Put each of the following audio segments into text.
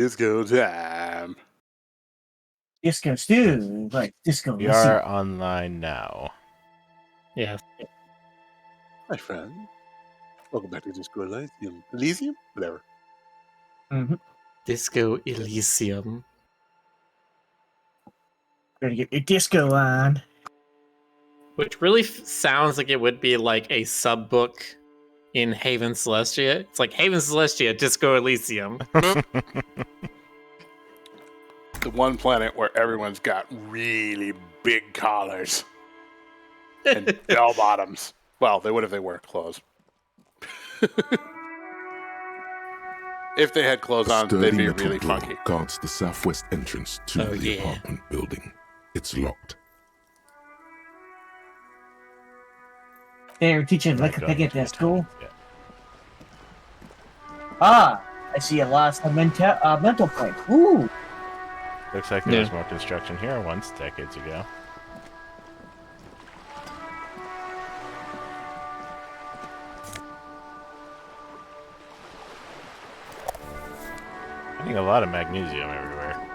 Disco time. Disco stew, like Disco We Elysium. are online now. Yeah. Hi, friend. Welcome back to Disco Elysium. Elysium? Whatever. Mm-hmm. Disco Elysium. Better get your disco on. Which really sounds like it would be like a sub-book in Haven Celestia. It's like Haven Celestia, Disco Elysium. The one planet where everyone's got really big collars and bell bottoms. Well, they would if they weren't clothes. If they had clothes on, they'd be really funky. Guards the southwest entrance to the apartment building. It's locked. They're teaching Wikipedia at school. Yeah. Ah, I see a lost mental point. Ooh. Looks like there was more construction here once, decades ago. I think a lot of magnesium everywhere.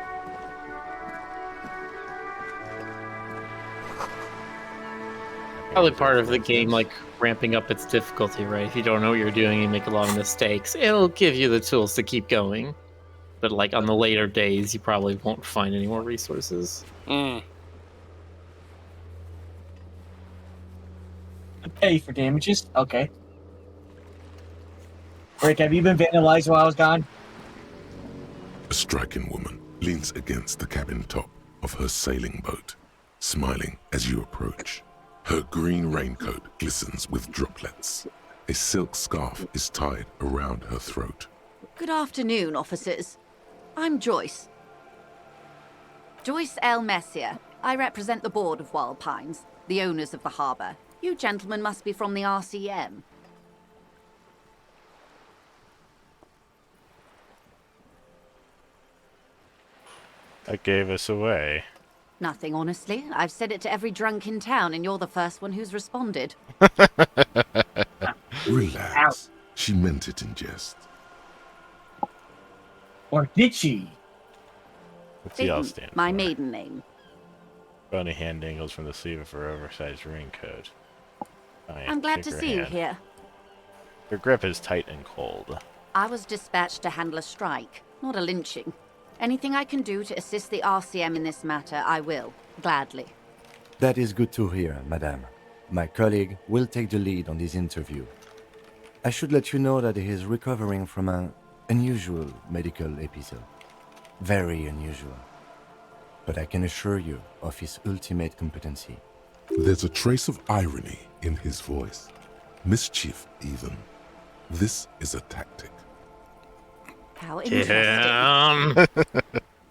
Probably part of the game, like, ramping up its difficulty, right? If you don't know what you're doing, you make a lot of mistakes. It'll give you the tools to keep going. But, like, on the later days, you probably won't find any more resources. Pay for damages? Okay. Rick, have you been vandalized while I was gone? A striking woman leans against the cabin top of her sailing boat, smiling as you approach. Her green raincoat glistens with droplets. A silk scarf is tied around her throat. Good afternoon, officers. I'm Joyce. Joyce L. Messier. I represent the board of Wild Pines, the owners of the harbour. You gentlemen must be from the RCM. That gave us away. Nothing, honestly. I've said it to every drunk in town, and you're the first one who's responded. Relax. She meant it in jest. Or did she? What's the L stand for? My maiden name. Bony hand dangles from the sleeve of her oversized raincoat. I'm glad to see you here. Her grip is tight and cold. I was dispatched to handle a strike, not a lynching. Anything I can do to assist the RCM in this matter, I will, gladly. That is good to hear, madame. My colleague will take the lead on this interview. I should let you know that he is recovering from an unusual medical episode. Very unusual. But I can assure you of his ultimate competency. There's a trace of irony in his voice. Mischief, even. This is a tactic. How interesting.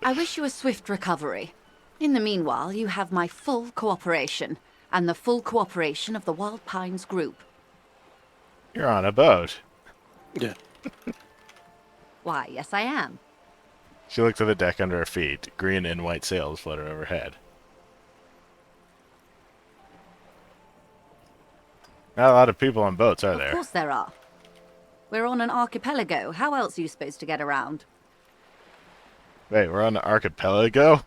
I wish you a swift recovery. In the meanwhile, you have my full cooperation, and the full cooperation of the Wild Pines group. You're on a boat. Yeah. Why, yes I am. She looks at the deck under her feet. Green and white sails flutter overhead. Not a lot of people on boats, are there? Of course there are. We're on an archipelago. How else are you supposed to get around? Wait, we're on an archipelago?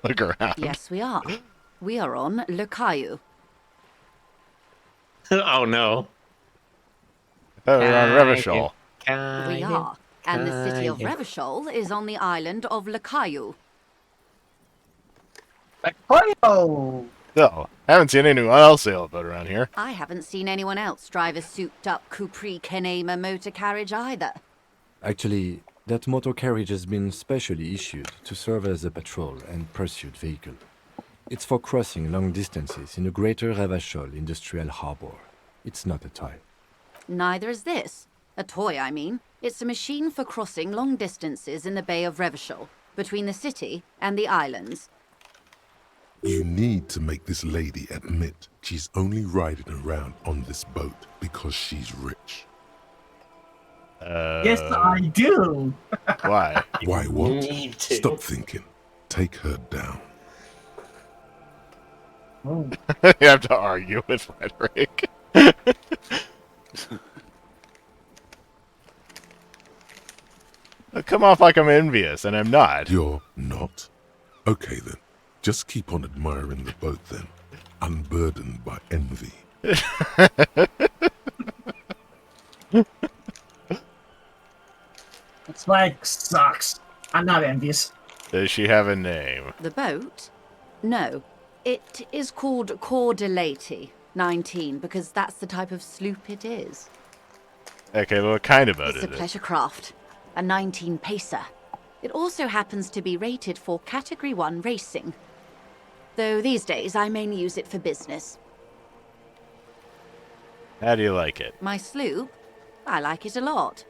Look around. Yes, we are. We are on Le Caillou. Oh, no. I thought we were on Revachol. We are. And the city of Revachol is on the island of Le Caillou. Oh! No, haven't seen anyone else sail a boat around here. I haven't seen anyone else drive a souped-up Capri Kenema motor carriage either. Actually, that motor carriage has been specially issued to serve as a patrol and pursuit vehicle. It's for crossing long distances in the greater Revachol industrial harbor. It's not a toy. Neither is this. A toy, I mean. It's a machine for crossing long distances in the Bay of Revachol, between the city and the islands. You need to make this lady admit she's only riding around on this boat because she's rich. Yes, I do. Why? Why what? Need to. Stop thinking. Take her down. Oh. You have to argue with Frederick. I come off like I'm envious, and I'm not. You're not? Okay then. Just keep on admiring the boat then, unburdened by envy. It's like sucks. I'm not envious. Does she have a name? The boat? No. It is called Cordelati 19 because that's the type of sloop it is. Okay, well, what kind of boat It's is a it? pleasure craft, a 19 pacer. It also happens to be rated for Category 1 racing. Though these days I mainly use it for business. How do you like it? My sloop? I like it a lot.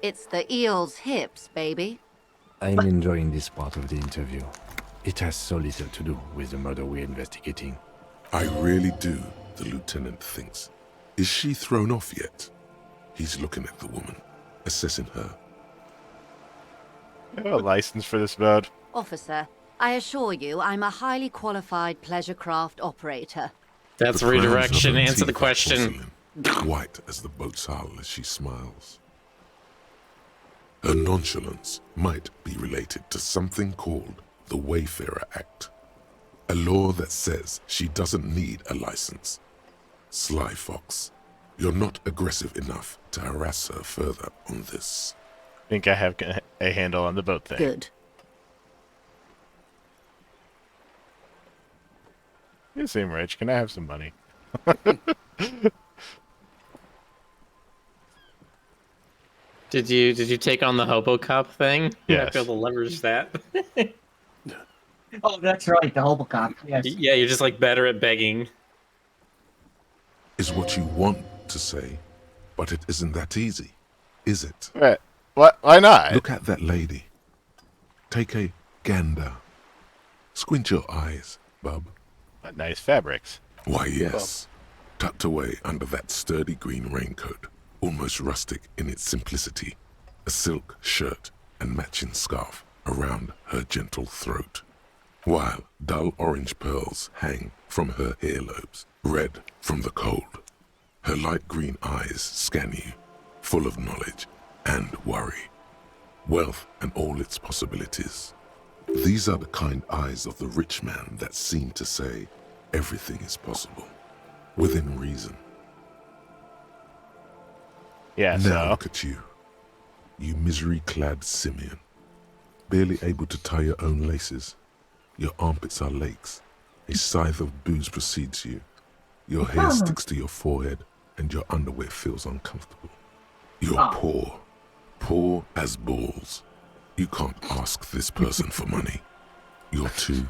It's the eel's hips, baby. I'm enjoying this part of the interview. It has so little to do with the murder we're investigating. I really do, the lieutenant thinks. Is she thrown off yet? He's looking at the woman, assessing her. You have a license for this boat? Officer, I assure you I'm a highly qualified pleasure craft operator. That's The frowns of redirection. her Answer the teeth are question. porcelain, white as the boat's hull as she smiles. Her nonchalance might be related to something called the Wayfarer Act, a law that says she doesn't need a license. Sly fox, you're not aggressive enough to harass her further on this. I think I have a handle on the boat thing. Good. You seem rich. Can I have some money? Did you take on the hobo cop thing? Yes. I feel to leverage that. Oh, that's right, the Hobocop. Yes. Yeah, you're just like better at begging. Is what you want to say, but it isn't that easy, is it? Right. What? Why not? Look at that lady. Take a gander. Squint your eyes, bub. What nice fabrics. Why, yes. Tucked away under that sturdy green raincoat, almost rustic in its simplicity, a silk shirt and matching scarf around her gentle throat, while dull orange pearls hang from her earlobes, red from the cold. Her light green eyes scan you, full of knowledge and worry, wealth and all its possibilities. These are the kind eyes of the rich man that seem to say everything is possible, within reason. Yeah, Now so. look at you, you misery-clad simian, barely able to tie your own laces. Your armpits are lakes. A scythe of booze precedes you. Your hair sticks to your forehead, and your underwear feels uncomfortable. You're poor as balls. You can't ask this person for money. You're too.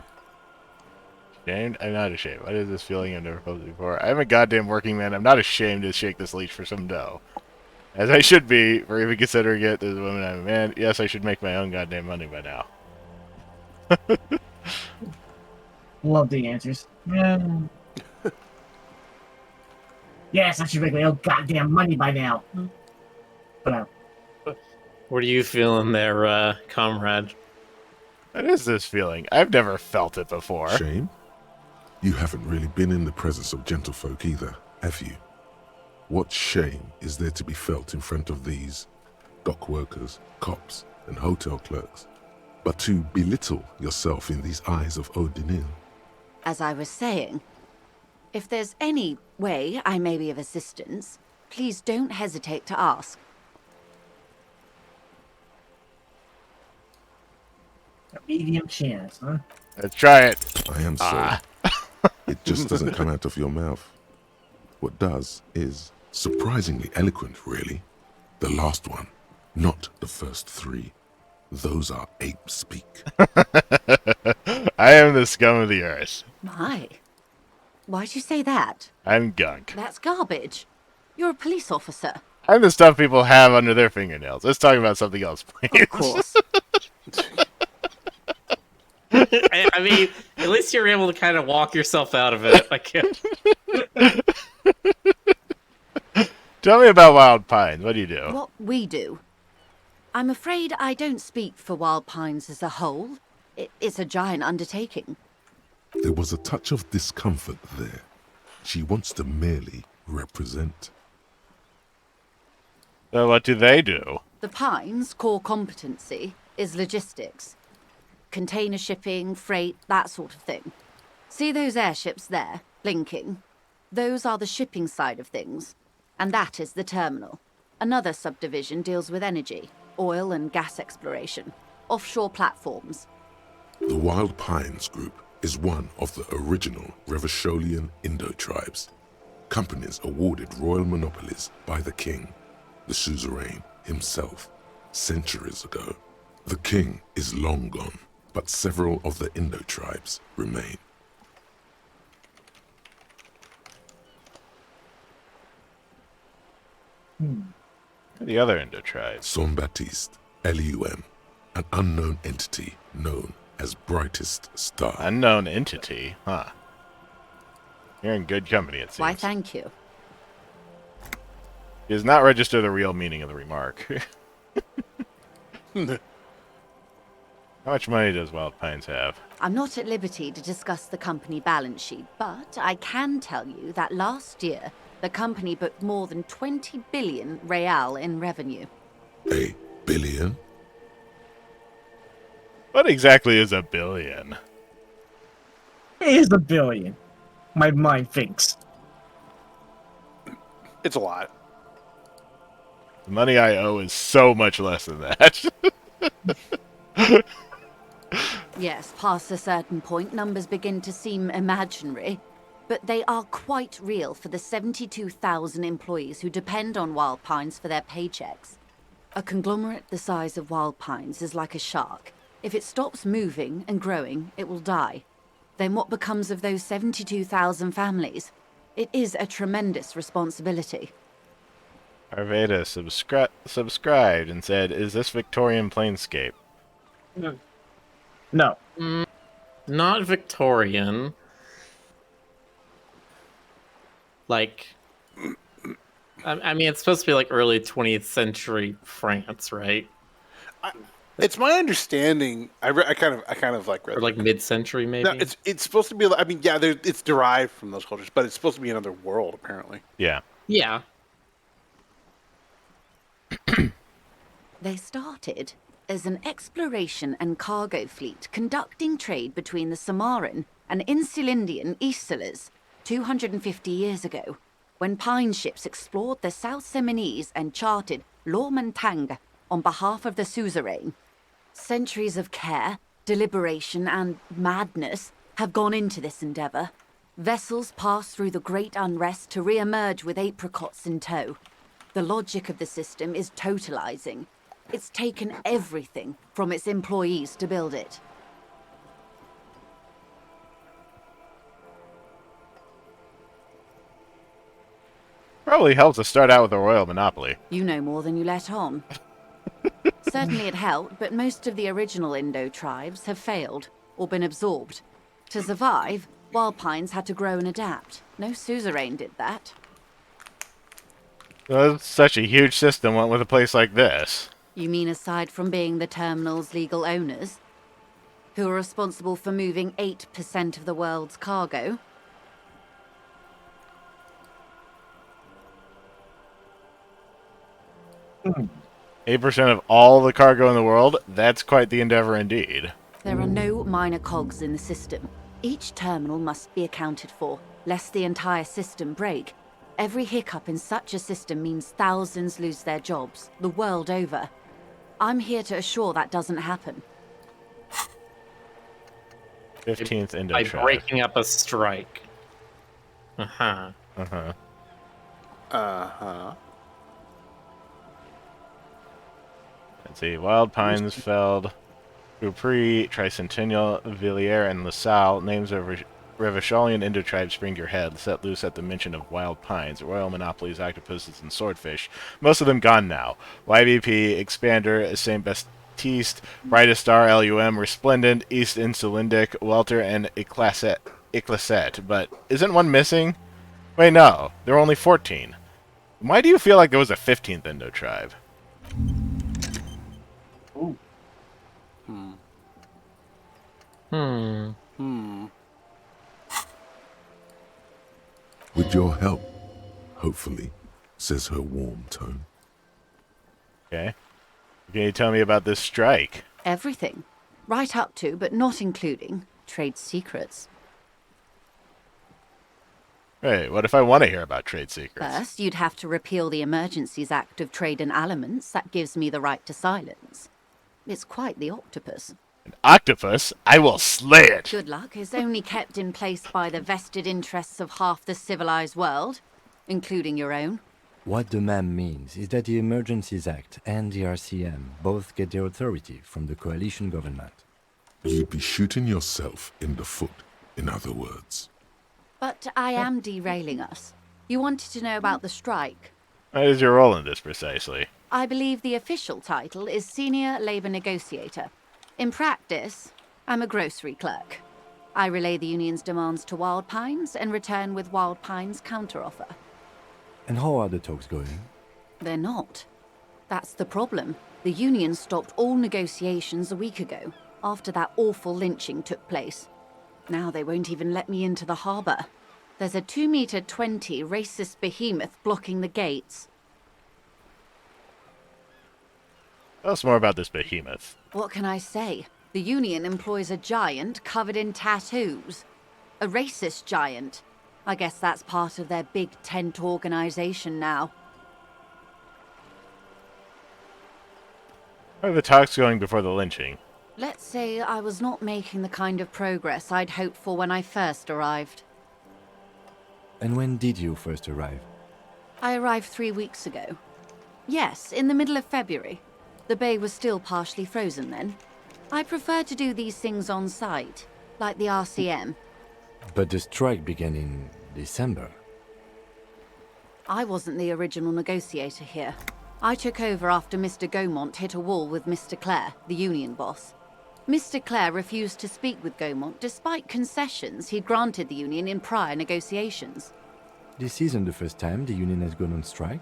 Ashamed? I'm not ashamed. What is this feeling I've never felt before? I'm a goddamn working man. I'm not ashamed to shake this leash for some dough. As I should be, for even considering it. There's a woman, I'm a man. Yes, I should make my own goddamn money by now. Love the answers. Yes, I should make my own goddamn money by now. But What are you feeling there, comrade? What is this feeling? I've never felt it before. Shame? You haven't really been in the presence of gentlefolk either, have you? What shame is there to be felt in front of these dock workers, cops, and hotel clerks, but to belittle yourself in these eyes of Odinil? As I was saying, if there's any way I may be of assistance, please don't hesitate to ask. a medium chance, huh? Let's try it. I am sorry. It just doesn't come out of your mouth. What does is surprisingly eloquent, really. The last one, not the first three. Those are ape speak. I am the scum of the earth. My. Why'd you say that? I'm gunk. That's garbage. You're a police officer. I'm the stuff people have under their fingernails. Let's talk about something else, please. Of course. I mean, at least you're able to kind of walk yourself out of it. Like, Tell me about Wild Pines. What do you do? What we do. I'm afraid I don't speak for Wild Pines as a whole. It's a giant undertaking. There was a touch of discomfort there. She wants to merely represent. So what do they do? The Pines' core competency is logistics. Container shipping, freight, that sort of thing. See those airships there, blinking? Those are the shipping side of things. And that is the terminal. Another subdivision deals with energy, oil and gas exploration, offshore platforms. The Wild Pines Group is one of the original Revacholian Indo-tribes. Companies awarded royal monopolies by the king, the suzerain himself, centuries ago. The king is long gone, but several of the Indo-tribes remain. The other Indo-tribes. Son Baptiste, LUM, an unknown entity known as Brightest Star. Unknown entity, huh? You're in good company, it seems. Why, thank you. He does not register the real meaning of the remark. How much money does Wild Pines have? I'm not at liberty to discuss the company balance sheet, but I can tell you that last year, the company booked more than 20 billion real in revenue. A billion? What exactly is a billion? It is a billion. My mind thinks. It's a lot. The money I owe is so much less than that. Yes, past a certain point, numbers begin to seem imaginary, but they are quite real for the 72,000 employees who depend on Wild Pines for their paychecks. A conglomerate the size of Wild Pines is like a shark. If it stops moving and growing, it will die. Then what becomes of those 72,000 families? It is a tremendous responsibility. Arveda subscribed and said, "Is this Victorian Planescape?" No. Not Victorian. Like, I mean, it's supposed to be like early 20th century France, right? It's my understanding. I kind of like read Or like mid-century, maybe. No, it's supposed to be. I mean, yeah, it's derived from those cultures, but it's supposed to be another world, apparently. Yeah. Yeah. They started as an exploration and cargo fleet conducting trade between the Samaran and Insulindian Isolas 250 years ago, when pine ships explored the South Seminese and charted Lormentang on behalf of the suzerain. Centuries of care, deliberation, and madness have gone into this endeavor. Vessels pass through the great unrest to re-emerge with apricots in tow. The logic of the system is totalizing. It's taken everything from its employees to build it. Probably helps to start out with a royal monopoly. You know more than you let on. Certainly it helped, but most of the original Indo tribes have failed or been absorbed. To survive, Wild Pines had to grow and adapt. No suzerain did that. Well, such a huge system went with a place like this. You mean aside from being the terminal's legal owners, who are responsible for moving 8% of the world's cargo? 8% of all the cargo in the world? That's quite the endeavor indeed. There are no minor cogs in the system. Each terminal must be accounted for, lest the entire system break. Every hiccup in such a system means thousands lose their jobs, the world over. I'm here to assure that doesn't happen. 15th Indo By tribe. breaking up a strike. Uh-huh. Uh-huh. Uh-huh. Let's see. Wild Pines, Feld, Beaupre, Tricentennial, Villiers, and LaSalle. Names of Revacholian Indo-tribes spring to your head, set loose at the mention of Wild Pines, royal monopolies, octopuses, and swordfish. Most of them gone now. YVP, Expander, Saint Baptiste, Brightest Star, LUM, Resplendent, East Insulindic, Welter, and Eclacet. But isn't one missing? Wait, no. There are only 14. Why do you feel like there was a 15th Indo-tribe? With your help, hopefully, says her warm tone. Okay. Can you tell me about this strike? Everything. Right up to, but not including, trade secrets. Right, what if I want to hear about trade secrets? First, you'd have to repeal the Emergencies Act of Trade in Elements that gives me the right to silence. It's quite the octopus. An octopus? I will slay it! Good luck is only kept in place by the vested interests of half the civilized world, including your own. What the ma'am means is that the Emergencies Act and the RCM both get their authority from the coalition government. You'd be shooting yourself in the foot, in other words. But I am derailing us. You wanted to know about the strike. What is your role in this precisely? I believe the official title is Senior Labor Negotiator. In practice, I'm a grocery clerk. I relay the union's demands to Wild Pines and return with Wild Pines' counteroffer. And how are the talks going? They're not. That's the problem. The union stopped all negotiations a week ago, after that awful lynching took place. Now they won't even let me into the harbour. There's a 2-meter-20 racist behemoth blocking the gates. Tell us more about this behemoth. What can I say? The union employs a giant covered in tattoos. A racist giant. I guess that's part of their big tent organization now. How are the talks going before the lynching? Let's say I was not making the kind of progress I'd hoped for when I first arrived. And when did you first arrive? I arrived 3 weeks ago. Yes, in the middle of February. The bay was still partially frozen then. I prefer to do these things on site, like the RCM. But the strike began in December. I wasn't the original negotiator here. I took over after Mr. Gaumont hit a wall with Mr. Clare, the union boss. Mr. Clare refused to speak with Gaumont despite concessions he'd granted the union in prior negotiations. This isn't the first time the union has gone on strike.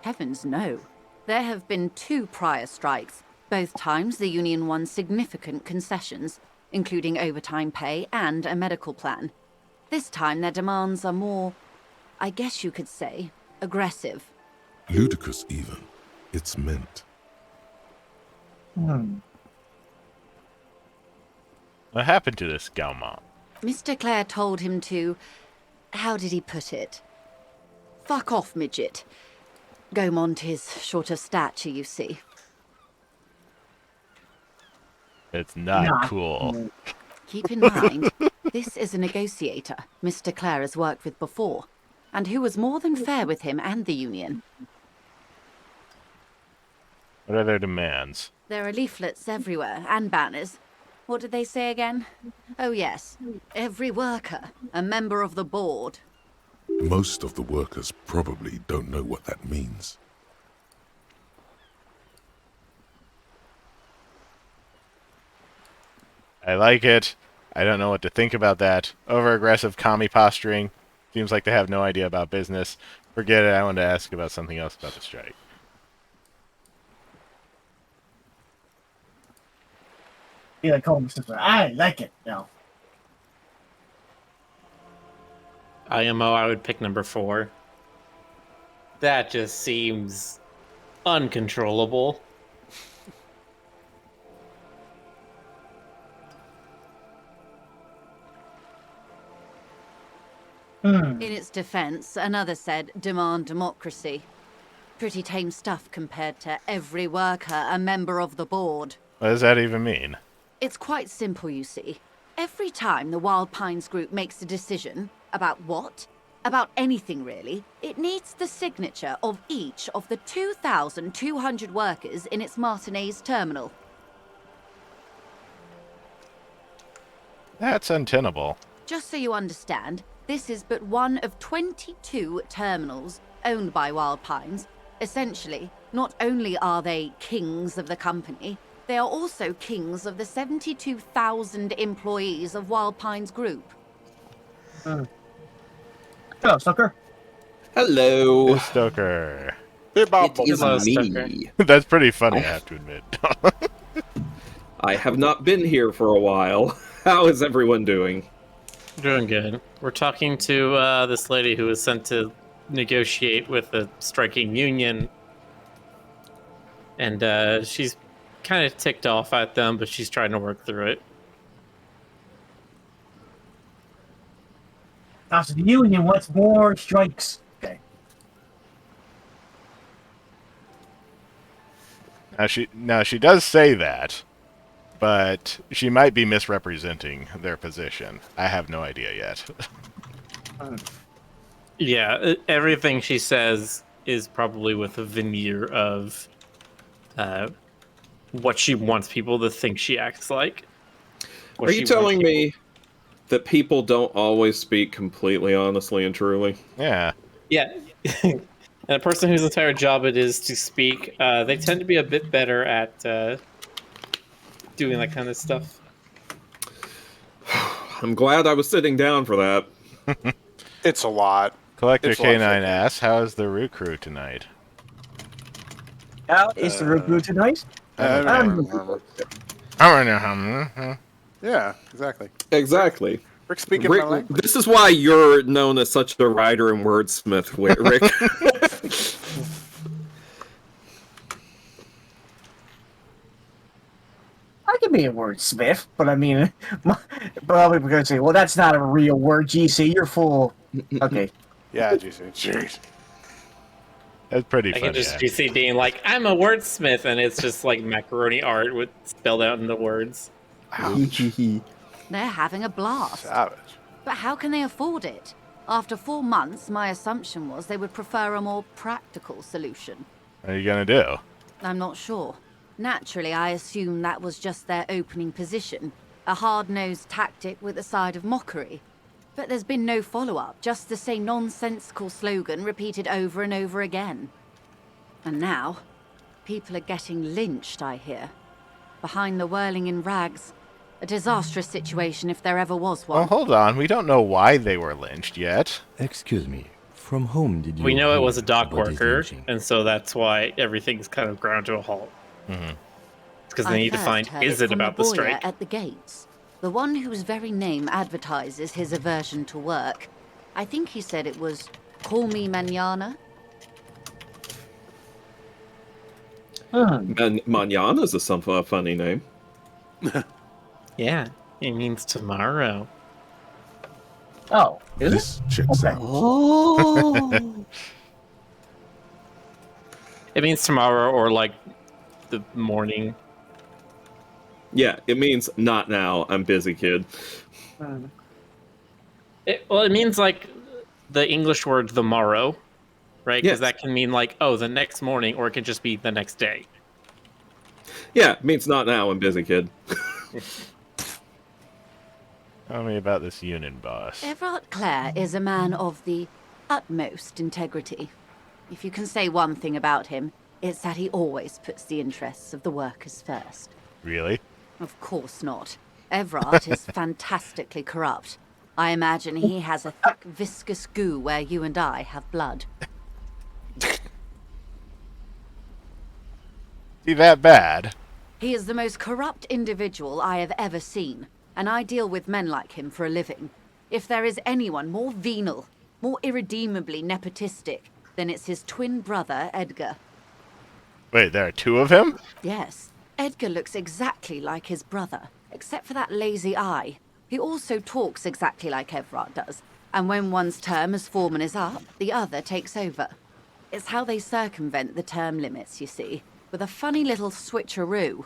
Heavens no. There have been 2 prior strikes. Both times the union won significant concessions, including overtime pay and a medical plan. This time their demands are more, I guess you could say, aggressive. Ludicrous, even. It's meant. What happened to this Gaumont? Mr. Clare told him to... how did he put it? Fuck off, midget. Gaumont is short of stature, you see. It's not cool. Keep in mind, this is a negotiator Mr. Clare has worked with before, and who was more than fair with him and the union. What are their demands? There are leaflets everywhere, and banners. What did they say again? Oh yes, every worker, a member of the board. Most of the workers probably don't know what that means. I like it. I don't know what to think about that. Over-aggressive commie posturing. Seems like they have no idea about business. Forget it, I wanted to ask about something else about the strike. Be like home sister. I like it. No. IMO, I would pick number 4. That just seems uncontrollable. In its defense, another said, demand democracy. Pretty tame stuff compared to every worker, a member of the board. What does that even mean? It's quite simple, you see. Every time the Wild Pines group makes a decision, about what? About anything really, it needs the signature of each of the 2,200 workers in its Martinez terminal. That's untenable. Just so you understand, this is but one of 22 terminals owned by Wild Pines. Essentially, not only are they kings of the company, they are also kings of the 72,000 employees of Wild Pines Group. Hello, sucker. Hello. Hey, Stoker. Hey, Bob. It is Hello, me. That's pretty funny, I have to admit. I have not been here for a while. How is everyone doing? Doing good. We're talking to this lady who was sent to negotiate with a striking union. And she's kind of ticked off at them, but she's trying to work through it. After the union wants more strikes. Okay. Now she does say that, but she might be misrepresenting their position. I have no idea yet. Yeah, everything she says is probably with a veneer of what she wants people to think she acts like. Are you telling me that people don't always speak completely honestly and truly? Yeah. Yeah. And a person whose entire job it is to speak, they tend to be a bit better at doing that kind of stuff. I'm glad I was sitting down for that. It's a lot. Collector It's a lot of K9 thinking. asks, how is the Roo Croo tonight? How is the review tonight? Yeah, exactly. Exactly. Rick speaking Rick, my language. this is why you're known as such a writer and wordsmith, Rick. I can be a wordsmith, but I mean, probably because say, well, that's not a real word, GC. You're full. Okay. Yeah, GC. Jeez. That's pretty I funny. can just see being like, I'm a wordsmith, and it's just like macaroni art with spelled out in the words. They're having a blast. Savage. But how can they afford it? After 4 months, my assumption was they would prefer a more practical solution. What are you gonna do? I'm not sure. Naturally, I assume that was just their opening position, a hard-nosed tactic with a side of mockery. But there's been no follow-up, just the same nonsensical slogan repeated over and over again. And now, people are getting lynched, I hear. Behind the whirling in rags. A disastrous situation if there ever was one. Well, hold on. We don't know why they were lynched yet. Excuse me. From whom did you We know it hear was a dock about this worker, lynching? and so that's why everything's kind of ground to a halt. Mm-hmm. Because they need to find, is it about the strike? At the gates. The one whose very name advertises his aversion to work. I think he said it was, call me mañana. And Manana's a funny name. Yeah, it means tomorrow. Oh, is it? This checks Okay. out. Oh. It means tomorrow or like the morning. Yeah, it means not now. I'm busy, kid. It means like the English word the morrow, right? Because Yes. that can mean like, oh, the next morning, or it can just be the next day. Yeah, it means not now. I'm busy, kid. Tell me about this Union boss. Everard Clare is a man of the utmost integrity. If you can say one thing about him, it's that he always puts the interests of the workers first. Really? Of course not. Everard is fantastically corrupt. I imagine he has a thick, viscous goo where you and I have blood. See that bad? He is the most corrupt individual I have ever seen, and I deal with men like him for a living. If there is anyone more venal, more irredeemably nepotistic, then it's his twin brother, Edgar. Wait, there are two of him? Yes, Edgar looks exactly like his brother, except for that lazy eye. He also talks exactly like Everard does, and when one's term as foreman is up, the other takes over. It's how they circumvent the term limits, you see, with a funny little switcheroo.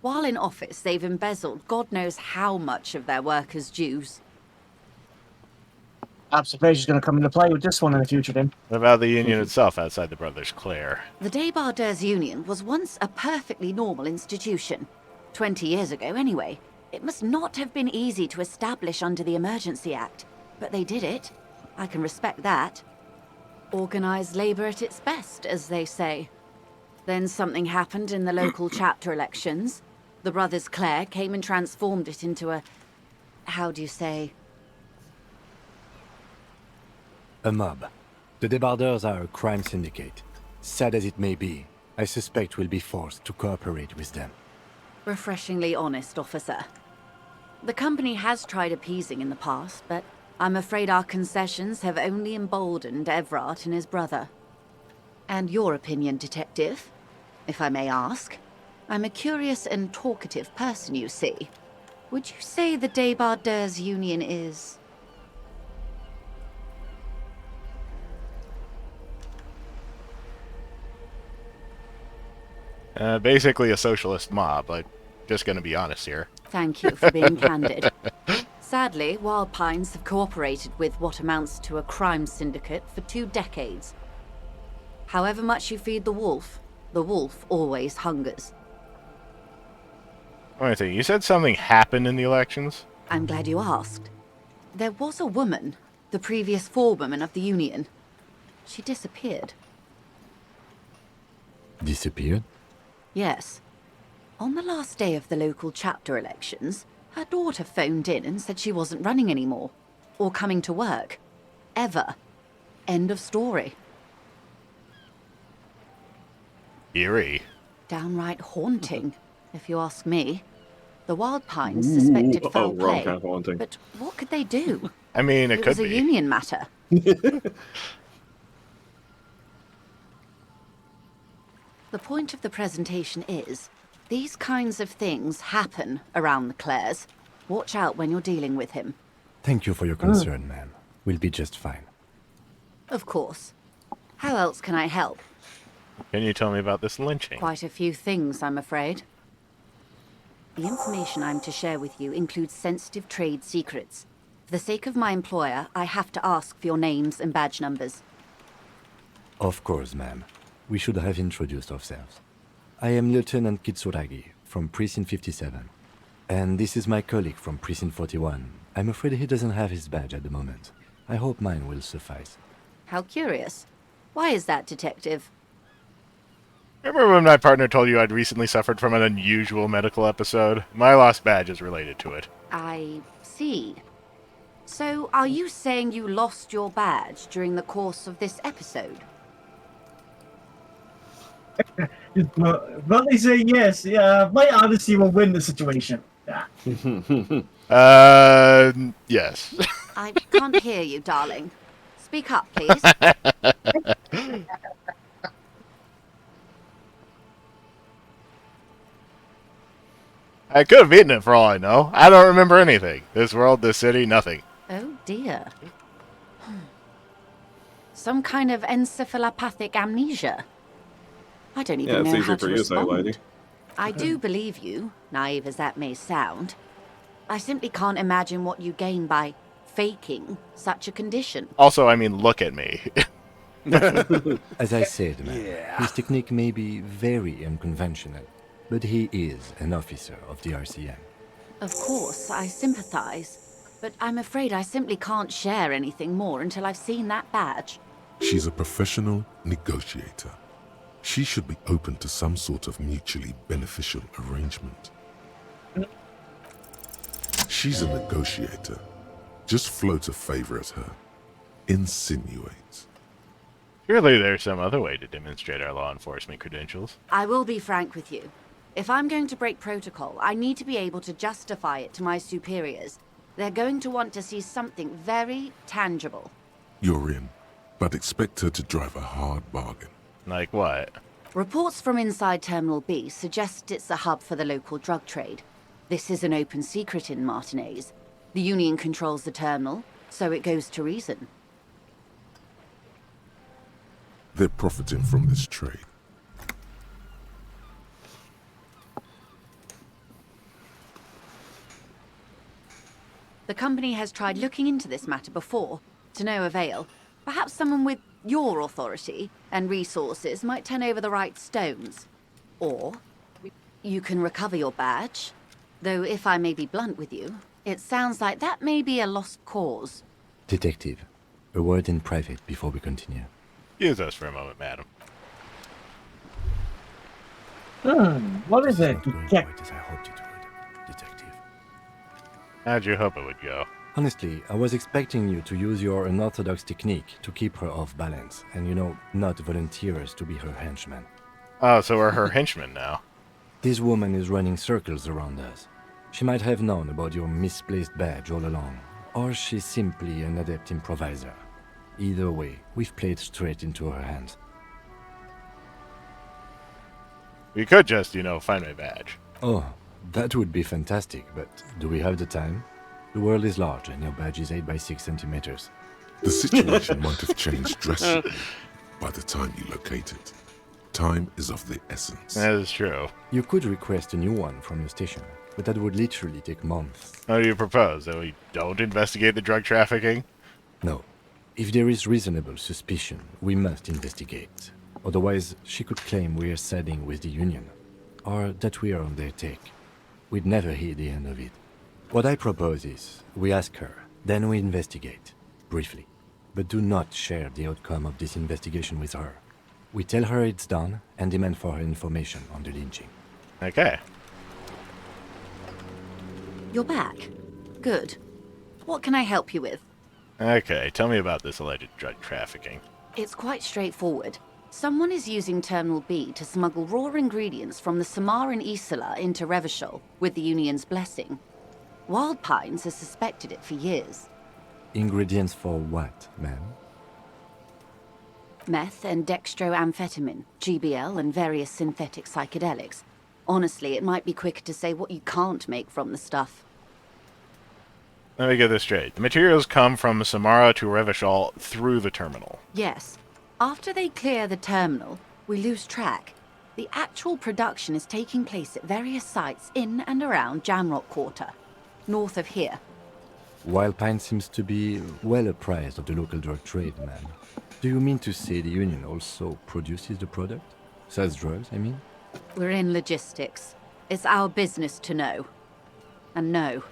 While in office, they've embezzled God knows how much of their workers' dues. Observation's going to come into play with this one in the future, then. What about the Union itself outside the Brothers Clare? The Debardeurs Union was once a perfectly normal institution. 20 years ago, anyway. It must not have been easy to establish under the Emergency Act, but they did it. I can respect that. Organised labour at its best, as they say. Then something happened in the local chapter elections. The Brothers Clare came and transformed it into a... how do you say... A mob. The Debardeurs are a crime syndicate. Sad as it may be, I suspect we'll be forced to cooperate with them. Refreshingly honest, officer. The company has tried appeasing in the past, but I'm afraid our concessions have only emboldened Everard and his brother. And your opinion, detective, if I may ask? I'm a curious and talkative person, you see. Would you say the Débardeurs Union is... Basically a socialist mob. I'm just gonna be honest here. Thank you for being candid. Sadly, Wild Pines have cooperated with what amounts to a crime syndicate for 2 decades. However much you feed the wolf always hungers. Wait a second, you said something happened in the elections? I'm glad you asked. There was a woman, the previous forewoman of the Union. She disappeared. Disappeared? Yes. On the last day of the local chapter elections, her daughter phoned in and said she wasn't running anymore. Or coming to work. Ever. End of story. Eerie. Downright haunting, if you ask me. The Wild Pines suspected foul wrong play, kind of haunting. but what could they do? I mean, it could was a be. union matter. The point of the presentation is, these kinds of things happen around the Clares. Watch out when you're dealing with him. Thank you for your concern, ma'am. We'll be just fine. Of course. How else can I help? Can you tell me about this lynching? Quite a few things, I'm afraid. The information I'm to share with you includes sensitive trade secrets. For the sake of my employer, I have to ask for your names and badge numbers. Of course, ma'am. We should have introduced ourselves. I am Lieutenant Kitsuragi from Precinct 57. And this is my colleague from Precinct 41. I'm afraid he doesn't have his badge at the moment. I hope mine will suffice. How curious. Why is that, Detective? Remember when my partner told you I'd recently suffered from an unusual medical episode? My lost badge is related to it. I see. So, are you saying you lost your badge during the course of this episode? Bluntly say yes. My honesty will win the situation. Yeah. Yes. I can't hear you, darling. Speak up, please. I could have eaten it for all I know. I don't remember anything. This world, this city, nothing. Oh, dear. Some kind of encephalopathic amnesia. I don't even Yeah, it's know easy how for to you to say, respond. lady. I do believe you, naive as that may sound. I simply can't imagine what you gain by faking such a condition. Also, I mean, look at me. As I said, ma'am, his technique may be very unconventional, but he is an officer of the RCM. Of course, I sympathize, but I'm afraid I simply can't share anything more until I've seen that badge. She's a professional negotiator. She should be open to some sort of mutually beneficial arrangement. She's a negotiator. Just float a favor at her. Insinuates. Surely there's some other way to demonstrate our law enforcement credentials. I will be frank with you. If I'm going to break protocol, I need to be able to justify it to my superiors. They're going to want to see something very tangible. You're in, but expect her to drive a hard bargain. Like what? Reports from inside Terminal B suggest it's a hub for the local drug trade. This is an open secret in Martinez. The Union controls the terminal, so it goes to reason. They're profiting from this trade. The company has tried looking into this matter before, to no avail. Perhaps someone with your authority and resources might turn over the right stones. Or you can recover your badge. Though if I may be blunt with you, it sounds like that may be a lost cause. Detective, a word in private before we continue. Use us for a moment, madam. What is it? Not going Yeah. quite as I hoped it would, Detective. How'd you hope it would go? Honestly, I was expecting you to use your unorthodox technique to keep her off balance, and not volunteer us to be her henchmen. Oh, so we're her henchmen now. This woman is running circles around us. She might have known about your misplaced badge all along, or she's simply an adept improviser. Either way, we've played straight into her hands. We could just, find my badge. Oh, that would be fantastic, but do we have the time? The world is large and your badge is 8 by 6 centimeters. The situation might have changed drastically by the time you locate it. Time is of the essence. That is true. You could request a new one from your station, but that would literally take months. How do you propose? That we don't investigate the drug trafficking? No. If there is reasonable suspicion, we must investigate. Otherwise, she could claim we are siding with the Union, or that we are on their take. We'd never hear the end of it. What I propose is, we ask her, then we investigate, briefly. But do not share the outcome of this investigation with her. We tell her it's done, and demand for her information on the lynching. Okay. You're back. Good. What can I help you with? Okay, tell me about this alleged drug trafficking. It's quite straightforward. Someone is using Terminal B to smuggle raw ingredients from the Samar and Isola into Revachol with the Union's blessing. Wild Pines has suspected it for years. Ingredients for what, ma'am? Meth and dextroamphetamine, GBL, and various synthetic psychedelics. Honestly, it might be quicker to say what you can't make from the stuff. Let me get this straight. The materials come from Samara to Revachol through the terminal. Yes. After they clear the terminal, we lose track. The actual production is taking place at various sites in and around Jamrock Quarter, north of here. Wild Pine seems to be well apprised of the local drug trade, ma'am. Do you mean to say the Union also produces the product? Sells drugs, I mean? We're in logistics. It's our business to know. And no.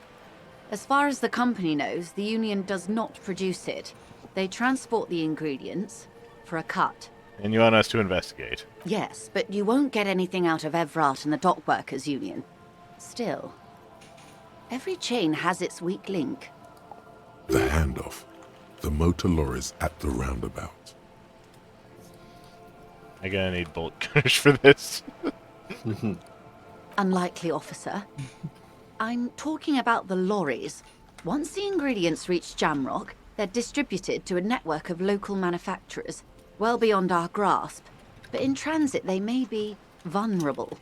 As far as the company knows, the Union does not produce it. They transport the ingredients for a cut. And you want us to investigate? Yes, but you won't get anything out of Evrat and the Dock Workers Union. Still, every chain has its weak link. The handoff. The motor lorries at the roundabout. I'm gonna need bullet gunners for this. Unlikely, officer. I'm talking about the lorries. Once the ingredients reach Jamrock, they're distributed to a network of local manufacturers, well beyond our grasp. But in transit, they may be vulnerable.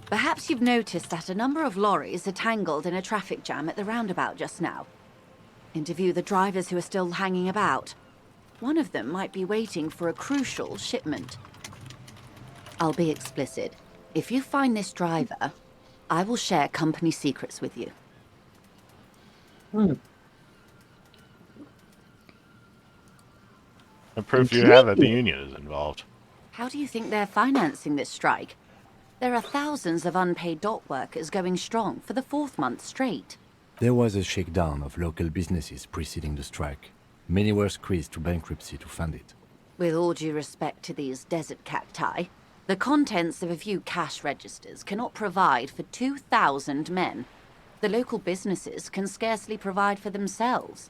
Perhaps you've noticed that a number of lorries are tangled in a traffic jam at the roundabout just now. Interview the drivers who are still hanging about. One of them might be waiting for a crucial shipment. I'll be explicit. If you find this driver, I will share company secrets with you. The proof you have that the Union is involved. How do you think they're financing this strike? There are thousands of unpaid dock workers going strong for the 4th month straight. There was a shakedown of local businesses preceding the strike. Many were squeezed to bankruptcy to fund it. With all due respect to these desert cacti, the contents of a few cash registers cannot provide for 2,000 men. The local businesses can scarcely provide for themselves.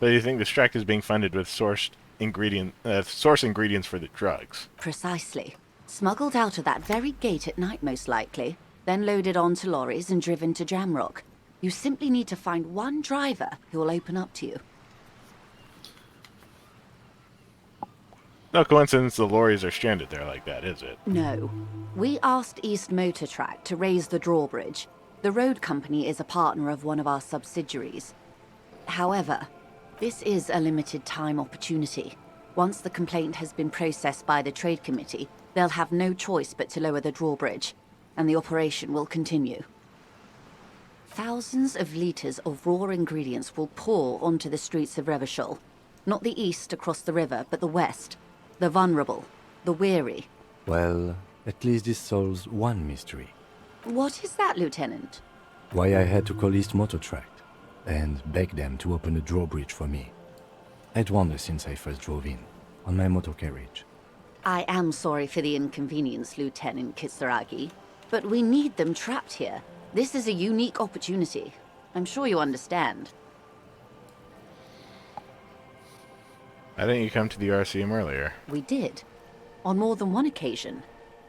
But you think the strike is being funded with source ingredients for the drugs? Precisely. Smuggled out of that very gate at night, most likely, then loaded onto lorries and driven to Jamrock. You simply need to find one driver who will open up to you. No coincidence the lorries are stranded there like that, is it? No. We asked East Motor Track to raise the drawbridge. The road company is a partner of one of our subsidiaries. However, this is a limited time opportunity. Once the complaint has been processed by the Trade Committee, they'll have no choice but to lower the drawbridge, and the operation will continue. Thousands of litres of raw ingredients will pour onto the streets of Revachol. Not the east across the river, but the west. The vulnerable, the weary. Well, at least this solves one mystery. What is that, Lieutenant? Why I had to call East Motor Track and beg them to open a drawbridge for me. I'd wondered since I first drove in, on my motor carriage. I am sorry for the inconvenience, Lieutenant Kisaragi, but we need them trapped here. This is a unique opportunity. I'm sure you understand. I think you come to the RCM earlier. We did. On more than one occasion.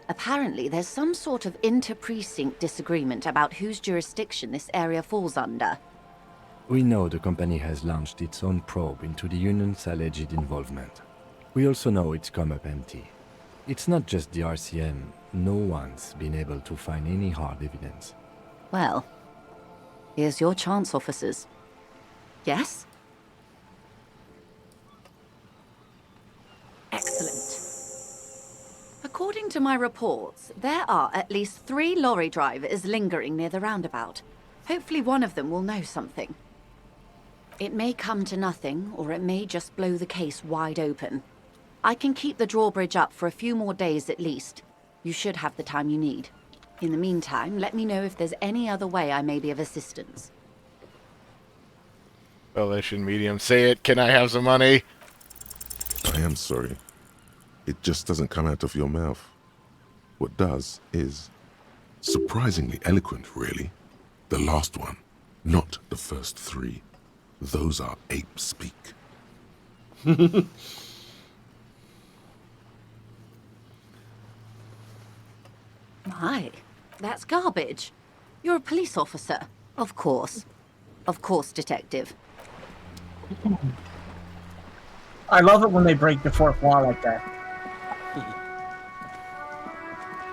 Apparently, there's some sort of inter-precinct disagreement about whose jurisdiction this area falls under. We know the company has launched its own probe into the Union's alleged involvement. We also know it's come up empty. It's not just the RCM. No one's been able to find any hard evidence. Well, here's your chance, officers. Yes? Excellent. According to my reports, there are at least 3 lorry drivers lingering near the roundabout. Hopefully one of them will know something. It may come to nothing, or it may just blow the case wide open. I can keep the drawbridge up for a few more days at least. You should have the time you need. In the meantime, let me know if there's any other way I may be of assistance. Coalition medium, say it. Can I have some money? I am sorry. It just doesn't come out of your mouth. What does is surprisingly eloquent, really. The last one, not the first 3. Those are ape speak. My, that's garbage. You're a police officer. Of course. Of course, detective. I love it when they break the fourth wall like that.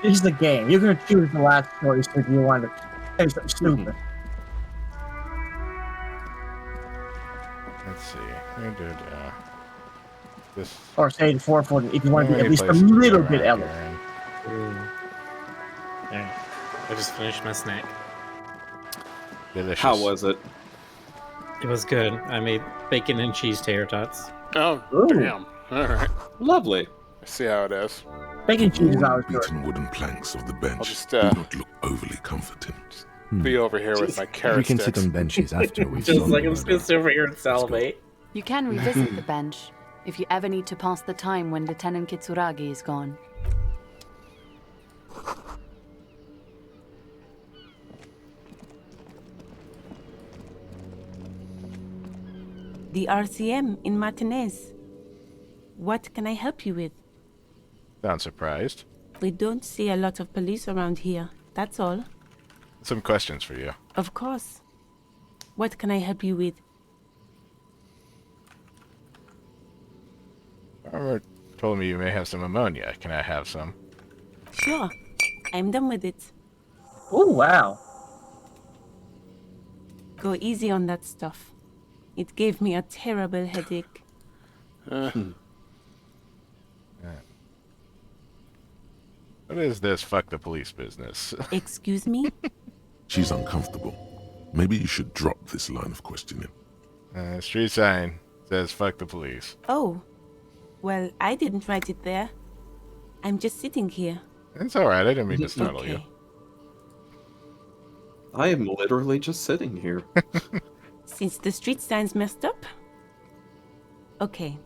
This is the game. You're going to choose the last choice if you want to say something stupid. Let's see. This. Or say the fourth one if you want to be at least a little bit elegant. There. I just finished my snack. Delicious. How was it? It was good. I made bacon and cheese tater tots. Oh, Ooh. damn. All right. Lovely. I see how it is. Bacon cheese is All always the good. beaten wooden planks of the bench I'll just, do not look overly comforting. Be over here with my carrot We can sticks. sit on benches after we've Just solved like the I'm murder. just sit over here and salivate. You can revisit the bench if you ever need to pass the time when Lieutenant Kitsuragi is gone. The RCM in Martinez. What can I help you with? Sound surprised. We don't see a lot of police around here, that's all. Some questions for you. Of course. What can I help you with? Farmer told me you may have some ammonia. Can I have some? Sure, I'm done with it. Oh, wow. Go easy on that stuff. It gave me a terrible headache. What is this fuck the police business? Excuse me? She's uncomfortable. Maybe you should drop this line of questioning. Street sign says fuck the police. Oh, well, I didn't write it there. I'm just sitting here. It's alright, I didn't mean to startle you. Okay. I am literally just sitting here. Since the street sign's messed up? Okay.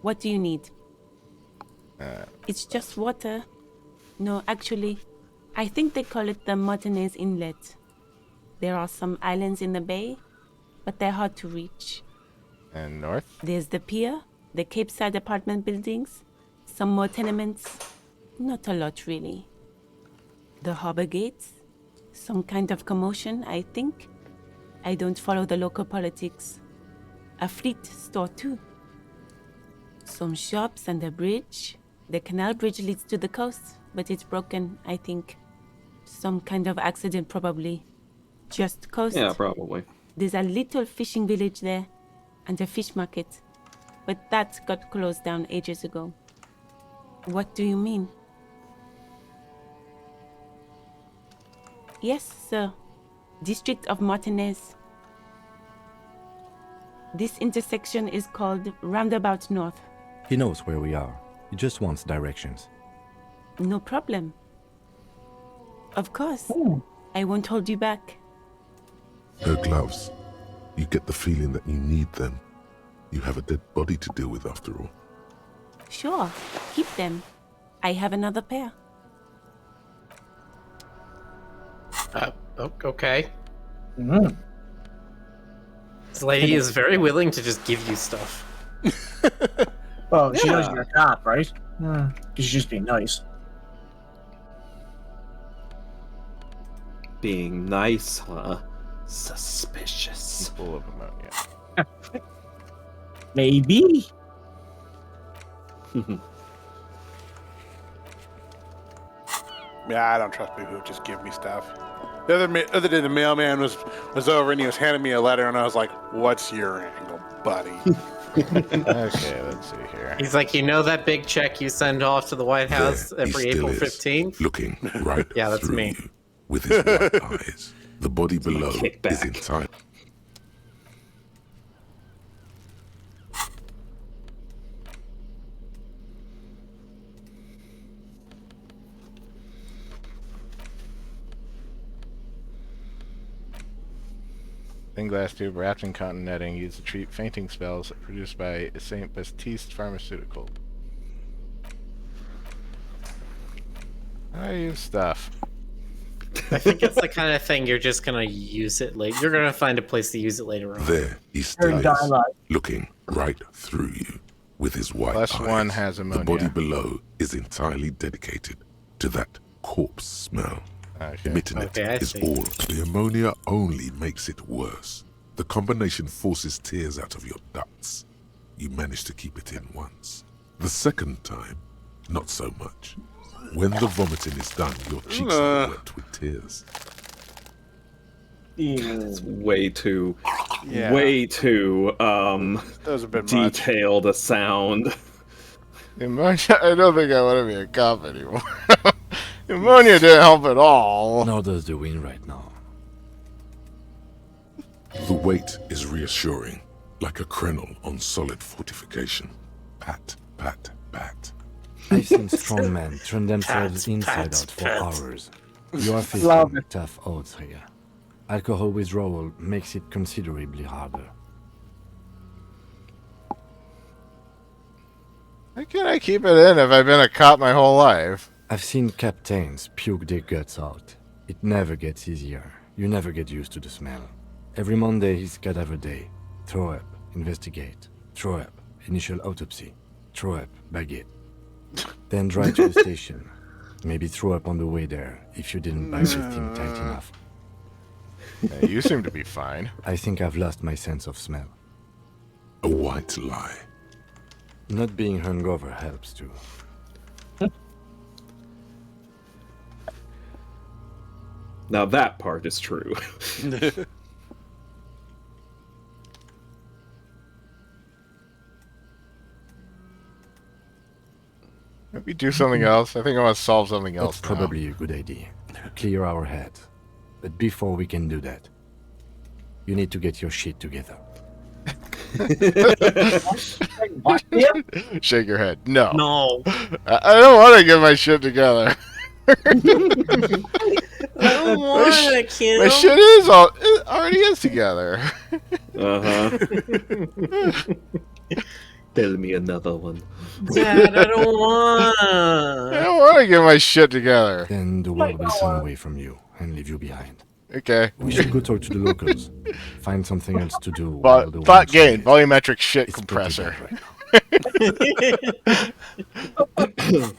What do you need? It's just water. No, actually, I think they call it the Martinez Inlet. There are some islands in the bay, but they're hard to reach. And north? There's the pier, the Cape Side apartment buildings, some more tenements. Not a lot, really. The harbor gates, some kind of commotion, I think. I don't follow the local politics. A fleet store, too. Some shops and a bridge. The canal bridge leads to the coast, but it's broken, I think. Some kind of accident, probably. Just coast. Yeah, probably. There's a little fishing village there, and a fish market. But that got closed down ages ago. What do you mean? Yes, sir. District of Martinez. This intersection is called Roundabout North. He knows where we are. He just wants directions. No problem. Of course. I won't hold you back. Her gloves. You get the feeling that you need them. You have a dead body to deal with after all. Sure, keep them. I have another pair. Okay. This lady is very willing to just give you stuff. Well, she knows Yeah. you're a cop, right? She's just being nice. Being nice, huh? Suspicious. Full of ammonia. Maybe. Yeah, I don't trust people who just give me stuff. The other day, the mailman was over and he was handing me a letter, and I was like, "What's your angle, buddy?" Okay, let's see here. He's like, you know that big check you send off to the White House There he every still April is, 15th? looking right Yeah, that's through me. you with his white eyes. The body below kickback. is entirely. Thin glass tube wrapped in cotton netting used to treat fainting spells produced by St. Baptiste Pharmaceutical. I use stuff. I think it's the kind of thing you're just gonna use it later. You're gonna find a place to use it later on. There he still is, looking right through you with his white eyes. +1 has ammonia. The body below is entirely dedicated to that corpse smell. Okay. Emitting Okay, I it is see. all. The ammonia only makes it worse. The combination forces tears out of your ducts. You manage to keep it in once. The second time, not so much. When the vomiting is done, your cheeks are wet with tears. It's way too Yeah. Those have been detailed a sound. Ammonia, I don't think I want to be a cop anymore. Ammonia didn't help at all. Nor does the wind right now. The weight is reassuring, like a crenel on solid fortification. Pat, pat, pat. I've seen strong men turn themselves inside out for hours. You are Love facing tough odds here. Alcohol withdrawal makes it considerably harder. How can I keep it in if I've been a cop my whole life? I've seen captains puke their guts out. It never gets easier. You never get used to the smell. Every Monday is cadaver day. Throw up, investigate. Throw up, initial autopsy. Throw up, baguette. Then drive to the station. Maybe throw up on the way there if you didn't bite the thing tight enough. Hey, you seem to be fine. I think I've lost my sense of smell. A white lie. Not being hungover helps too. Now that part is true. Maybe do something else. I think I want to solve something else. That's probably a good idea. Clear our head. But before we can do that, you need to get your shit together. Shake your head. No. No. I don't want to get my shit together. I don't want to, kid. My shit is all it already is together. Tell me another one. Dad, I don't want. I don't want to get my shit together. Then the world will turn away from you and leave you behind. Okay. We should go talk to the locals. Find something else to do. while the Thought world gain. changes. Volumetric shit It's compressor. pretty bad right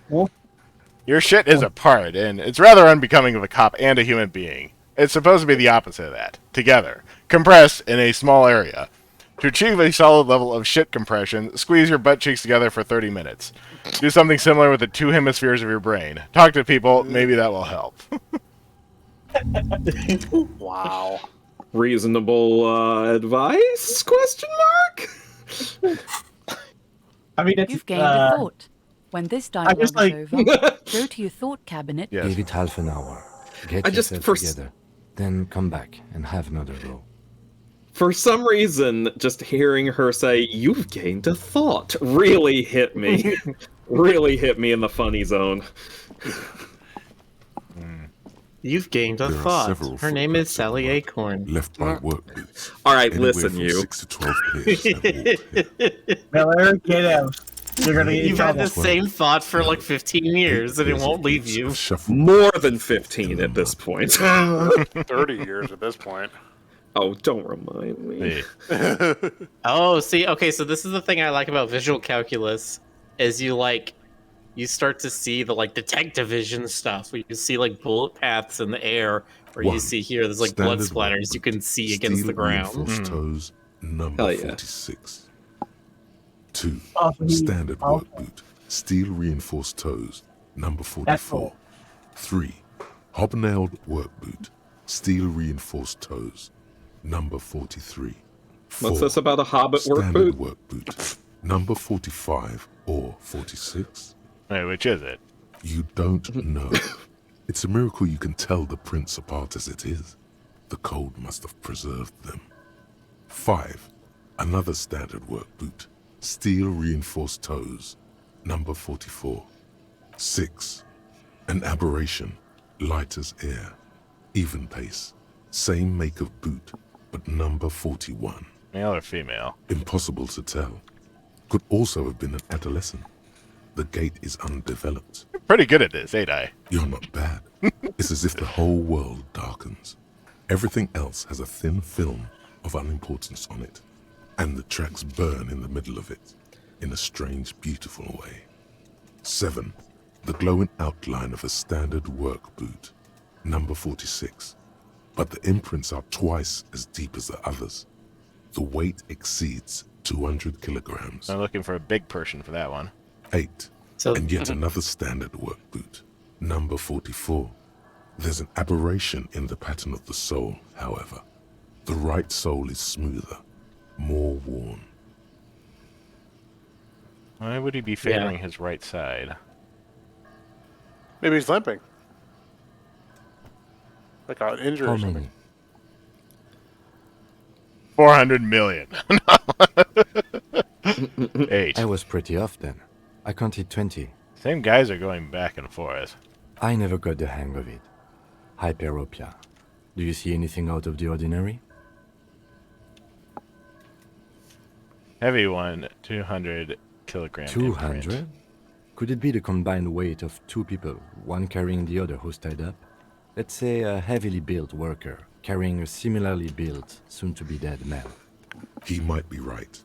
now. Your shit is a part, and it's rather unbecoming of a cop and a human being. It's supposed to be the opposite of that. Together. Compressed in a small area. To achieve a solid level of shit compression, squeeze your butt cheeks together for 30 minutes. Do something similar with the two hemispheres of your brain. Talk to people, maybe that will help. Wow. Reasonable advice? Question mark? I mean, it's, You've gained a thought. When this dialogue just, like- is over, go to your thought cabinet. Yes. Give it half an hour. Get I just yourself first- together. Then come back and have another go. For some reason, just hearing her say, "You've gained a thought," really hit me. Really hit me in the funny zone. You've gained a There are thought. several Her name is footprints Sally at work. Acorn. Left by work boots. Alright, Anywhere listen, from you. 6 to 12 pairs have walked here. Miller, get out. You're gonna get in You've had trouble. the same thought for like 15 years, and it won't leave you. More than 15 at this point. 30 years at this point. Oh, don't remind me. Oh, see, okay, so this is the thing I like about visual calculus, is you start to see the like detective vision stuff, where you see like bullet paths in the air, or you One, see here there's like blood standard splatters you can see against Steel the ground. reinforced toes, number Hell yeah. 46. 2. Oh, Standard work boot. Steel reinforced toes, number That's 44. cool. 3. Hobnailed work boot, steel reinforced toes, number 43. 4. What's this about a hobbit work Standard boot? work boot, number 45 or 46. Wait, which is it? You don't know. It's a miracle you can tell the prints apart as it is. The cold must have preserved them. 5. Another standard work boot, steel reinforced toes, number 44. 6. An aberration, light as air, even pace, same make of boot, but number 41. Male or female? Impossible to tell. Could also have been an adolescent. The gait is undeveloped. You're pretty good at this, ain't I? You're not bad. It's as if the whole world darkens. Everything else has a thin film of unimportance on it, and the tracks burn in the middle of it, in a strange, beautiful way. 7. The glowing outline of a standard work boot, number 46. But the imprints are twice as deep as the others. The weight exceeds 200 kilograms. I'm looking for a big person for that one. 8. So And yet another standard work boot, number 44. There's an aberration in the pattern of the sole, however. The right sole is smoother, more worn. Why would he be favoring his right side? Maybe he's limping. Like an injury How or something. many? 400 million. 8. I was pretty off then. I counted 20. Same guys are going back and forth. I never got the hang of it. Hyperopia. Do you see anything out of the ordinary? Heavy one, 200 kilogram. 200? imprint. Could it be the combined weight of two people, one carrying the other who's tied up? Let's say a heavily built worker carrying a similarly built, soon-to-be-dead man. He might be right.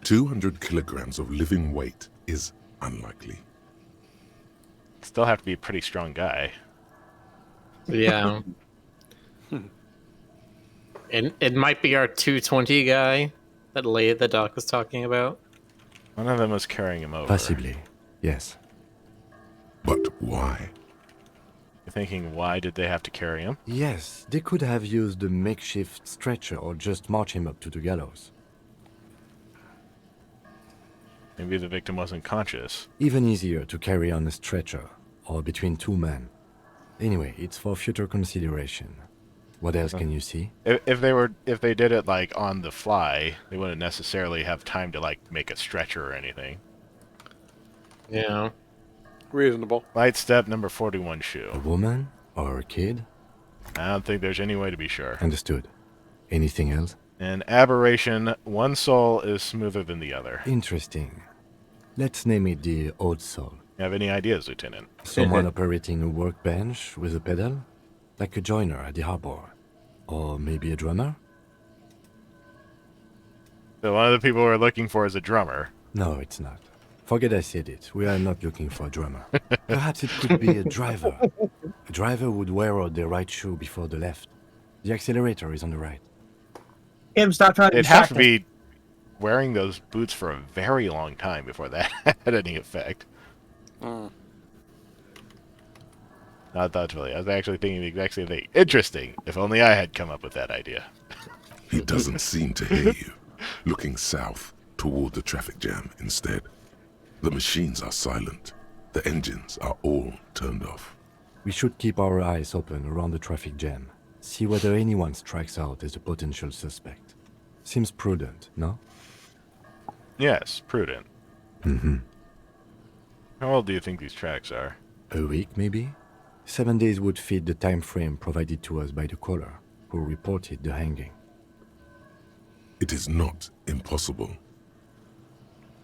200 kilograms of living weight is unlikely. Still have to be a pretty strong guy. yeah. And it might be our 220 guy that lady the doc was talking about. One of them was carrying him over. Possibly, yes. But why? You're thinking, why did they have to carry him? Yes, they could have used a makeshift stretcher or just march him up to the gallows. Maybe the victim wasn't conscious. Even easier to carry on a stretcher, or between two men. Anyway, it's for future consideration. What else can you see? If they did it like on the fly, they wouldn't necessarily have time to like make a stretcher or anything. Yeah. Reasonable. Light step number 41 A shoe. woman? Or a kid? I don't think there's any way to be sure. Understood. Anything else? An aberration, one sole is smoother than the other. Interesting. Let's name it the odd sole. You have any ideas, Lieutenant? Someone operating a workbench with a pedal? Like a joiner at the harbor. Or maybe a drummer? So one of the people we're looking for is a drummer. No, it's not. Forget I said it. We are not looking for a drummer. Perhaps it could be a driver. A driver would wear out the right shoe before the left. The accelerator is on the right. Kim, stop trying to It'd have distract to be wearing those boots for a very long time before that had any effect. Not thoughtfully. I was actually thinking the exact same thing. Interesting. If only I had come up with that idea. He doesn't seem to hear you, looking south toward the traffic jam instead. The machines are silent. The engines are all turned off. We should keep our eyes open around the traffic jam. See whether anyone strikes out as a potential suspect. Seems prudent, no? Yes, prudent. Mm-hmm. How old do you think these tracks are? A week, maybe? 7 days would fit the time frame provided to us by the caller, who reported the hanging. It is not impossible.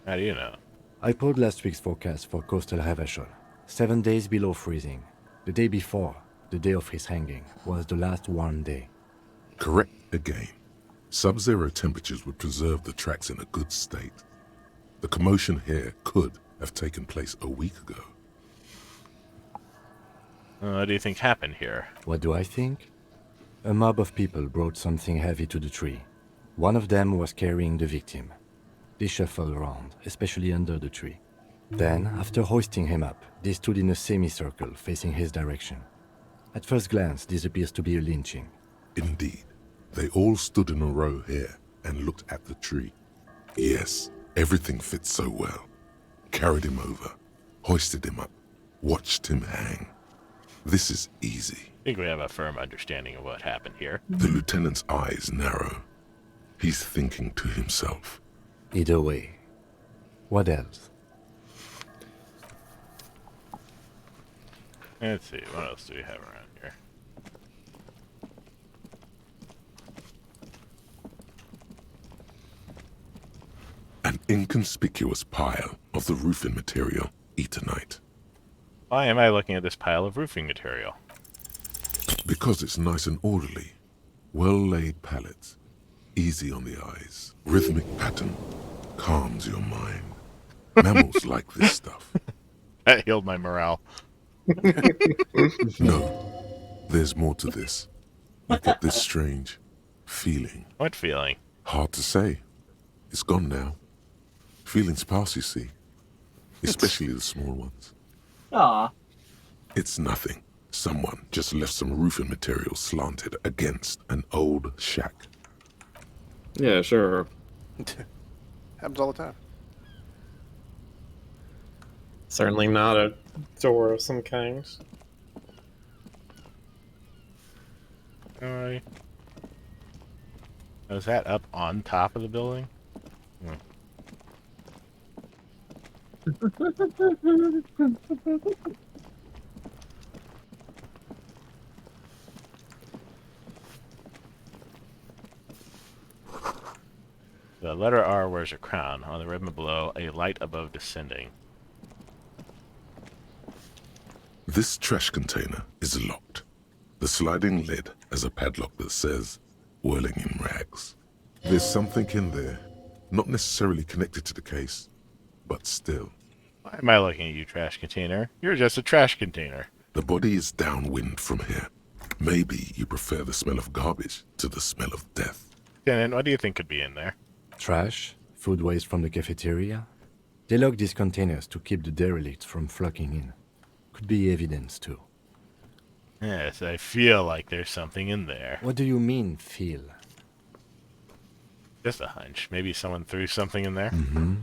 How do you know? I pulled last week's forecast for coastal Havashol. 7 days below freezing. The day before, the day of his hanging, was the last warm day. Correct again. Sub-zero temperatures would preserve the tracks in a good state. The commotion here could have taken place a week ago. What do you think happened here? What do I think? A mob of people brought something heavy to the tree. One of them was carrying the victim. They shuffled around, especially under the tree. Then, after hoisting him up, they stood in a semicircle facing his direction. At first glance, this appears to be a lynching. Indeed, they all stood in a row here and looked at the tree. Yes, everything fits so well. Carried him over, hoisted him up, watched him hang. This is easy. I think we have a firm understanding of what happened here. The lieutenant's eyes narrow. He's thinking to himself. Either way. What else? Let's see, what else do we have around here? An inconspicuous pile of the roofing material, Eternite. Why am I looking at this pile of roofing material? Because it's nice and orderly. Well-laid pallets. Easy on the eyes. Rhythmic pattern. Calms your mind. Mammals like this stuff. That healed my morale. No. There's more to this. I've got this strange feeling. What feeling? Hard to say. It's gone now. Feelings pass, you see. Especially the small ones. Aw. It's nothing. Someone just left some roofing material slanted against an old shack. Yeah, sure. Happens all the time. Certainly not a door of some kind. Alright. Was that up on top of the building? The letter R wears a crown. On the ribbon below, a light above descending. This trash container is locked. The sliding lid has a padlock that says, whirling in rags. There's something in there, not necessarily connected to the case, but still. Why am I looking at you, trash container? You're just a trash container. The body is downwind from here. Maybe you prefer the smell of garbage to the smell of death. Lieutenant, what do you think could be in there? Trash? Food waste from the cafeteria? They lock these containers to keep the derelicts from flocking in. Could be evidence, too. Yes, I feel like there's something in there. What do you mean, feel? Just a hunch. Maybe someone threw something in there? Mm-hmm.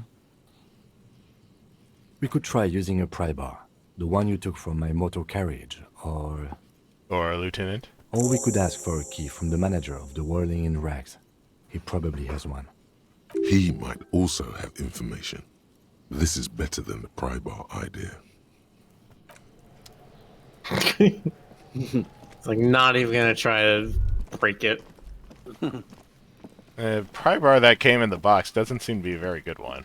We could try using a pry bar. The one you took from my motor carriage, or... Or a lieutenant? Or we could ask for a key from the manager of the Whirling in Rags. He probably has one. He might also have information. This is better than the pry bar idea. It's like not even gonna try to break it. Pry bar that came in the box doesn't seem to be a very good one.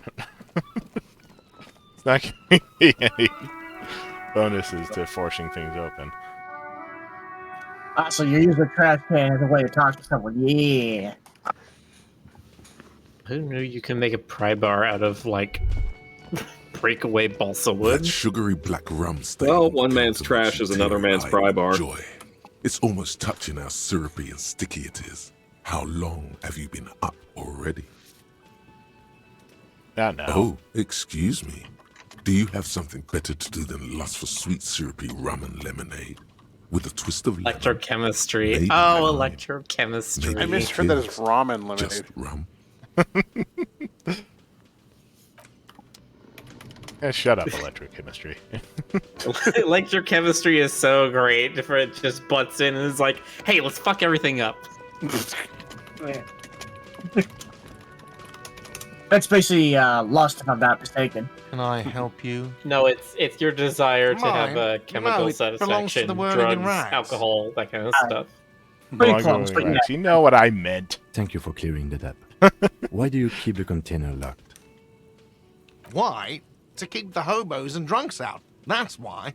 It's not giving me any bonuses to forcing things open. So you use the trash can as a way to talk to someone. Yeah. Who knew you can make a pry bar out of, like, breakaway balsa wood? That sugary black rum stain. Well, one man's trash is another man's pry bar. Joy. It's almost touching how syrupy and sticky it is. How long have you been up already? Not now. Oh, excuse me. Do you have something better to do than lust for sweet syrupy rum and lemonade? With a twist of lemon? Electrochemistry. Maybe Oh, lemonade. electrochemistry. Maybe I misheard that as ramen lemonade. Just rum. Shut up, electrochemistry. Electrochemistry is so great. If it just butts in and is like, hey, let's fuck everything up. That's basically Lust, if I'm not mistaken. Can I help you? No, it's your desire to have Mine? a chemical No, it belongs to satisfaction, the Whirling in drugs, Rags. alcohol, that kind of stuff. Pretty Belong close, to but the yeah. racks. You know what I meant. Thank you for clearing that up. Why do you keep the container locked? Why? To keep the hobos and drunks out. That's why.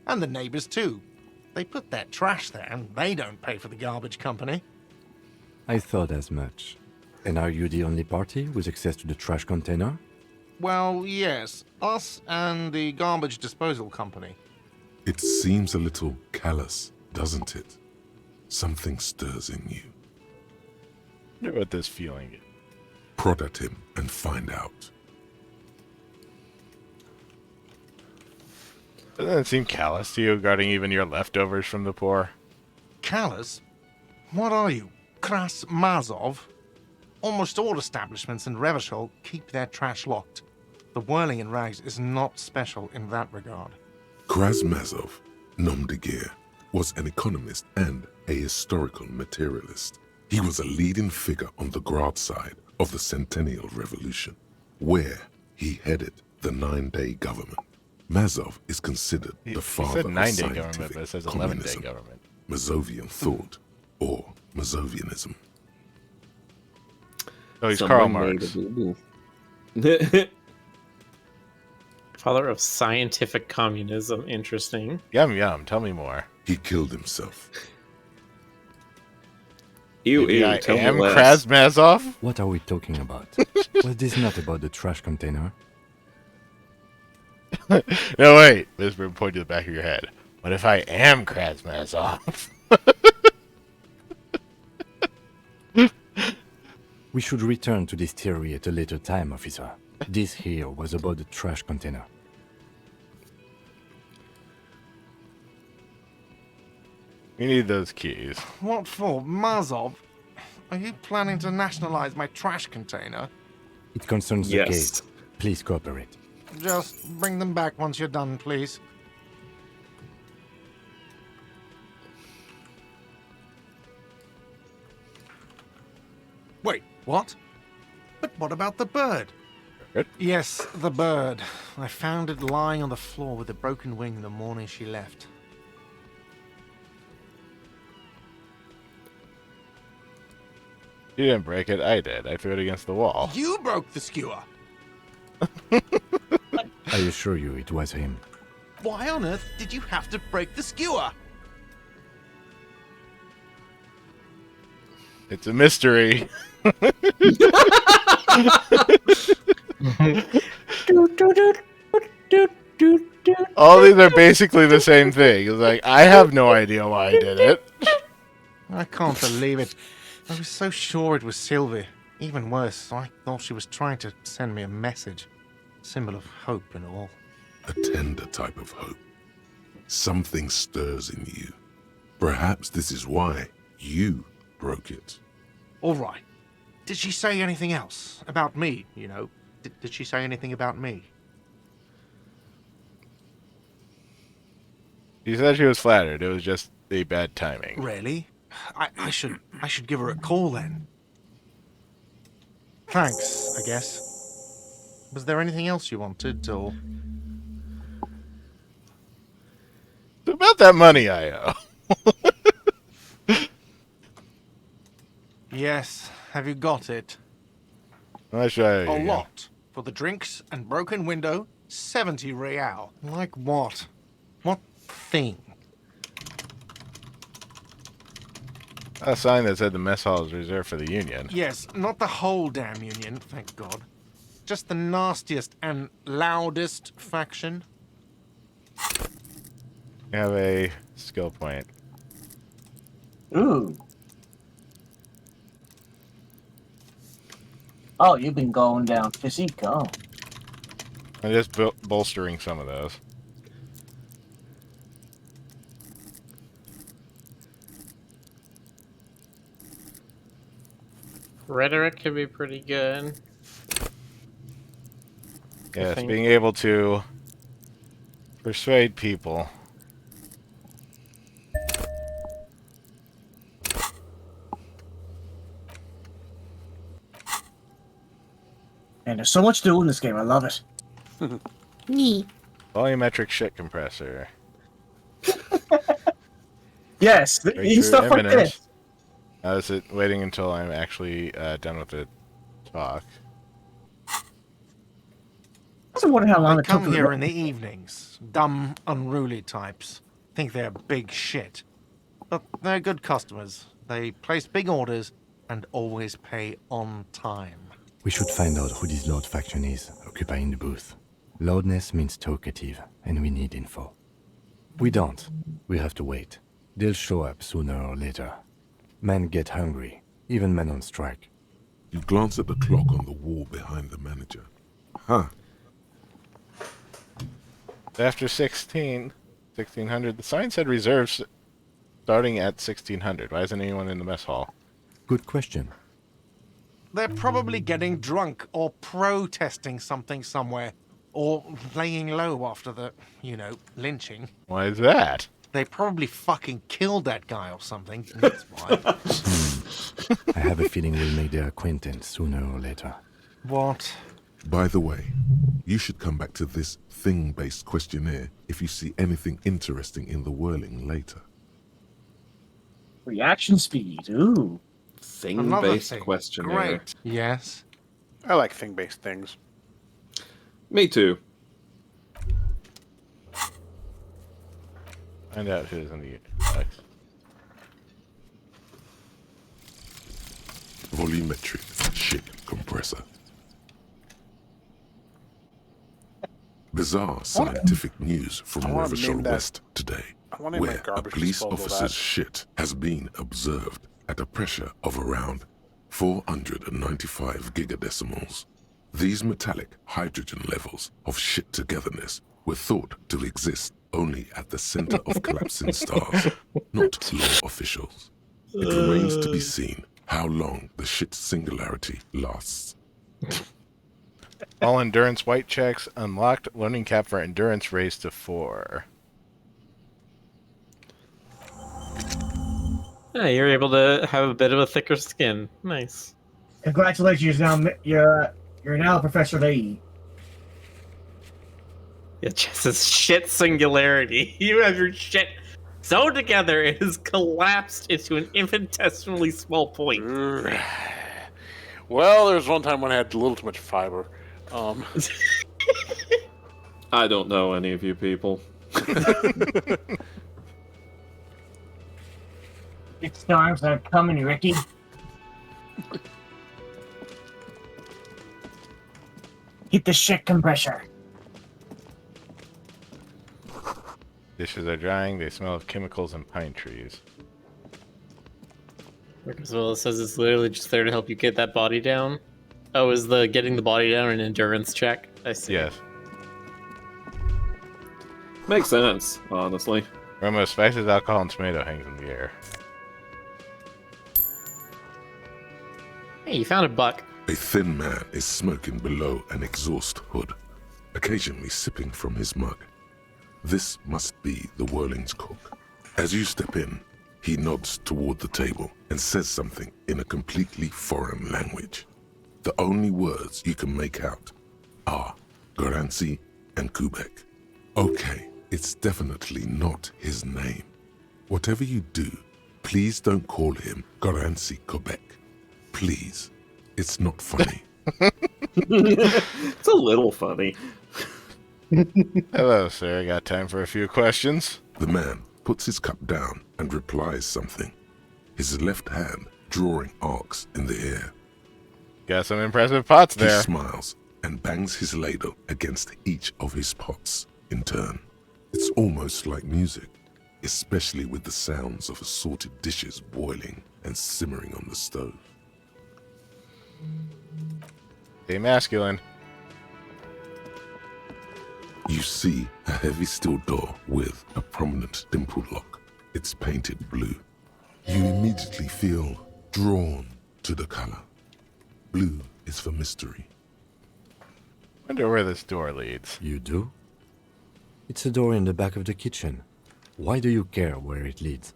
And the neighbors, too. They put their trash there, and they don't pay for the garbage company. I thought as much. And are you the only party with access to the trash container? Well, yes. Us and the garbage disposal company. It seems a little callous, doesn't it? Something stirs in you. I wonder what this feeling is. Prod at him and find out. Doesn't it seem callous to you guarding even your leftovers from the poor? Callous? What are you, Kras Mazov? Almost all establishments in Revachol keep their trash locked. The whirling in rags is not special in that regard. Krasmazov, nom de guerre, was an economist and a historical materialist. He was a leading figure on the Grad side of the Centennial Revolution, where he headed the 9-day government. Mazov is considered the father of 9-day government, scientific but it says 11-day communism, government. Mazovian thought, or Mazovianism. Oh, he's Someone Karl made Marx. a boo-boo. Father of scientific communism. Interesting. Yum yum. Tell me more. He killed himself. Ew, Maybe ew, I tell me am less. Krasmazov? What are we talking about? Was this not about the trash container? No, wait. Whisper and point to the back of your head. What if I am Krasmazov? We should return to this theory at a later time, officer. This here was about the trash container. We need those keys. What for, Mazov? Are you planning to nationalize my trash container? It concerns the Yes. case. Please cooperate. Just bring them back once you're done, please. Wait, what? But what about the bird? Bird? Yes, the bird. I found it lying on the floor with a broken wing the morning she left. You didn't break it. I did. I threw it against the wall. You broke the skewer! I assure you it was him. Why on earth did you have to break the skewer? It's a mystery. All these are basically the same thing. It's like, I have no idea why I did it. I can't believe it. I was so sure it was Sylvie. Even worse, I thought she was trying to send me a message. Symbol of hope and all. A tender type of hope. Something stirs in you. Perhaps this is why you broke it. All right. Did she say anything else? About me, you know? Did she say anything about me? She said she was flattered. It was just a bad timing. Really? I should give her a call then. Thanks, I guess. Was there anything else you wanted, or...? It's about that money I owe. Yes, have you got it? I'll show you. A lot. For the drinks and broken window, 70 real. Like what? What thing? A sign that said the mess hall is reserved for the Union. Yes, not the whole damn union, thank God. Just the nastiest and loudest faction. You have a skill point. Ooh. Oh, you've been going down physical. I'm just bolstering some of those. Rhetoric could be pretty good. Yes, think- being able to persuade people. And there's so much to do in this game. I love it. Neat. Volumetric shit compressor. Yes, Breakthrough stuff like imminent. this. Is it waiting until I'm actually done with the talk? I was wondering how long They it took come for here the- in the evenings. Dumb, unruly types. Think they're big shit. But they're good customers. They place big orders and always pay on time. We should find out who this Lord faction is, occupying the booth. Loudness means talkative, and we need info. We don't. We have to wait. They'll show up sooner or later. Men get hungry, even men on strike. You glance at the clock on the wall behind the manager. Huh. After 1600, the sign said reserves starting at 1600. Why isn't anyone in the mess hall? Good question. They're probably getting drunk or protesting something somewhere. Or laying low after the, lynching. Why is that? They probably fucking killed that guy or something. That's why. I have a feeling we'll make their acquaintance sooner or later. What? By the way, you should come back to this thing-based questionnaire if you see anything interesting in the whirling later. Reaction speed. Ooh. Another Thing-based thing. questionnaire. Great. Yes. I like thing-based things. Me too. Find out who's in the universe. Volumetric ship compressor. Bizarre scientific news from I wanna Revachol name that- West today, I want to name my where a garbage police disposal officer's that. shit has been observed at a pressure of around 495 gigadecimals. These metallic hydrogen levels of shit togetherness were thought to exist only at the center of collapsing stars, not law officials. It remains to be seen how long the shit singularity lasts. All endurance white checks unlocked. Learning cap for endurance raised to 4. Yeah, you're able to have a bit of a thicker skin. Nice. Congratulations, you're now Professor Lee. Yeah, just a shit singularity. You have your shit so together it has collapsed into an infinitesimally small point. Well, there was one time when I had a little too much fiber. I don't know any of you people. Big storms are coming, Ricky. Hit the shit compressor. Dishes are drying. They smell of chemicals and pine trees. Well, it says it's literally just there to help you get that body down. Oh, is the getting the body down an endurance check? I see. Yes. Makes sense, honestly. Aroma of spices, alcohol, and tomato hangs in the air. Hey, you found a buck. A thin man is smoking below an exhaust hood, occasionally sipping from his mug. This must be the Whirling's cook. As you step in, he nods toward the table and says something in a completely foreign language. The only words you can make out are Garancy and Kubek. Okay, it's definitely not his name. Whatever you do, please don't call him Garancy Kubek. Please. It's not funny. It's a little funny. Hello, sir. Got time for a few questions? The man puts his cup down and replies something, his left hand drawing arcs in the air. Got some impressive pots He there. smiles and bangs his ladle against each of his pots in turn. It's almost like music, especially with the sounds of assorted dishes boiling and simmering on the stove. Stay masculine. You see a heavy steel door with a prominent dimple lock. It's painted blue. You immediately feel drawn to the color. Blue is for mystery. Wonder where this door leads. You do? It's a door in the back of the kitchen. Why do you care where it leads?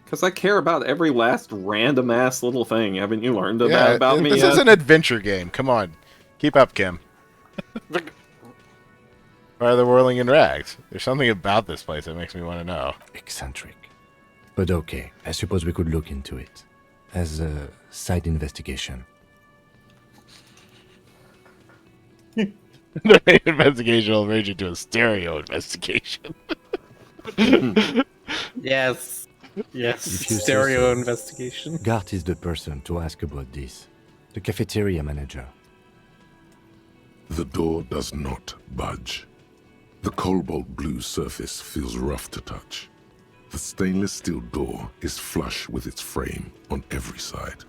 Because I care about every last random-ass little thing. Haven't you learned Yeah, about me this yet? is an adventure game. Come on. Keep up, Kim. Why are they whirling in rags? There's something about this place that makes me want to know. Eccentric. But okay, I suppose we could look into it. As a side investigation. The investigation will range into a stereo investigation. Yes. Yes. If you say Stereo so. investigation. Gart is the person to ask about this. The cafeteria manager. The door does not budge. The cobalt blue surface feels rough to touch. The stainless steel door is flush with its frame on every side.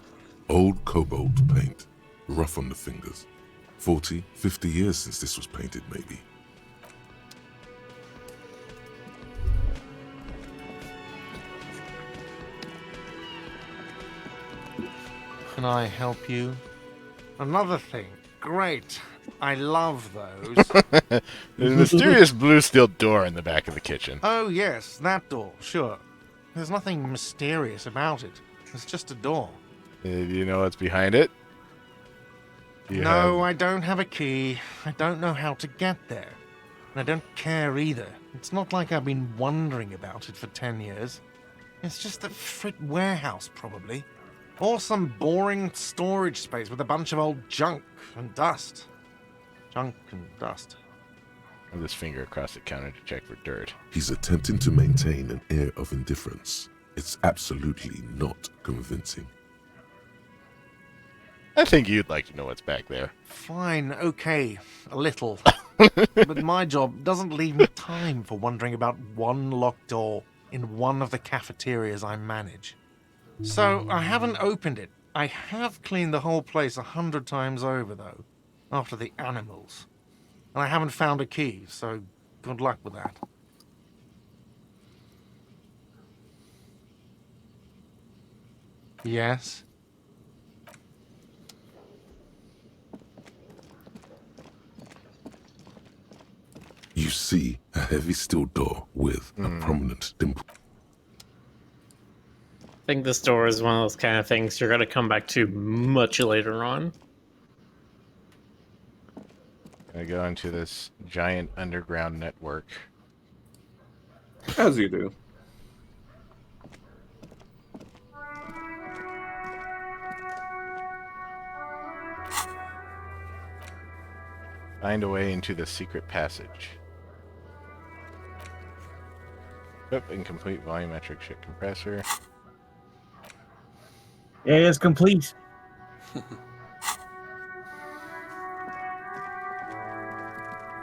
Old cobalt paint, rough on the fingers, 40, 50 years since this was painted, maybe. Can I help you? Another thing. Great. I love those. There's a mysterious blue steel door in the back of the kitchen. Oh, yes, that door, sure. There's nothing mysterious about it. It's just a door. Do you know what's behind it? No, I don't have a key. I don't know how to get there. And I don't care either. It's not like I've been wondering about it for 10 years. It's just a frit warehouse, probably. Or some boring storage space with a bunch of old junk and dust. Junk and dust. Run this finger across the counter to check for dirt. He's attempting to maintain an air of indifference. It's absolutely not convincing. I think you'd like to know what's back there. Fine, okay, a little. But my job doesn't leave me time for wondering about one locked door in one of the cafeterias I manage. So I haven't opened it. I have cleaned the whole place 100 times over, though, after the animals. And I haven't found a key, so good luck with that. Yes? You see a heavy steel door with a prominent dimple. I think this door is one of those kind of things you're going to come back to much later on. I go into this giant underground network. As you do. Find a way into the secret passage. Equip and complete volumetric ship compressor. It is complete.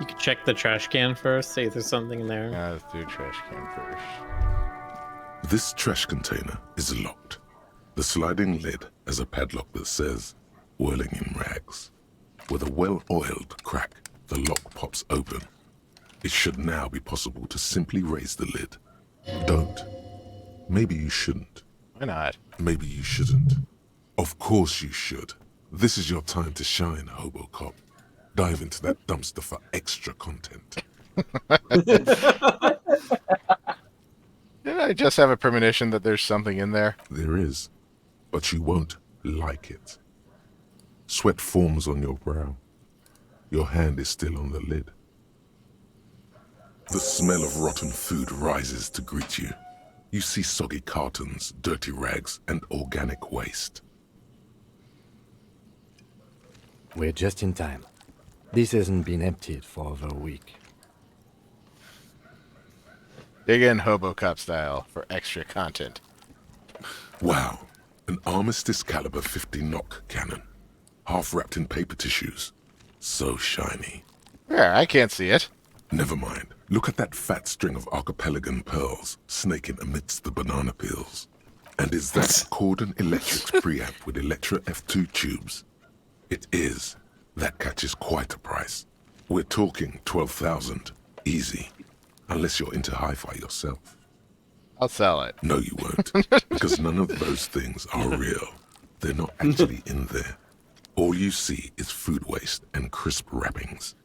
You could check the trash can first, see if there's something in there. Let's do trash can first. This trash container is locked. The sliding lid has a padlock that says, "Whirling in rags." With a well-oiled crack, the lock pops open. It should now be possible to simply raise the lid. Don't. Maybe you shouldn't. Why not? Maybe you shouldn't. Of course you should. This is your time to shine, Hobocop. Dive into that dumpster for extra content. Didn't I just have a premonition that there's something in there? There is, but you won't like it. Sweat forms on your brow. Your hand is still on the lid. The smell of rotten food rises to greet you. You see soggy cartons, dirty rags, and organic waste. We're just in time. This hasn't been emptied for over a week. Dig in Hobocop style for extra content. Wow, an Armistice caliber 50 knock cannon. Half wrapped in paper tissues. So shiny. Where? I can't see it. Never mind. Look at that fat string of archipelagon pearls snaking amidst the banana peels. And is that Cordon Electric's preamp with Electra F2 tubes? It is. That catches quite a price. We're talking 12,000. Easy. Unless you're into hi-fi yourself. I'll sell it. No, you won't. Because none of those things are real. They're not actually in there. All you see is food waste and crisp wrappings.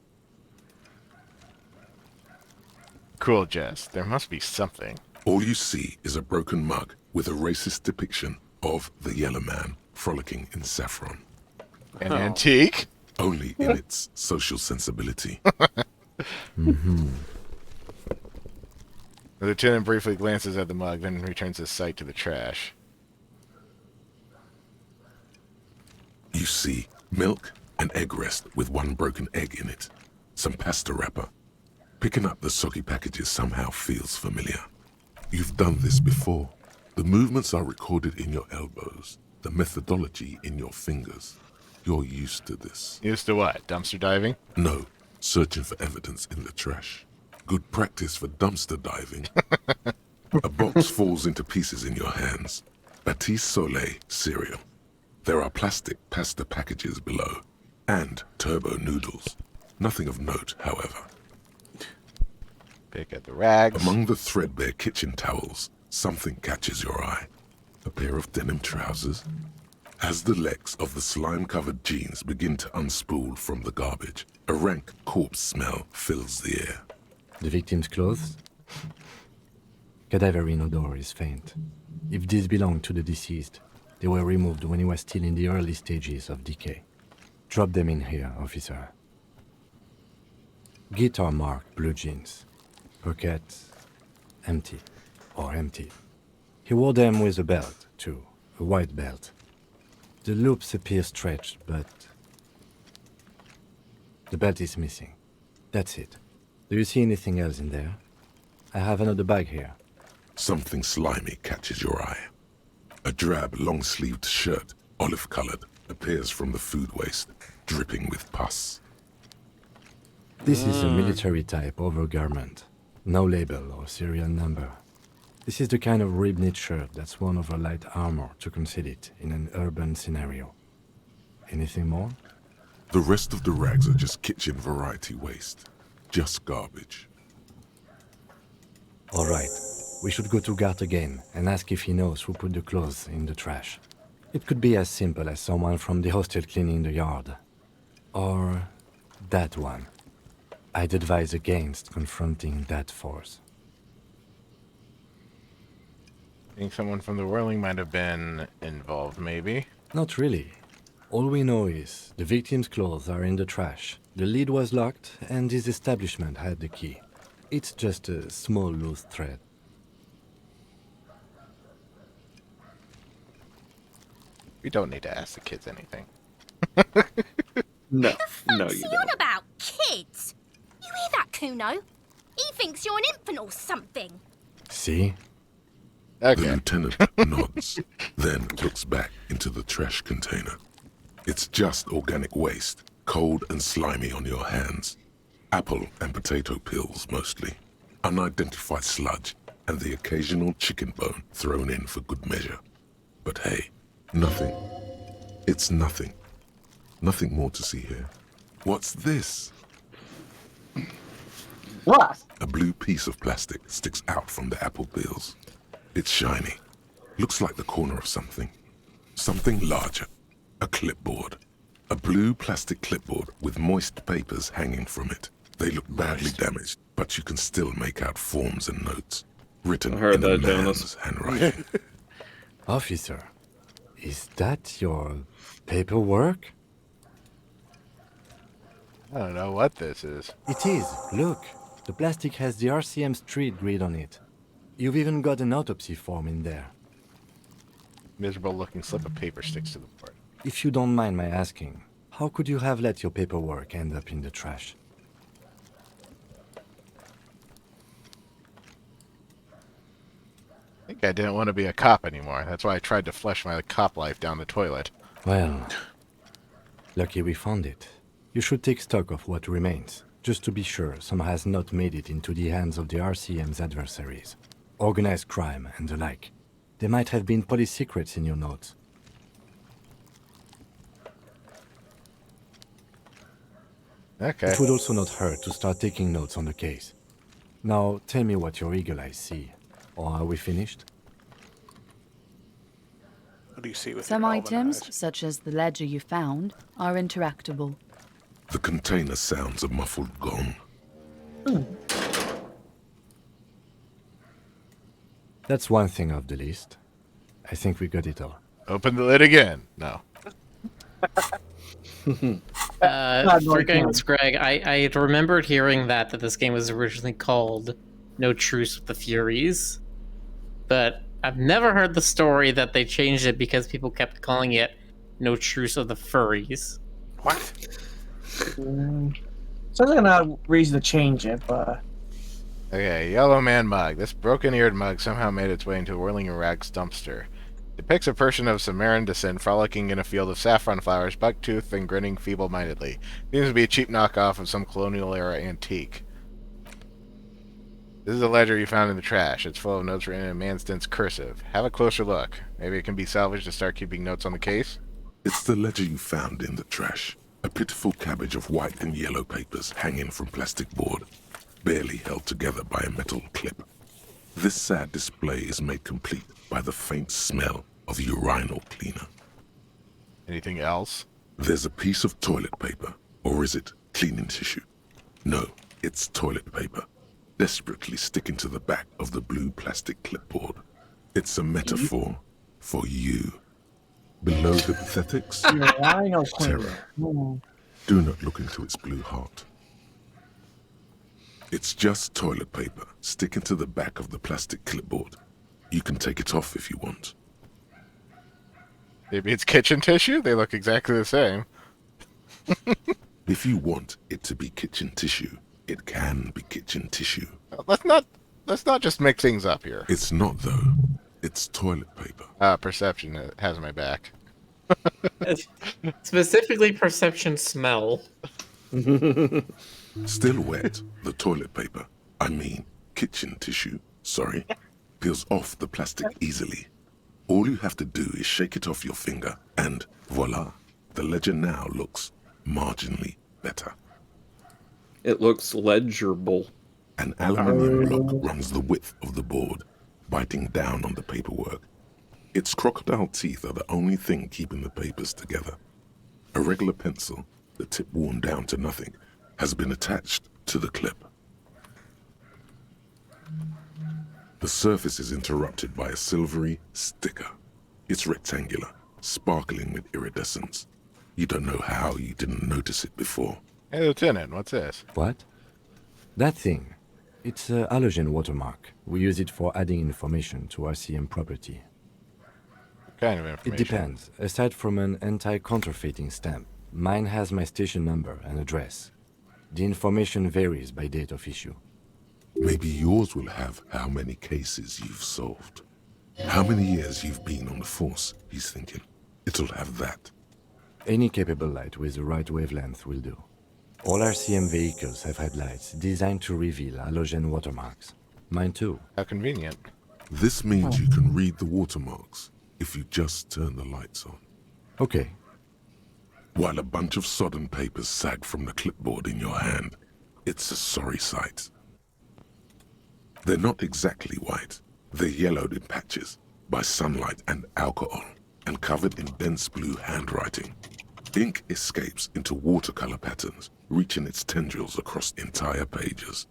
Cool, Jess. There must be something. All you see is a broken mug with a racist depiction of the Yellow Man frolicking in saffron. An antique? Only in its social sensibility. Mm-hmm. The lieutenant briefly glances at the mug, then returns his sight to the trash. You see milk and egg rest with one broken egg in it. Some pasta wrapper. Picking up the soggy packages somehow feels familiar. You've done this before. The movements are recorded in your elbows. The methodology in your fingers. You're used to this. Used to what? Dumpster diving? No, searching for evidence in the trash. Good practice for dumpster diving. A box falls into pieces in your hands. Batiste Soleil cereal. There are plastic pasta packages below. and turbo noodles. Nothing of note, however. Pick at the rags. Among the threadbare kitchen towels, something catches your eye. A pair of denim trousers. As the legs of the slime-covered jeans begin to unspool from the garbage, a rank corpse smell fills the air. The victim's clothes? Cadaverine odor is faint. If these belong to the deceased, they were removed when he was still in the early stages of decay. Drop them in here, officer. Guitar-marked blue jeans. Pockets empty, or empty. He wore them with a belt, too, a white belt. The loops appear stretched, but the belt is missing. That's it. Do you see anything else in there? I have another bag here. Something slimy catches your eye. A drab, long-sleeved shirt, olive-colored, appears from the food waste, dripping with pus. This is a military-type overgarment. No label or serial number. This is the kind of rib-knit shirt that's worn over light armor to conceal it in an urban scenario. Anything more? The rest of the rags are just kitchen variety waste. Just garbage. All right. We should go to Gart again and ask if he knows who put the clothes in the trash. It could be as simple as someone from the hostel cleaning the yard. Or that one. I'd advise against confronting that force. I think someone from the whirling might have been involved, maybe. Not really. All we know is the victim's clothes are in the trash. The lid was locked and his establishment had the key. It's just a small loose thread. We don't need to ask the kids anything. No, no, no, you you on don't. about kids? You hear that, Kuno? He thinks you're an infant or something. See? The lieutenant nods, then looks back into the trash container. It's just organic waste, cold and slimy on your hands. Apple and potato peels, mostly. Unidentified sludge, and the occasional chicken bone thrown in for good measure. But hey, nothing. It's nothing. Nothing more to see here. What's this? What? A blue piece of plastic sticks out from the apple peels. It's shiny. Looks like the corner of something. Something larger. A clipboard. A blue plastic clipboard with moist papers hanging from it. They look badly damaged, but you can still make out forms and notes. Written in a man's handwriting. Officer, is that your paperwork? I don't know what this is. It is. Look. The plastic has the RCM street grid on it. You've even got an autopsy form in there. Miserable-looking slip of paper sticks to the board. If you don't mind my asking, how could you have let your paperwork end up in the trash? I think I didn't want to be a cop anymore. That's why I tried to flush my cop life down the toilet. Well, lucky we found it. You should take stock of what remains, just to be sure some has not made it into the hands of the RCM's adversaries. Organized crime and the like. There might have been police secrets in your notes. Okay. It would also not hurt to start taking notes on the case. Now, tell me what your eagle eyes see. Or are we finished? What do you see with Some your Elven items, eyes? such as the ledger you found, are interactable. The container sounds a muffled gong. That's one thing off the list. I think we got it all. Open the lid again. No. Forgetting this, Greg, I remembered hearing that this game was originally called No Truce with the Furies, but I've never heard the story that they changed it because people kept calling it No Truce of the Furries. What? Sounds like a reason to change it, but Okay, Yellow Man mug. This broken-eared mug somehow made its way into a whirling rags dumpster. Depicts a person of Sumerian descent frolicking in a field of saffron flowers, buck-toothed and grinning feeble-mindedly. Seems to be a cheap knockoff of some colonial-era antique. This is a ledger you found in the trash. It's full of notes written in Manston's cursive. Have a closer look. Maybe it can be salvaged to start keeping notes on the case? It's the ledger you found in the trash. A pitiful cabbage of white and yellow papers hanging from plastic board, barely held together by a metal clip. This sad display is made complete by the faint smell of urinal cleaner. Anything else? There's a piece of toilet paper, or is it cleaning tissue? No, it's toilet paper, desperately sticking to the back of the blue plastic clipboard. It's a metaphor for you. Below the pathetics, terror. Do not look into its blue heart. It's just toilet paper sticking to the back of the plastic clipboard. You can take it off if you want. Maybe it's kitchen tissue? They look exactly the same. If you want it to be kitchen tissue, it can be kitchen tissue. Let's not just mix things up here. It's not, though. It's toilet paper. Perception has my back. Specifically, perception smell. Still wet, the toilet paper, I mean kitchen tissue, sorry, peels off the plastic easily. All you have to do is shake it off your finger, and voila, the ledger now looks marginally better. It looks legible. An aluminium block runs the width of the board, biting down on the paperwork. Its crocodile teeth are the only thing keeping the papers together. A regular pencil, the tip worn down to nothing, has been attached to the clip. The surface is interrupted by a silvery sticker. It's rectangular, sparkling with iridescence. You don't know how you didn't notice it before. Hey, Lieutenant, what's this? What? That thing. It's a halogen watermark. We use it for adding information to RCM property. What kind of information? It depends. Aside from an anti-counterfeiting stamp, mine has my station number and address. The information varies by date of issue. Maybe yours will have how many cases you've solved. How many years you've been on the force, he's thinking. It'll have that. Any capable light with the right wavelength will do. All RCM vehicles have headlights designed to reveal halogen watermarks. Mine too. How convenient. This means you can read the watermarks if you just turn the lights on. Okay. While a bunch of sodden papers sag from the clipboard in your hand, it's a sorry sight. They're not exactly white. They're yellowed in patches by sunlight and alcohol, and covered in dense blue handwriting. Ink escapes into watercolor patterns, reaching its tendrils across entire pages.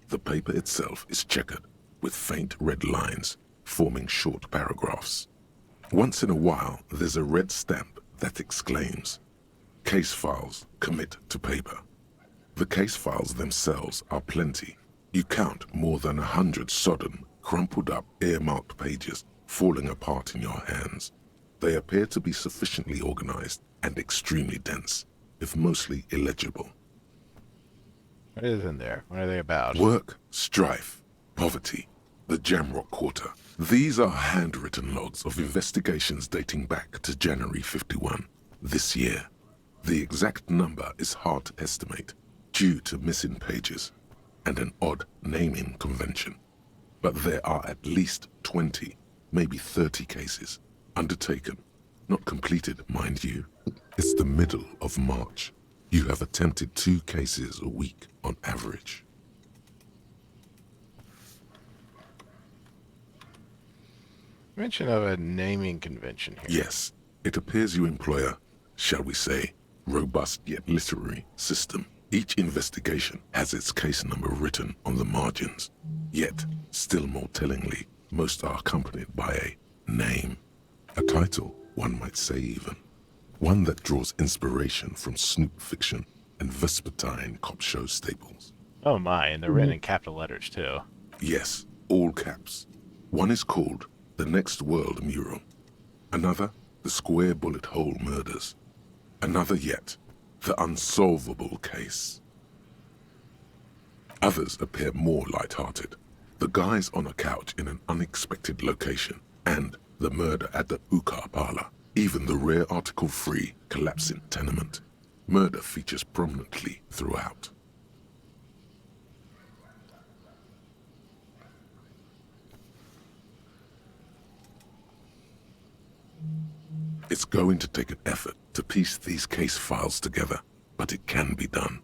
The paper itself is checkered, with faint red lines, forming short paragraphs. Once in a while, there's a red stamp that exclaims, "Case files commit to paper." The case files themselves are plenty. You count more than 100 sodden, crumpled up, earmarked pages falling apart in your hands. They appear to be sufficiently organized and extremely dense, if mostly illegible. What is in there? What are they about? Work, strife, poverty, the Jamrock Quarter. These are handwritten logs of investigations dating back to January 51, this year. The exact number is hard to estimate, due to missing pages and an odd naming convention. But there are at least 20, maybe 30 cases, undertaken, not completed, mind you. It's the middle of March. You have attempted 2 cases a week on average. Mention of a naming convention here. Yes, it appears you employ a, shall we say, robust yet literary system. Each investigation has its case number written on the margins. Yet, still more tellingly, most are accompanied by a name. A title, one might say even. One that draws inspiration from snoop fiction and vespertine cop show staples. Oh my, and they're written in capital letters too. Yes, all caps. One is called The Next World Mural. Another, The Square Bullet Hole Murders. Another yet, The Unsolvable Case. Others appear more light-hearted. The guys on a couch in an unexpected location, and the murder at the Ukar Parlor. Even the rare article-free collapsing tenement. Murder features prominently throughout. It's going to take an effort to piece these case files together. but it can be done.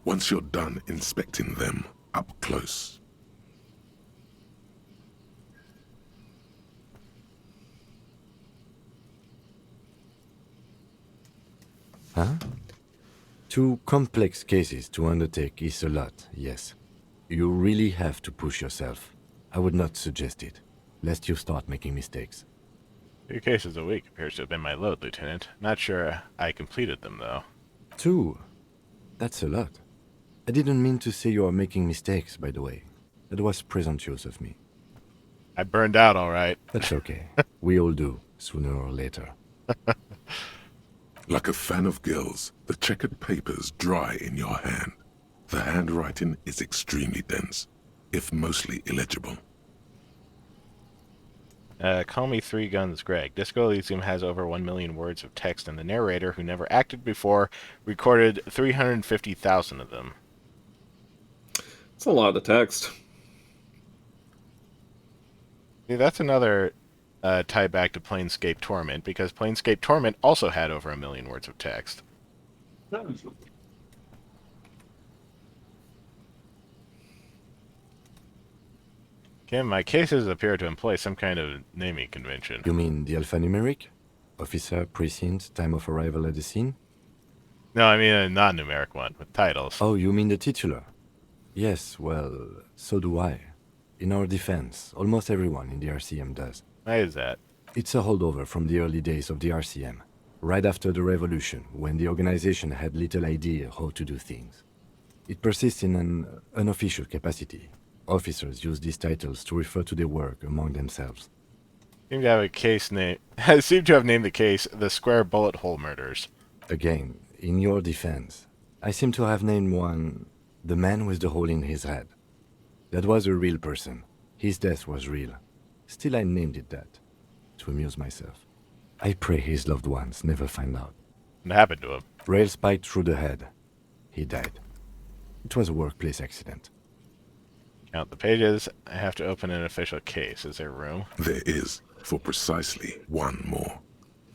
Once you're done inspecting them up close. Huh? 2 complex cases to undertake is a lot, yes. You really have to push yourself. I would not suggest it, lest you start making mistakes. 2 cases a week appears to have been my load, Lieutenant. Not sure I completed them, though. 2? That's a lot. I didn't mean to say you are making mistakes, by the way. That was presumptuous of me. I burned out, all right. That's okay. We all do, sooner or later. Like a fan of gills, the checkered papers dry in your hand. The handwriting is extremely dense, if mostly illegible. Call me Three Guns Greg. Disco Elysium has over 1 million words of text, and the narrator, who never acted before, recorded 350,000 of them. It's a lot of text. See, that's another tie back to Planescape Torment, because Planescape Torment also had over 1 million words of text. Kim, my cases appear to employ some kind of naming convention. You mean the alphanumeric? Officer, precinct, time of arrival at the scene? No, I mean a non-numeric one, with titles. Oh, you mean the titular? Yes, well, so do I. In our defense, almost everyone in the RCM does. Why is that? It's a holdover from the early days of the RCM, right after the revolution, when the organization had little idea how to do things. It persists in an unofficial capacity. Officers use these titles to refer to their work among themselves. Seem to have a case name. I seem to have named the case the Square Bullet Hole Murders. Again, in your defense, I seem to have named one the man with the hole in his head. That was a real person. His death was real. Still, I named it that, to amuse myself. I pray his loved ones never find out. What happened to him? Rail spiked through the head. He died. It was a workplace accident. Count the pages. I have to open an official case. Is there room? There is, for precisely one more.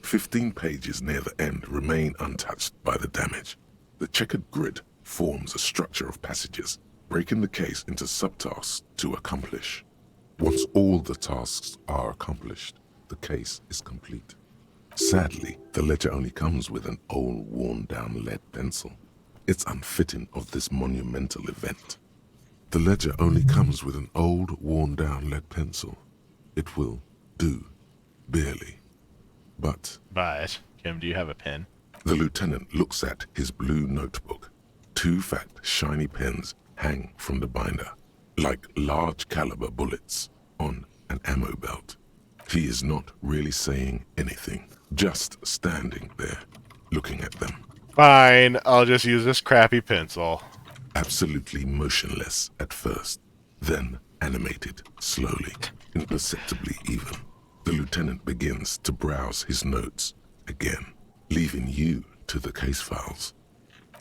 15 pages near the end remain untouched by the damage. The checkered grid forms a structure of passages, breaking the case into subtasks to accomplish. Once all the tasks are accomplished, the case is complete. Sadly, the ledger only comes with an old, worn-down lead pencil. It's unfitting of this monumental event. The ledger only comes with an old, worn-down lead pencil. It will do, barely. But Kim, do you have a pen? the lieutenant looks at his blue notebook. 2 fat, shiny pens hang from the binder, like large caliber bullets on an ammo belt. He is not really saying anything, just standing there, looking at them. Fine, I'll just use this crappy pencil. Absolutely motionless at first, then animated slowly, imperceptibly even. The lieutenant begins to browse his notes again, leaving you to the case files.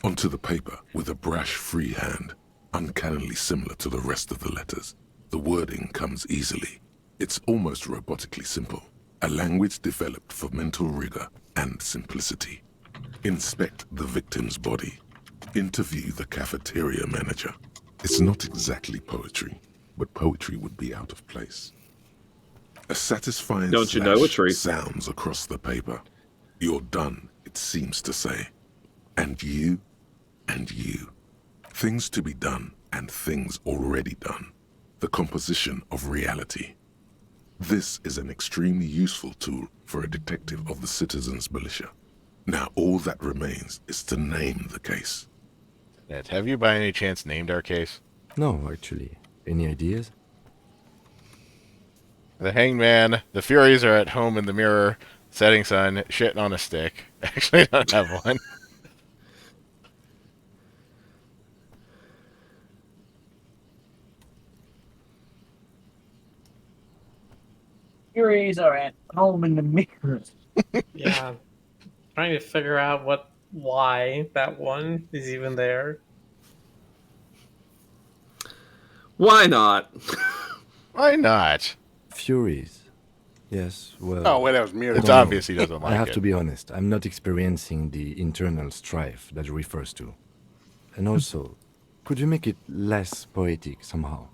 Onto the paper with a brash free hand, uncannily similar to the rest of the letters. The wording comes easily. It's almost robotically simple, a language developed for mental rigor and simplicity. Inspect the victim's body. Interview the cafeteria manager. It's not exactly poetry, but poetry would be out of place. A satisfying Don't you know a tree? sounds across the paper. You're done, it seems to say. And you, and you. Things to be done and things already done. The composition of reality. This is an extremely useful tool for a detective of the citizens' militia. Now all that remains is to name the case. Ned, have you by any chance named our case? No, actually. Any ideas? The Hanged Man, the Furies are at home in the mirror, setting sun, shitting on a stick. Actually, I don't have one. Furies are at home in the mirror. Yeah. Trying to figure out why that one is even there. Why not? Why not? Furies. Yes, well... Oh, wait, that was muted. It's obvious he doesn't like I have it. to be honest, I'm not experiencing the internal strife that it refers to. And also, could you make it less poetic somehow?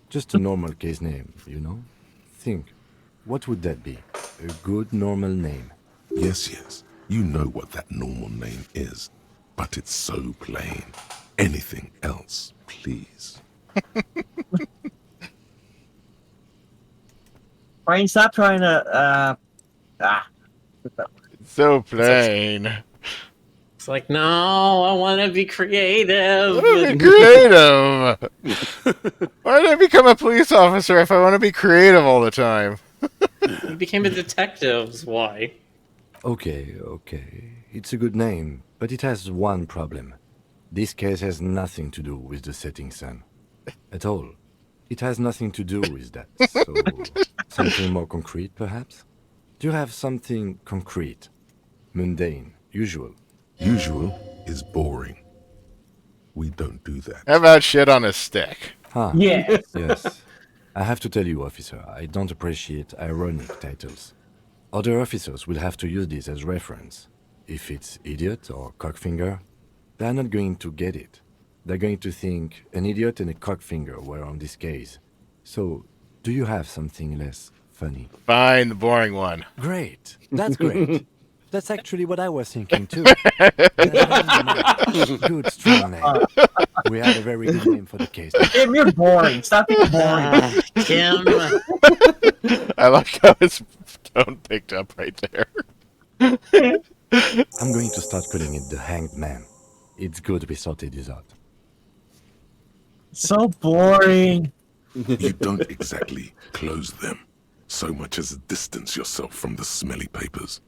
Just a normal case name, you know? Think, what would that be? A good normal name. Yes. You know what that normal name is. But it's so plain. Anything else, please. Brian, stop trying to, So plain. It's like, no, I want to be creative. I want to be creative. Why did I become a police officer if I want to be creative all the time? You became a detective. Why? Okay. It's a good name, but it has one problem. This case has nothing to do with the setting sun. At all. It has nothing to do with that. So, something more concrete, perhaps? Do you have something concrete? Mundane? Usual? Usual is boring. We don't do that. How about shit on a stick? Huh. yeah. Yes. I have to tell you, officer, I don't appreciate ironic titles. Other officers will have to use this as reference. If it's idiot or cockfinger, they're not going to get it. They're going to think an idiot and a cockfinger were on this case. So, do you have something less funny? Fine, the boring one. Great. That's great. That's actually what I was thinking too. Good, strong name. We have a very good name for the case. Tim, you're boring. Stop being boring. Tim. I like how his tone picked up right there. I'm going to start calling it the Hanged Man. It's good we sorted this out. So boring. You don't exactly close them, so much as distance yourself from the smelly papers.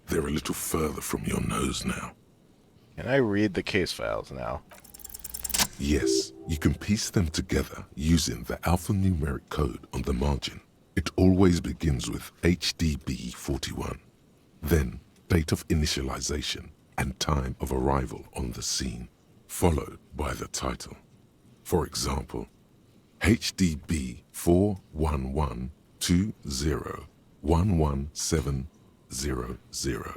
They're a little further from your nose now. Can I read the case files now? Yes, you can piece them together using the alphanumeric code on the margin. It always begins with HDB 41, then date of initialization and time of arrival on the scene, followed by the title. For example, HDB 41120117000,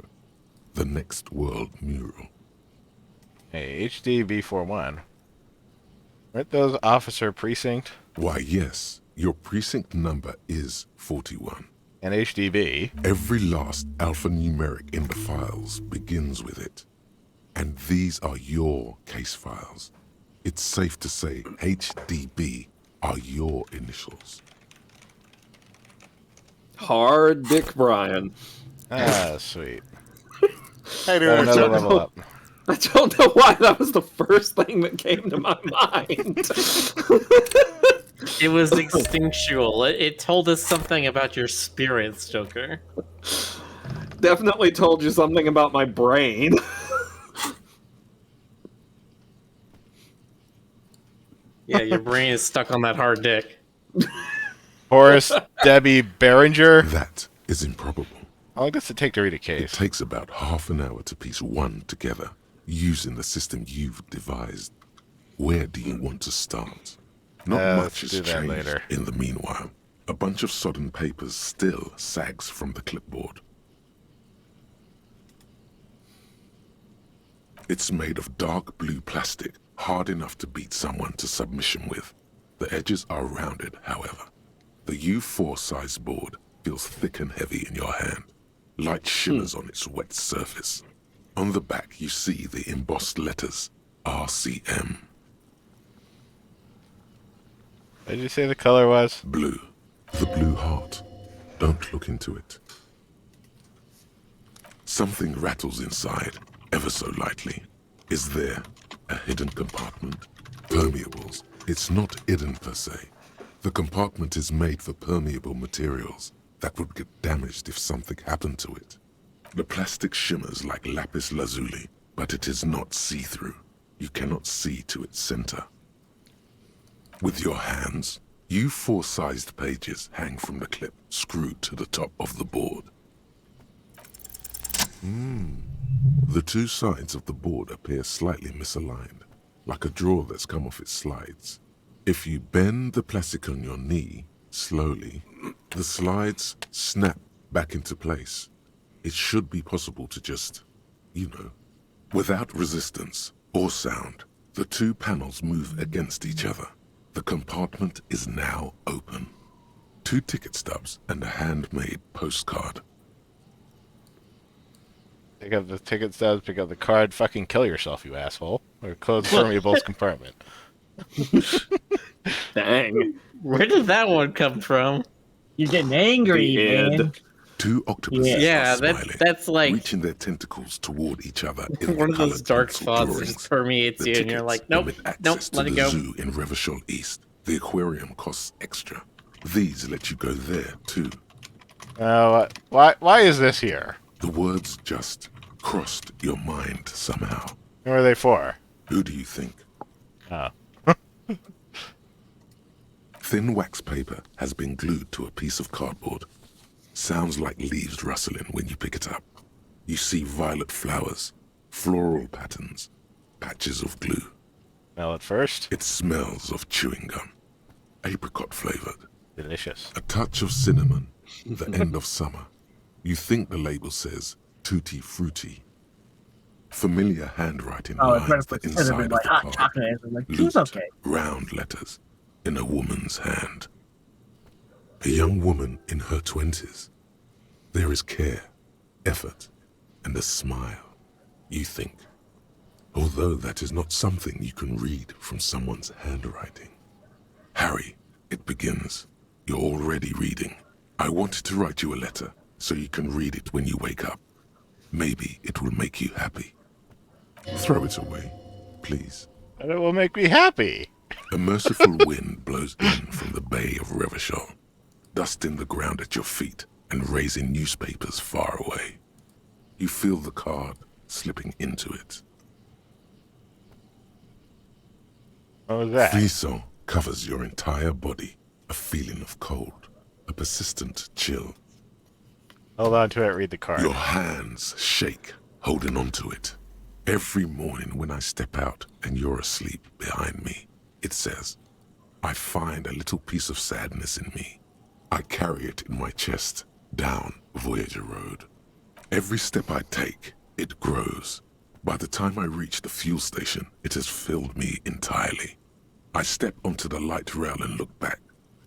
the Next World Mural. Hey, HDB41. Aren't those officer precinct? Why, yes, your precinct number is 41. And HDB? Every last alphanumeric in the files begins with it. And these are your case files. It's safe to say HDB are your initials. Hard Dick Brian. Ah, sweet. Hey, dude, Another level up. I don't know why that was the first thing that came to my mind. It was instinctual. It told us something about your spirit, Stoker. Definitely told you something about my brain. Yeah, your brain is stuck on that hard dick. Horace Debbie Behringer. That is improbable. How long does it take to read a It case? takes about half an hour to piece one together, using the system you've devised. Where do you want to start? Not much let's has do that changed later. in the meanwhile. A bunch of sodden papers still sags from the clipboard. It's made of dark blue plastic, hard enough to beat someone to submission with. The edges are rounded, however. The U4 size board feels thick and heavy in your hand. Light shimmers on its wet surface. On the back you see the embossed letters, RCM. What did you say the color was? Blue. The blue heart. Don't look into it. Something rattles inside, ever so lightly. Is there a hidden compartment? Permeables. It's not hidden per se. The compartment is made for permeable materials that would get damaged if something happened to it. The plastic shimmers like lapis lazuli, but it is not see-through. You cannot see to its center. With your hands, U4-sized pages hang from the clip screwed to the top of the board. The two sides of the board appear slightly misaligned, like a drawer that's come off its slides. If you bend the plastic on your knee, slowly, the slides snap back into place. It should be possible to just, without resistance or sound, the two panels move against each other. The compartment is now open. 2 ticket stubs and a handmade postcard. Pick up the ticket stubs, pick up the card, fucking kill yourself, you asshole. Or close the permeables compartment. Dang. Where did that one come from? You're getting angry, man. 2 octopuses Yeah, are smiling, that's like reaching their tentacles toward each other in one the of those colored dark pencil thoughts that drawings. just permeates The you, and you're tickets like, nope, limit nope, access to let it the go. zoo in Revachol East. The aquarium costs extra. These let you go there too. Why is this here? The words just crossed your mind somehow. Who are they for? Who do you think? Oh. Thin wax paper has been glued to a piece of cardboard. Sounds like leaves rustling when you pick it up. You see violet flowers, floral patterns, patches of glue. Smell it first. It smells of chewing gum. Apricot flavored. Delicious. A touch of cinnamon. The end of summer. You think the label says tutti frutti. Familiar handwriting lines the inside of the card. Looped, okay. round letters in a woman's hand. A young woman in her 20s. There is care, effort, and a smile. You think. Although that is not something you can read from someone's handwriting. Harry, it begins. You're already reading. I wanted to write you a letter so you can read it when you wake up. Maybe it will make you happy. Throw it away, please. And it will make me happy. A merciful wind blows in from the bay of Revachol, dusting the ground at your feet and raising newspapers far away. You feel the card slipping into it. What was that? Frisson covers your entire body, a feeling of cold, a persistent chill. Hold on to it, read the card. Your hands shake, holding on to it. Every morning when I step out and you're asleep behind me, it says, I find a little piece of sadness in me. I carry it in my chest, down Voyager Road. Every step I take, it grows. By the time I reach the fuel station, it has filled me entirely. I step onto the light rail and look back.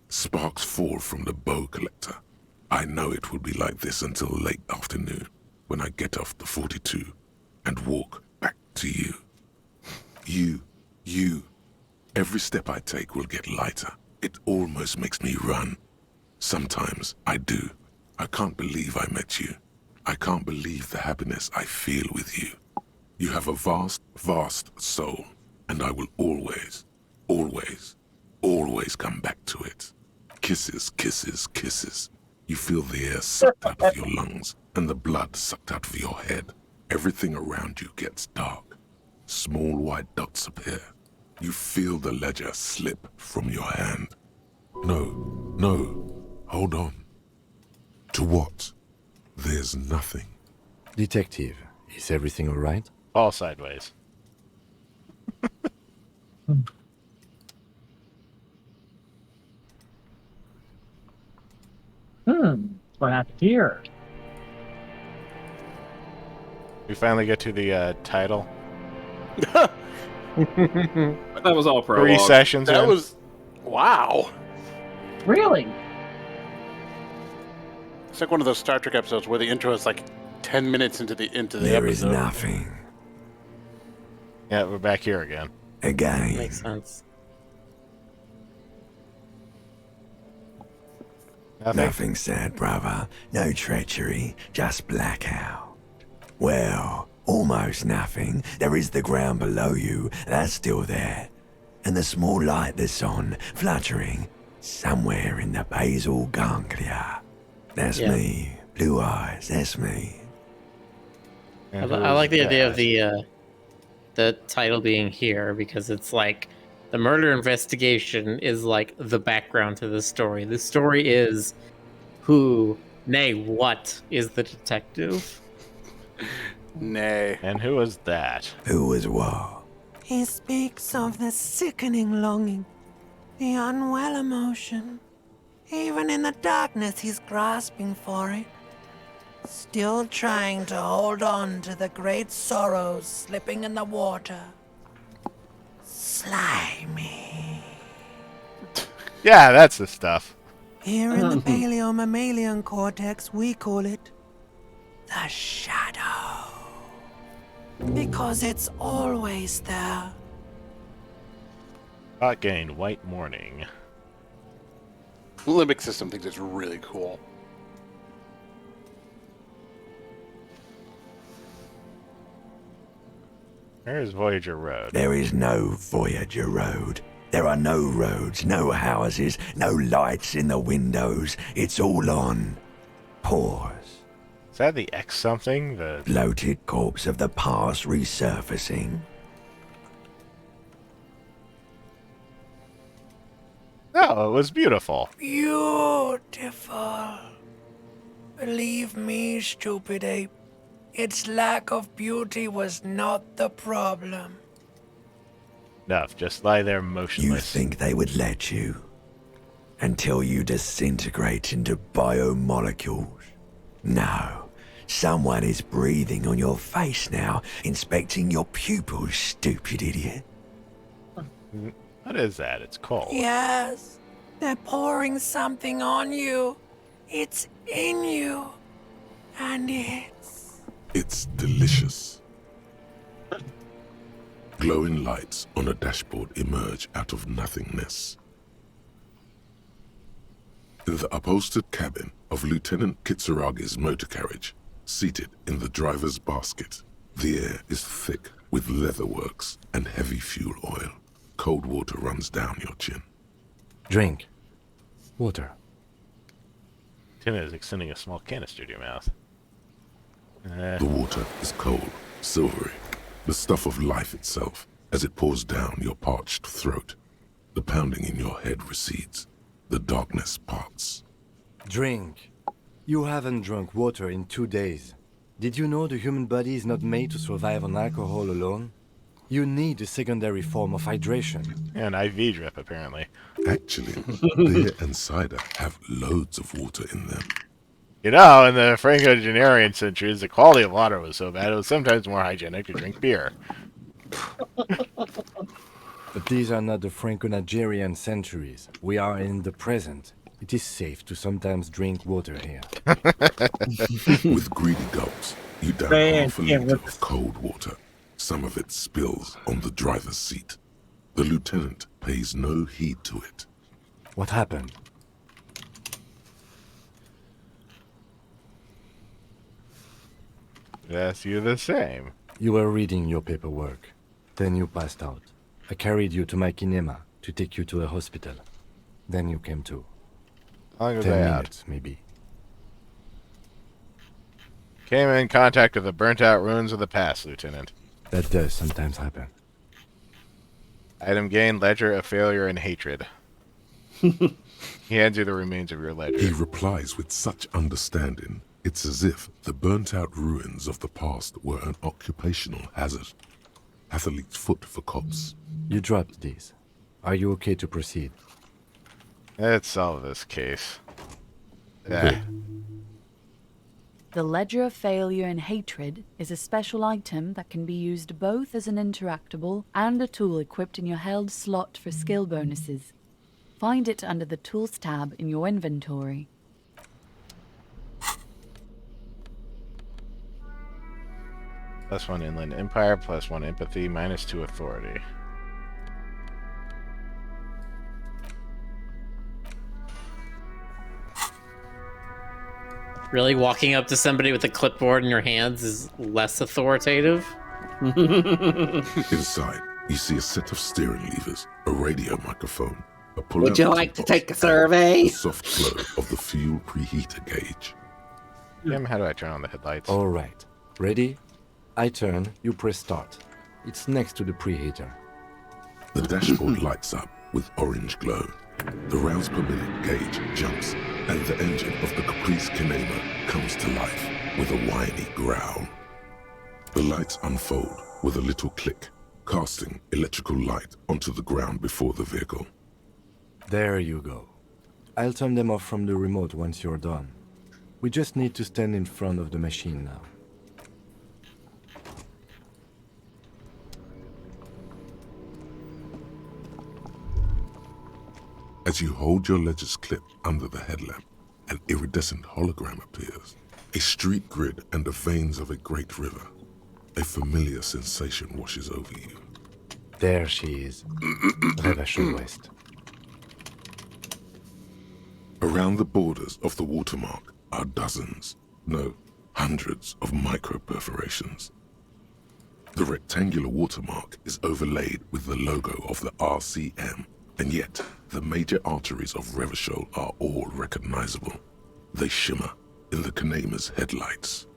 Sparks fall from the bow collector. I know it will be like this until late afternoon, when I get off the 42 and walk back to you. You. Every step I take will get lighter. It almost makes me run. Sometimes I do. I can't believe I met you. I can't believe the happiness I feel with you. You have a vast, vast soul, and I will always, always, always come back to it. Kisses, kisses, kisses. You feel the air sucked out of your lungs and the blood sucked out of your head. Everything around you gets dark. Small white dots appear. You feel the ledger slip from your hand. No, hold on. To what? There's nothing. Detective, is everything all right? All sideways. What happened here? We finally get to the title. That was all prologue. 3 sessions That in. was... Wow. Really? It's like one of those Star Trek episodes where the intro is like 10 minutes into the There is episode. nothing. Yeah, we're back here again. Again. Makes sense. Nothing sad, brother. No treachery. Just blackout. Well, almost nothing. There is the ground below you. That's still there. And the small light that's on, fluttering, somewhere in the basal ganglia. That's me. Blue eyes. That's me. I like the idea of the title being here because it's like the murder investigation is like the background to the story. The story is who, nay, what is the detective? Nay. And who is that? Who is what? He speaks of the sickening longing, the unwell emotion. Even in the darkness, he's grasping for it. Still trying to hold on to the great sorrows slipping in the water. Slimy. Yeah, that's the stuff. Here in the paleo-mammalian cortex, we call it the shadow. Because it's always there. Spot gained, white morning. The limbic system thinks it's really cool. Where's Voyager Road? There is no Voyager Road. There are no roads, no houses, no lights in the windows. It's all on pause. Is that the X something? The Bloated corpse of the past resurfacing. No, it was beautiful. Beautiful. Believe me, stupid ape. Its lack of beauty was not the problem. Enough, just lie there You motionless. think they would let you? Until you disintegrate into biomolecules? No. Someone is breathing on your face now, inspecting your pupils, stupid idiot. What is that? It's cold. Yes, they're pouring something on you. It's in you. And It's delicious. Glowing lights on a dashboard emerge out of nothingness. In the upholstered cabin of Lieutenant Kitsuragi's motor carriage, seated in the driver's basket, the air is thick with leatherworks and heavy fuel oil. Cold water runs down your chin. Drink. Water. Tina is extending a small canister to your mouth. The water is cold, silvery, the stuff of life itself, as it pours down your parched throat. The pounding in your head recedes. The darkness parts. Drink. You haven't drunk water in 2 days. Did you know the human body is not made to survive on alcohol alone? You need a secondary form of hydration. Yeah, an IV drip, apparently. Actually, beer and cider have loads of water in them. You know, in the Franco-Genarian centuries, the quality of water was so bad it was sometimes more hygienic to drink beer. But these are not the Franco-Nigerian centuries. We are in the present. It is safe to sometimes drink water here. With greedy gulps, you down half a liter of cold water. Some of it spills on the driver's seat. The lieutenant pays no heed to it. What happened? Yes, you the same. You were reading your paperwork. Then you passed out. I carried you to my kinema to take you to the hospital. Then you came to. How long was 10 I out? minutes, maybe. Came in contact with the burnt-out ruins of the past, Lieutenant. That does sometimes happen. Item gained, ledger of failure and hatred. He hands you the remains of your ledger. He replies with such understanding, it's as if the burnt-out ruins of the past were an occupational hazard. Athlete's foot for cops. You dropped these. Are you okay to proceed? Let's solve this case. Yeah. The Ledger of Failure and Hatred is a special item that can be used both as an interactable and a tool equipped in your held slot for skill bonuses. Find it under the Tools tab in your inventory. +1 Inland Empire, +1 Empathy, -2 Authority. Really, walking up to somebody with a clipboard in your hands is less authoritative? Inside, you see a set of steering levers, a radio microphone, a pull-out Would you like to toolbox, take a survey? and a soft glow of the fuel preheater gauge. Jim, how do I turn on the headlights? All right. Ready? I turn, you press start. It's next to the preheater. The dashboard lights up with orange glow. The rounds per minute gauge jumps, and the engine of the Caprice Kinema comes to life with a whiny growl. The lights unfold with a little click, casting electrical light onto the ground before the vehicle. There you go. I'll turn them off from the remote once you're done. We just need to stand in front of the machine now. As you hold your ledger's clip under the headlamp, an iridescent hologram appears. A street grid and the veins of a great river. A familiar sensation washes over you. There she is. Revachol West. Around the borders of the watermark are dozens, no, hundreds of micro-perforations. The rectangular watermark is overlaid with the logo of the RCM, and yet the major arteries of Revachol are all recognizable. They shimmer in the Kanema's headlights.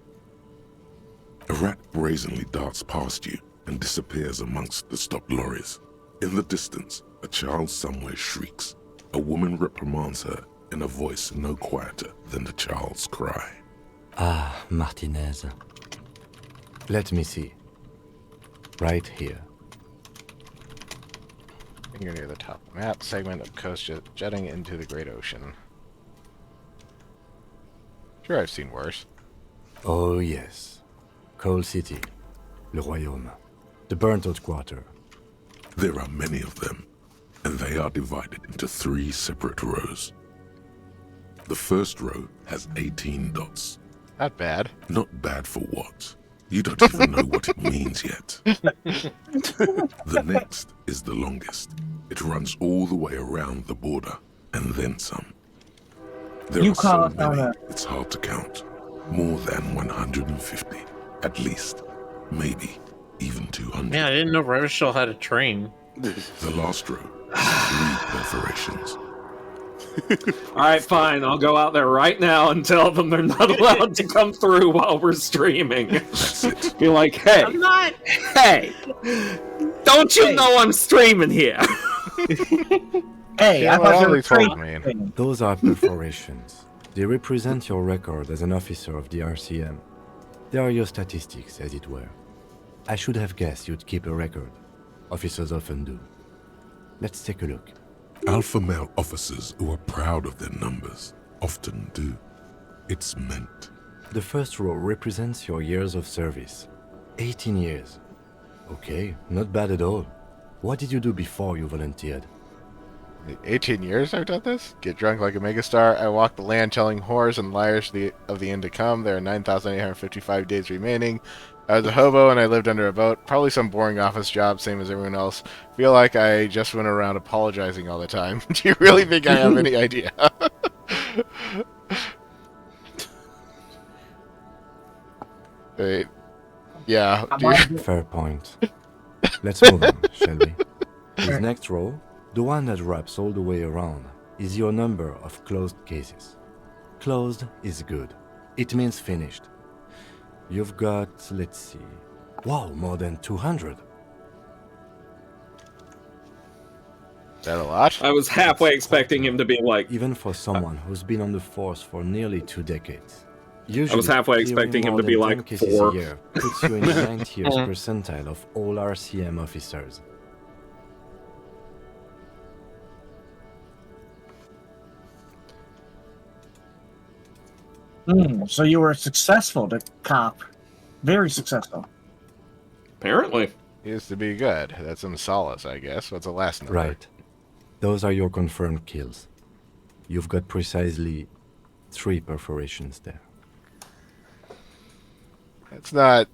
A rat brazenly darts past you and disappears amongst the stopped lorries. In the distance, a child somewhere shrieks. A woman reprimands her in a voice no quieter than the child's cry. Ah, Martinez. Let me see. Right here. Finger near the top of the map, segment of coast jutting into the great ocean. Sure, I've seen worse. Oh yes. Coal City. Le Royaume. The burnt-out quarter. There are many of them, and they are divided into 3 separate rows. The first row has 18 dots. Not bad. Not bad for what? You don't even know what it means yet. The next is the longest. It runs all the way around the border, and then some. There are so many, it's hard to count. More than 150, at least. Maybe even 200. Yeah, I didn't know Revachol had a train. The last row has 3 perforations. Alright, fine. I'll go out there right now and tell them they're not allowed to come through while we're streaming. That's it. Be like, hey, I'm not. Hey, don't you know I'm streaming here? Hey, Yeah, I well, thought they were they told training. me. Those are perforations. They represent your record as an officer of the RCM. They are your statistics, as it were. I should have guessed you'd keep a record. Officers often do. Let's take a look. Alpha male officers who are proud of their numbers often do. It's meant. The first row represents your years of service. 18 years. Okay, not bad at all. What did you do before you volunteered? 18 years I've done this? Get drunk like a megastar. I walk the land telling whores and liars of the end to come. There are 9,855 days remaining. I was a hobo and I lived under a boat. Probably some boring office job, same as everyone else. Feel like I just went around apologizing all the time. Do you really think I have any idea? Wait. Yeah. Fair point. Let's move on, shall we? This next row, the one that wraps all the way around, is your number of closed cases. Closed is good. It means finished. You've got, let's see, wow, more than 200. Is that a lot? I was halfway expecting him to be like... Even for someone who's been on the force for nearly 2 decades. Usually, I was halfway clearing expecting him more to be than like 10 cases 4. a year puts you in the 90th percentile of all RCM officers. So you were successful to cop. Very successful. Apparently. He used to be good. That's some solace, I guess. What's the last number? Right. Those are your confirmed kills. You've got precisely 3 perforations there. That's not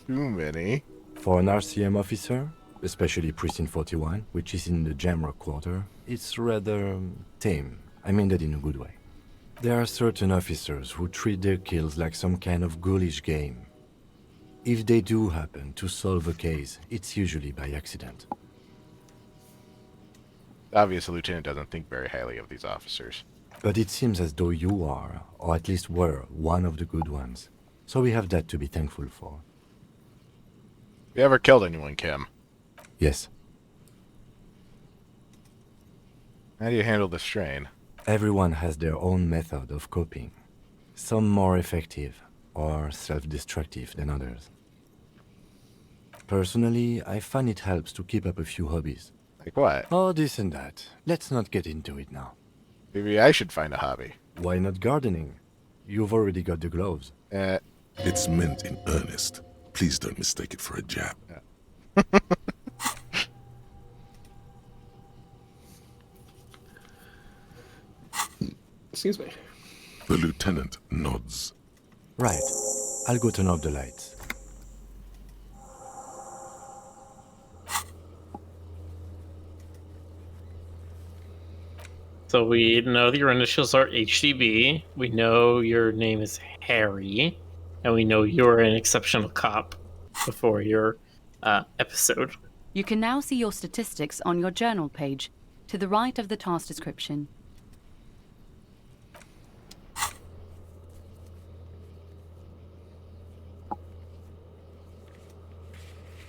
too many. For an RCM officer, especially Precinct 41, which is in the Jamrock Quarter, it's rather tame. I mean that in a good way. There are certain officers who treat their kills like some kind of ghoulish game. If they do happen to solve a case, it's usually by accident. Obviously, the lieutenant doesn't think very highly of these officers. But it seems as though you are, or at least were, one of the good ones. So we have that to be thankful for. You ever killed anyone, Kim? Yes. How do you handle the strain? Everyone has their own method of coping. Some more effective or self-destructive than others. Personally, I find it helps to keep up a few hobbies. Like what? Oh, this and that. Let's not get into it now. Maybe I should find a hobby. Why not gardening? You've already got the gloves. It's meant in earnest. Please don't mistake it for a jab. Excuse me. The lieutenant nods. Right. I'll go turn off the lights. So we know that your initials are HDB. We know your name is Harry, and we know you're an exceptional cop before your episode. You can now see your statistics on your journal page, to the right of the task description.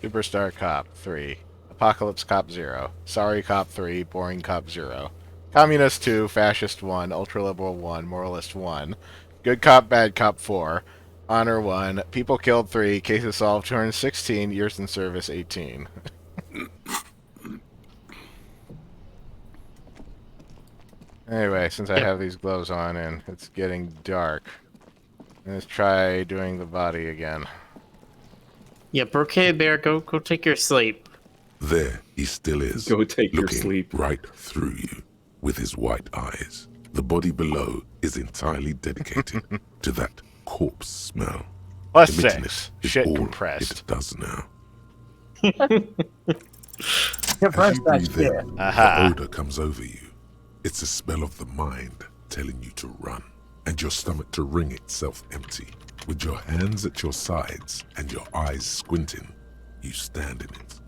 Superstar Cop 3. Apocalypse Cop 0. Sorry Cop 3. Boring Cop 0. Communist 2. Fascist 1. Ultraliberal 1. Moralist 1. Good Cop, Bad Cop 4. Honor 1. People Killed 3. Cases Solved 216. Years in Service 18. Anyway, since I have these gloves on and it's getting dark, let's try doing the body again. Yep, okay, Bear, go take your sleep. There he still is. Go take your looking sleep. right through you with his white eyes. The body below is entirely dedicated to that corpse smell. Plus Emitting 6. it is Shit all compressed. it does now. Compress you that breathe shit. in, Aha. the odor comes over you. It's a smell of the mind telling you to run, and your stomach to wring itself empty. With your hands at your sides and your eyes squinting, you stand in it.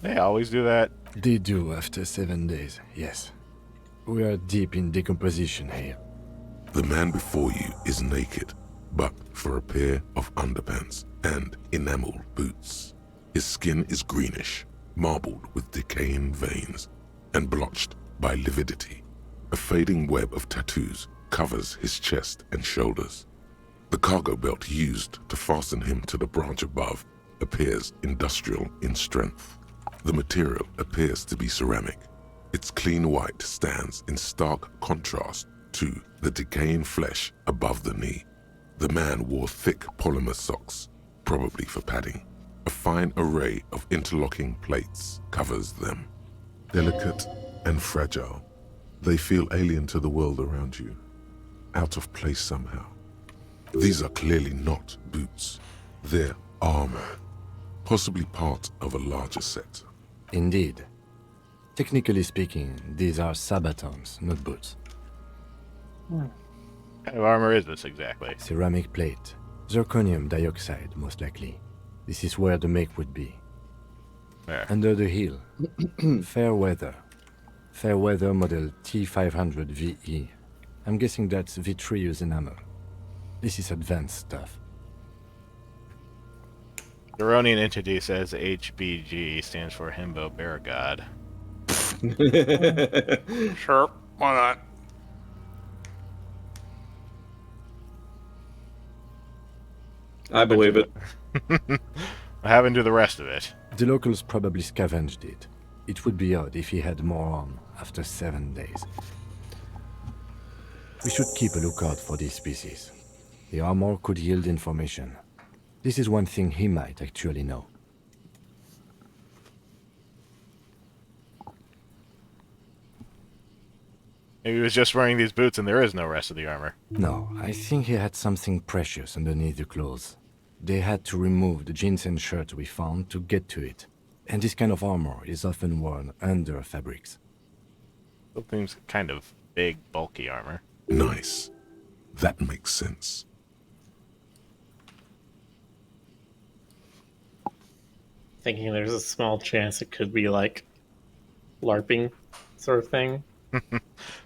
They always do that. They do after 7 days, yes. We are deep in decomposition here. The man before you is naked, but for a pair of underpants and enameled boots. His skin is greenish, marbled with decaying veins, and blotched by lividity. A fading web of tattoos covers his chest and shoulders. The cargo belt used to fasten him to the branch above appears industrial in strength. The material appears to be ceramic. Its clean white stands in stark contrast to the decaying flesh above the knee. The man wore thick polymer socks, probably for padding. A fine array of interlocking plates covers them. Delicate and fragile, they feel alien to the world around you, out of place somehow. These are clearly not boots. They're armor, possibly part of a larger set. Indeed. Technically speaking, these are sabatons, not boots. What kind of armor is this exactly? Ceramic plate. Zirconium dioxide, most likely. This is where the make would be. Where? Under the heel. Fair weather. Fair weather model T500 VE. I'm guessing that's vitreous enamel. This is advanced stuff. The Ronian entity says HBG stands for Himbo Bear God. Sure, why not? I believe it. What happened to the rest of it? The locals probably scavenged it. It would be odd if he had more on after 7 days. We should keep a lookout for this species. The armor could yield information. This is one thing he might actually know. Maybe he was just wearing these boots and there is no rest of the armor. No, I think he had something precious underneath the clothes. They had to remove the jeans and shirt we found to get to it. And this kind of armor is often worn under fabrics. Something's kind of big, bulky armor. Nice. That makes sense. Thinking there's a small chance it could be like LARPing sort of thing.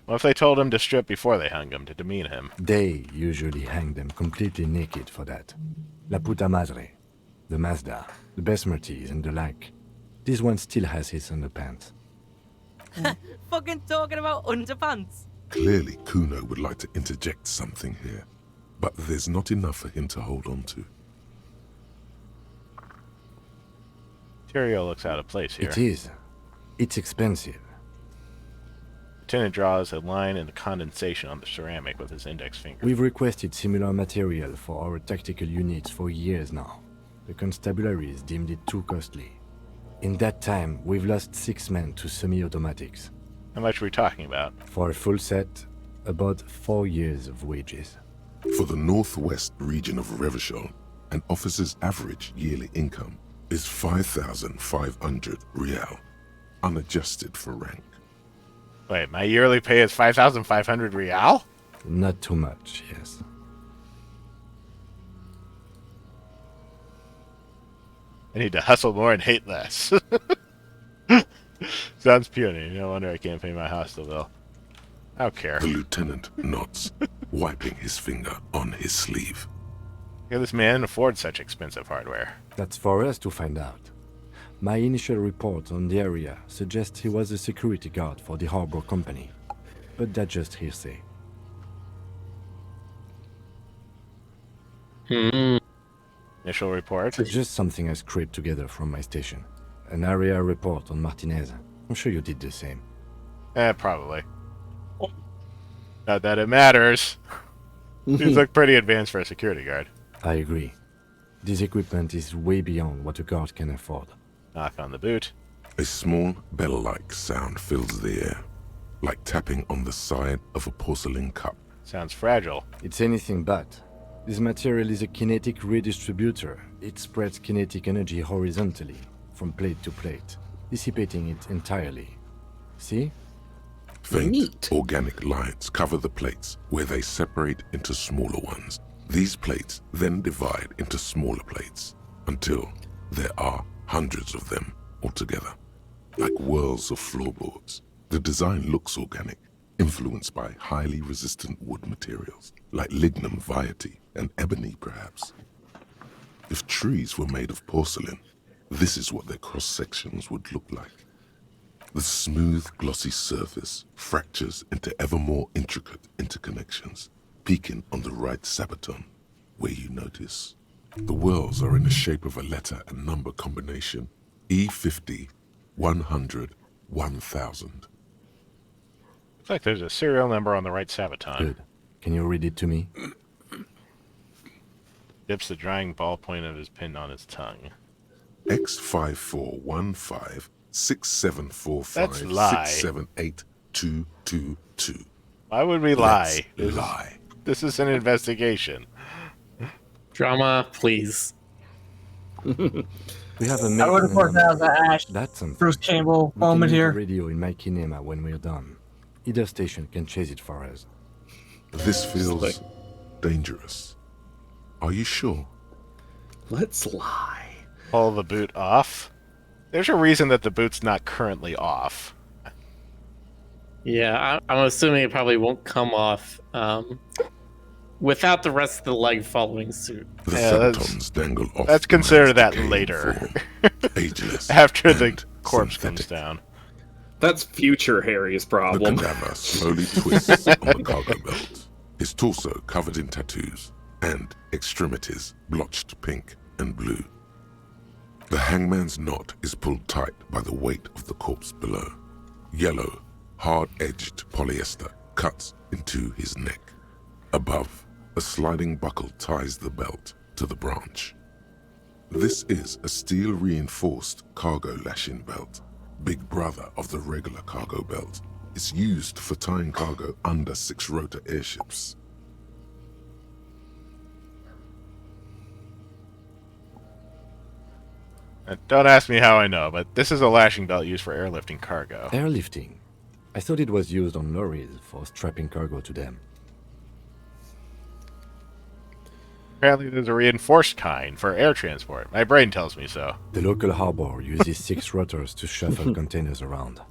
Well, if they told him to strip before they hung him to demean him. They usually hang them completely naked for that. La puta madre, the Mazda, the Besmerties and the like. This one still has his underpants. Fucking talking about underpants. Clearly, Kuno would like to interject something here, but there's not enough for him to hold on to. Material looks out of place here. It is. It's expensive. Lieutenant draws a line in the condensation on the ceramic with his index finger. We've requested similar material for our tactical units for years now. The constabularies deemed it too costly. In that time, we've lost 6 men to semi-automatics. How much are we talking about? For a full set, about 4 years of wages. For the northwest region of Revachol, an officer's average yearly income is 5,500 real, unadjusted for rank. Wait, my yearly pay is 5,500 real? Not too much, yes. I need to hustle more and hate less. Sounds puny. No wonder I can't pay my hostel bill. I don't care. The lieutenant nods, wiping his finger on his sleeve. Can this man afford such expensive hardware? That's for us to find out. My initial report on the area suggests he was a security guard for the harbor company. But that's just hearsay. Initial report? Just something I scraped together from my station. An area report on Martinez. I'm sure you did the same. Probably. Not that it matters. These look pretty advanced for a security guard. I agree. This equipment is way beyond what a guard can afford. Knock on the boot. A small bell-like sound fills the air, like tapping on the side of a porcelain cup. Sounds fragile. It's anything but. This material is a kinetic redistributor. It spreads kinetic energy horizontally, from plate to plate, dissipating it entirely. See? Faint organic lines cover the plates where they separate into smaller ones. These plates then divide into smaller plates until there are hundreds of them altogether, like whirls of floorboards. The design looks organic, influenced by highly resistant wood materials, like lignum vitae and ebony perhaps. If trees were made of porcelain, this is what their cross-sections would look like. The smooth, glossy surface fractures into ever more intricate interconnections, peaking on the right sabaton, where you notice. The whirls are in the shape of a letter and number combination, E50, 100, 1000. Looks like there's a serial number on the right sabaton. Good. Can you read it to me? Dips the drying ballpoint of his pen on his tongue. X5415 6745 That's lie. 678222. Why would we lie? Lie. This is an investigation. Drama, please. We have a I would have worked out the Ash, That's something. Bruce Campbell We moment can use here. the radio in my kinema when we're done. Either station can chase it for us. This feels dangerous. Are you sure? Let's lie. Pull the boot off. There's a reason that the boot's not currently off. Yeah, I'm assuming it probably won't come off without the rest of the leg following suit. The Yeah, sabatons dangle off. Let's the consider man's that decaying later. form, ageless After the and corpse synthetic. comes down. That's future Harry's The problem. cadaver slowly twists on the cargo belt, his torso covered in tattoos, and extremities blotched pink and blue. The hangman's knot is pulled tight by the weight of the corpse below. Yellow, hard-edged polyester cuts into his neck. Above, a sliding buckle ties the belt to the branch. This is a steel-reinforced cargo lashing belt, big brother of the regular cargo belt. It's used for tying cargo under 6-rotor airships. Don't ask me how I know, but this is a lashing belt used for airlifting cargo. Airlifting. I thought it was used on lorries for strapping cargo to them. Apparently there's a reinforced kind for air transport. My brain tells me so. The local harbor uses 6 rotors to shuffle containers around.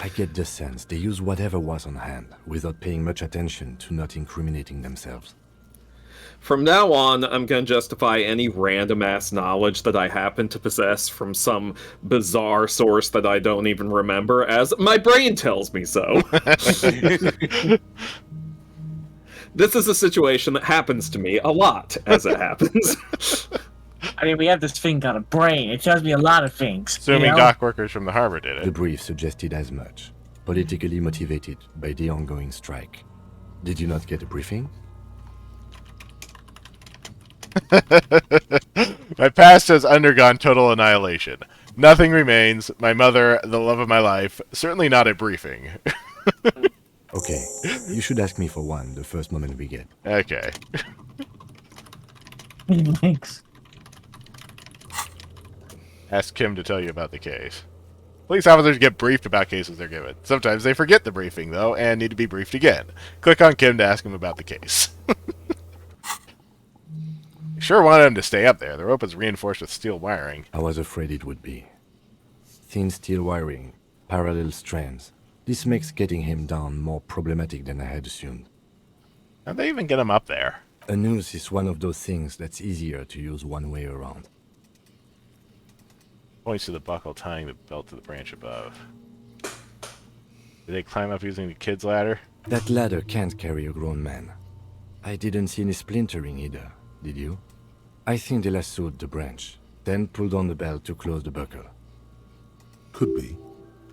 I get the sense they use whatever was on hand, without paying much attention to not incriminating themselves. From now on, I'm going to justify any random-ass knowledge that I happen to possess from some bizarre source that I don't even remember as my brain tells me so. This is a situation that happens to me a lot as it happens. I mean, we have this thing called a brain. It tells me a lot of things. Assuming you know? dock workers from the harbor did The it. brief suggested as much. politically motivated by the ongoing strike. Did you not get a briefing? My past has undergone total annihilation. Nothing remains. My mother, the love of my life, certainly not a briefing. Okay, you should ask me for one the first moment we get. Okay. Thanks. Ask Kim to tell you about the case. Police officers get briefed about cases they're given. Sometimes they forget the briefing, though, and need to be briefed again. Click on Kim to ask him about the case. Sure wanted him to stay up there. The rope is reinforced with steel wiring. I was afraid it would be. Thin steel wiring, parallel strands. This makes getting him down more problematic than I had assumed. How'd they even get him up there? A noose is one of those things that's easier to use one way around. Points to the buckle tying the belt to the branch above. Did they climb up using the kid's ladder? That ladder can't carry a grown man. I didn't see any splintering either, did you? I think they lassoed the branch, then pulled on the belt to close the buckle. Could be.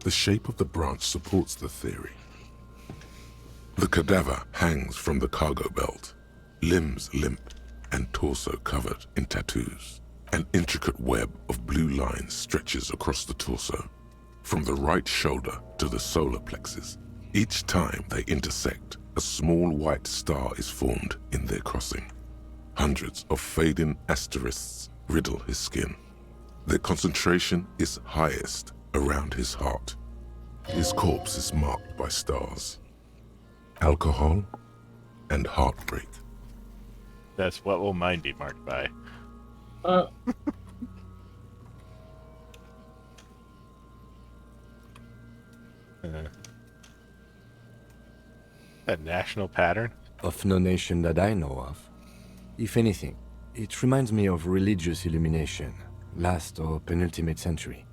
The shape of the branch supports the theory. The cadaver hangs from the cargo belt, limbs limp and torso covered in tattoos. An intricate web of blue lines stretches across the torso, from the right shoulder to the solar plexus. Each time they intersect, a small white star is formed in their crossing. Hundreds of fading asterisks riddle his skin. Their concentration is highest around his heart. His corpse is marked by stars. Alcohol and heartbreak. That's what will mine be marked by. A national pattern? Of no nation that I know of. If anything, it reminds me of religious illumination, last or penultimate century.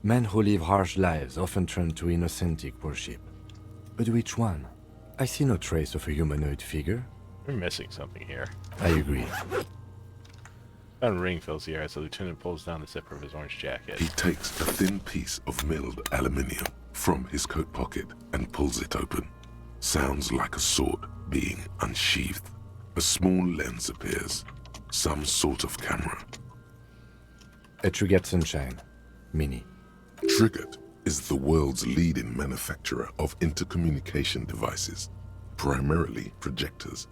Men who live harsh lives often turn to innocentic worship. But which one? I see no trace of a humanoid figure. We're missing something here. I agree. A ring fills the air as the lieutenant pulls down the zipper of his orange jacket. He takes a thin piece of milled aluminium from his coat pocket and pulls it open. Sounds like a sword being unsheathed. A small lens appears. Some sort of camera. A Trigger Sunshine. Mini. Triggered is the world's leading manufacturer of intercommunication devices, primarily projectors.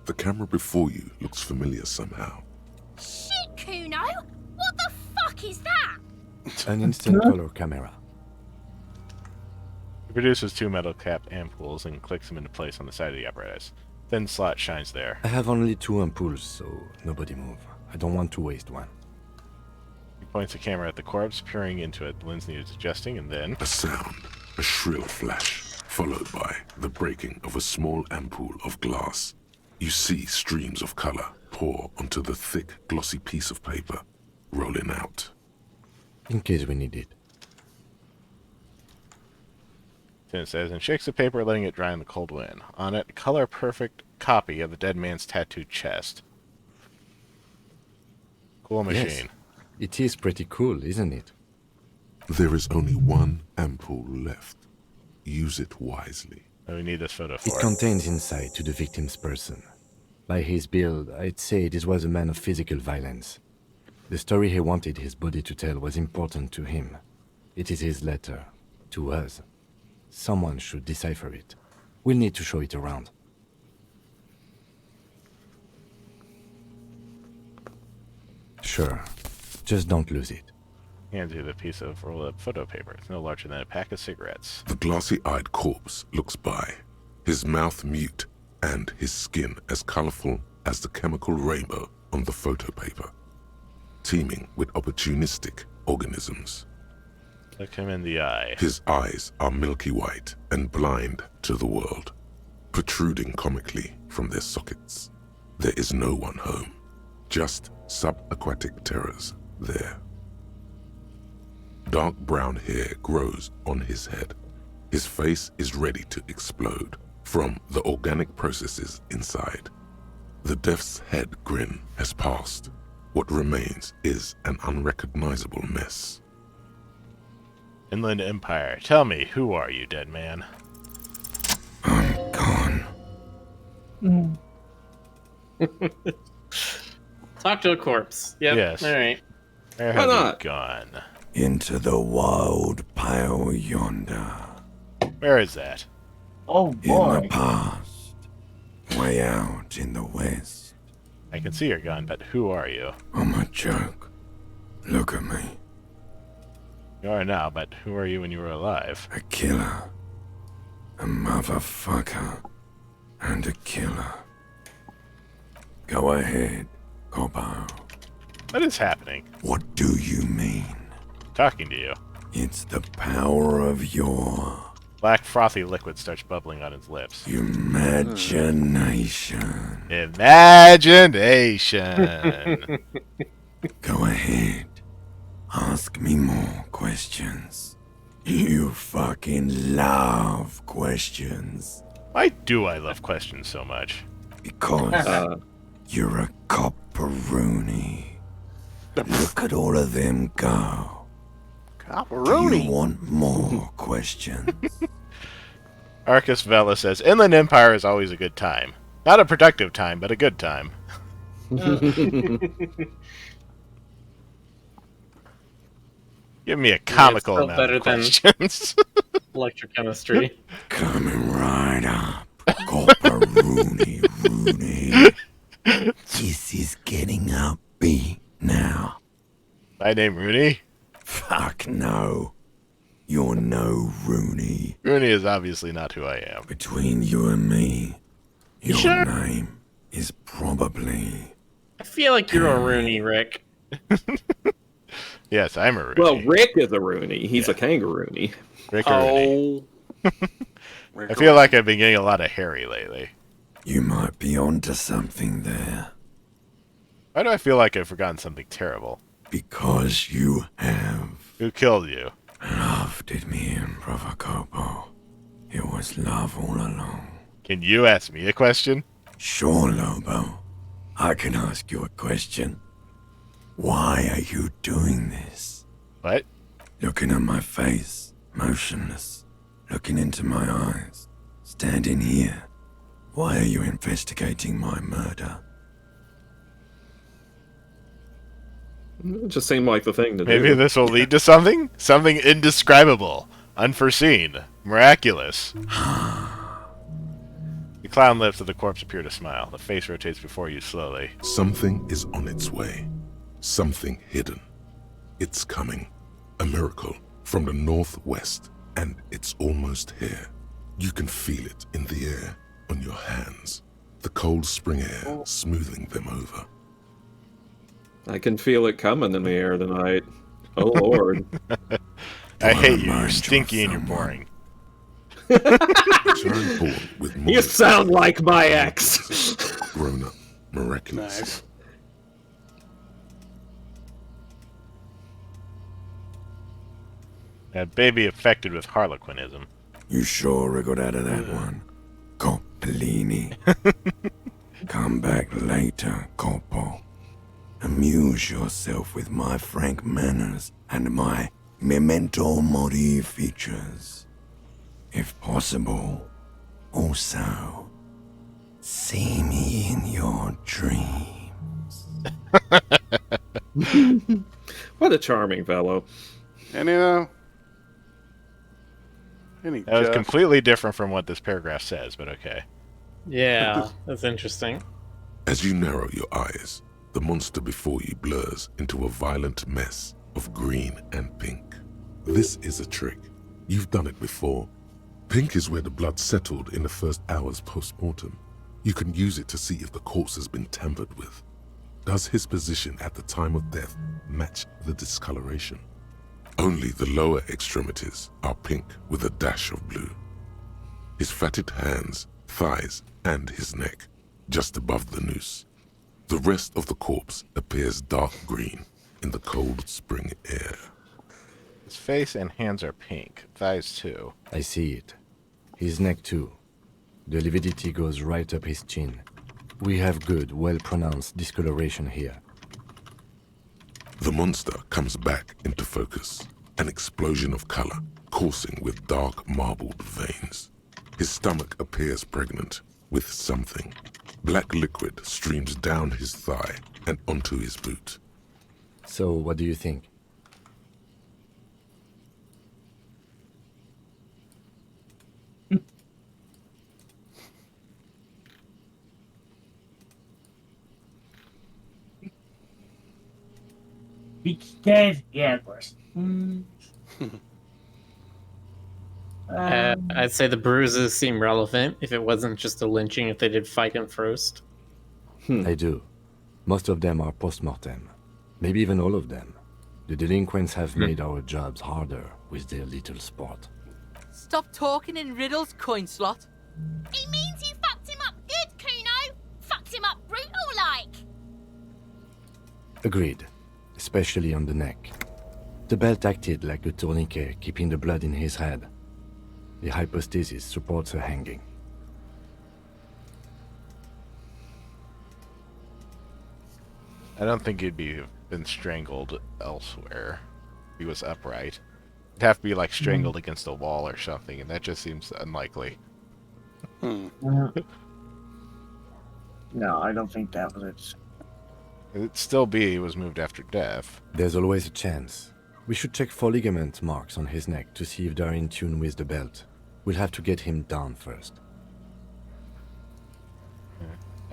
The camera before you looks familiar somehow. Shit, Kuno! What the fuck is that? An instant color camera. He produces two metal capped ampoules and clicks them into place on the side of the apparatus. Thin slot shines there. I have only 2 ampoules, so nobody move. I don't want to waste one. He points the camera at the corpse, peering into it. The lens needs adjusting, and then... A sound, a shrill flash, followed by the breaking of a small ampoule of glass. You see streams of color pour onto the thick, glossy piece of paper, rolling out. In case we need it. Lieutenant says, and shakes the paper, letting it dry in the cold wind. On it, a color-perfect copy of the dead man's tattooed chest. Cool machine. Yes. It is pretty cool, isn't it? There is only one ampoule left. Use it wisely. We need this photo for it. It contains insight to the victim's person. By his build, I'd say this was a man of physical violence. The story he wanted his body to tell was important to him. It is his letter. To us. Someone should decipher it. We'll need to show it around. Sure. Just don't lose it. Hands you the piece of rolled-up photo paper. It's no larger than a pack of cigarettes. The glossy-eyed corpse looks by, his mouth mute and his skin as colorful as the chemical rainbow on the photo paper, teeming with opportunistic organisms. Look him in the eye. His eyes are milky white and blind to the world, protruding comically from their sockets. There is no one home, just subaquatic terrors there. Dark brown hair grows on his head. His face is ready to explode from the organic processes inside. The death's head grin has passed. What remains is an unrecognizable mess. Inland Empire. Tell me, who are you, dead man? I'm gone. Talk to a corpse. Yep. Yes. All right. Where Why have not? you gone? Into the wild pale yonder. Where is that? Oh In the boy. past. Way out in the west. I can see you're gone, but who are you? I'm a joke. Look at me. You are now, but who are you when you were alive? A killer. A motherfucker. And a killer. Go ahead, Cobbo. What is happening? What do you mean? Talking to you. It's the power of your Black frothy liquid starts bubbling on his lips. imagination. Imagination. Go ahead. Ask me more questions. You fucking love questions. Why do I love questions so much? Because you're a copperoonie. Look at all of them go. Do Copperoonie. you want more questions? Arcus Vela says, Inland Empire is always a good time. Not a productive time, but a good time. Give me a comical still amount better of than- questions. Electrochemistry. Coming right up. Copperoonie, Rooney. This is getting upbeat now. My name Rooney? Fuck no. You're no Rooney. Rooney is obviously not who I am. Between you and me, your Sure. name is probably... I feel like you're a Rooney, Rick. Yes, I'm a Rooney. Well, Rick is a Rooney. He's a kangaroony. Rick Rooney. Oh. I feel like I've been getting a lot of Harry lately. You might be onto something there. Why do I feel like I've forgotten something terrible? Because you have. Who killed you? Love did me in, Brother Copo. It was love all along. Can you ask me a question? Sure, Lobo. I can ask you a question. Why are you doing this? What? Looking at my face, motionless, looking into my eyes, standing here. Why are you investigating my murder? It just seemed like the thing to do. Maybe this will lead to something? Something indescribable, unforeseen, miraculous. The clown lips of the corpse appear to smile. The face rotates before you slowly. Something is on its way. Something hidden. It's coming. A miracle from the northwest, and it's almost here. You can feel it in the air, on your hands. The cold spring air smoothing them over. I can feel it coming in the air tonight. Oh, Lord. I hate you. You're stinky and you're boring. Turn board with more You sound like my ex. grown up, miraculous. Nice. That baby affected with harlequinism. You sure I got out of that one? Coppolini. Come back later, Coppo. Amuse yourself with my frank manners and my memento mori features. If possible, also, see me in your dreams. What a charming fellow. And you know, any That was judge- completely different from what this paragraph says, but okay. Yeah, that's interesting. As you narrow your eyes, the monster before you blurs into a violent mess of green and pink. This is a trick. You've done it before. Pink is where the blood settled in the first hours post-mortem. You can use it to see if the corpse has been tampered with. Does his position at the time of death match the discoloration? Only the lower extremities are pink with a dash of blue. His fatted hands, thighs, and his neck, just above the noose. The rest of the corpse appears dark green in the cold spring air. His face and hands are pink. Thighs too. I see it. His neck too. The lividity goes right up his chin. We have good, well-pronounced discoloration here. The monster comes back into focus. an explosion of color coursing with dark marbled veins. His stomach appears pregnant with something. Black liquid streams down his thigh and onto his boot. So, what do you think? He's dead. Yeah, of course. I'd say the bruises seem relevant if it wasn't just a lynching if they did fight him first. I do. Most of them are post-mortem. Maybe even all of them. The delinquents have made our jobs harder with their little sport. Stop talking in riddles, coin slot. He means you fucked him up good, Kuno. Fucked him up brutal-like. Agreed. Especially on the neck. The belt acted like a tourniquet, keeping the blood in his head. The hypostasis supports a hanging. I don't think he'd been strangled elsewhere. If he was upright. It'd have to be like strangled against a wall or something, and that just seems unlikely. No, I don't think that was it. It'd still be he was moved after death. There's always a chance. We should check for ligament marks on his neck to see if they're in tune with the belt. We'll have to get him down first.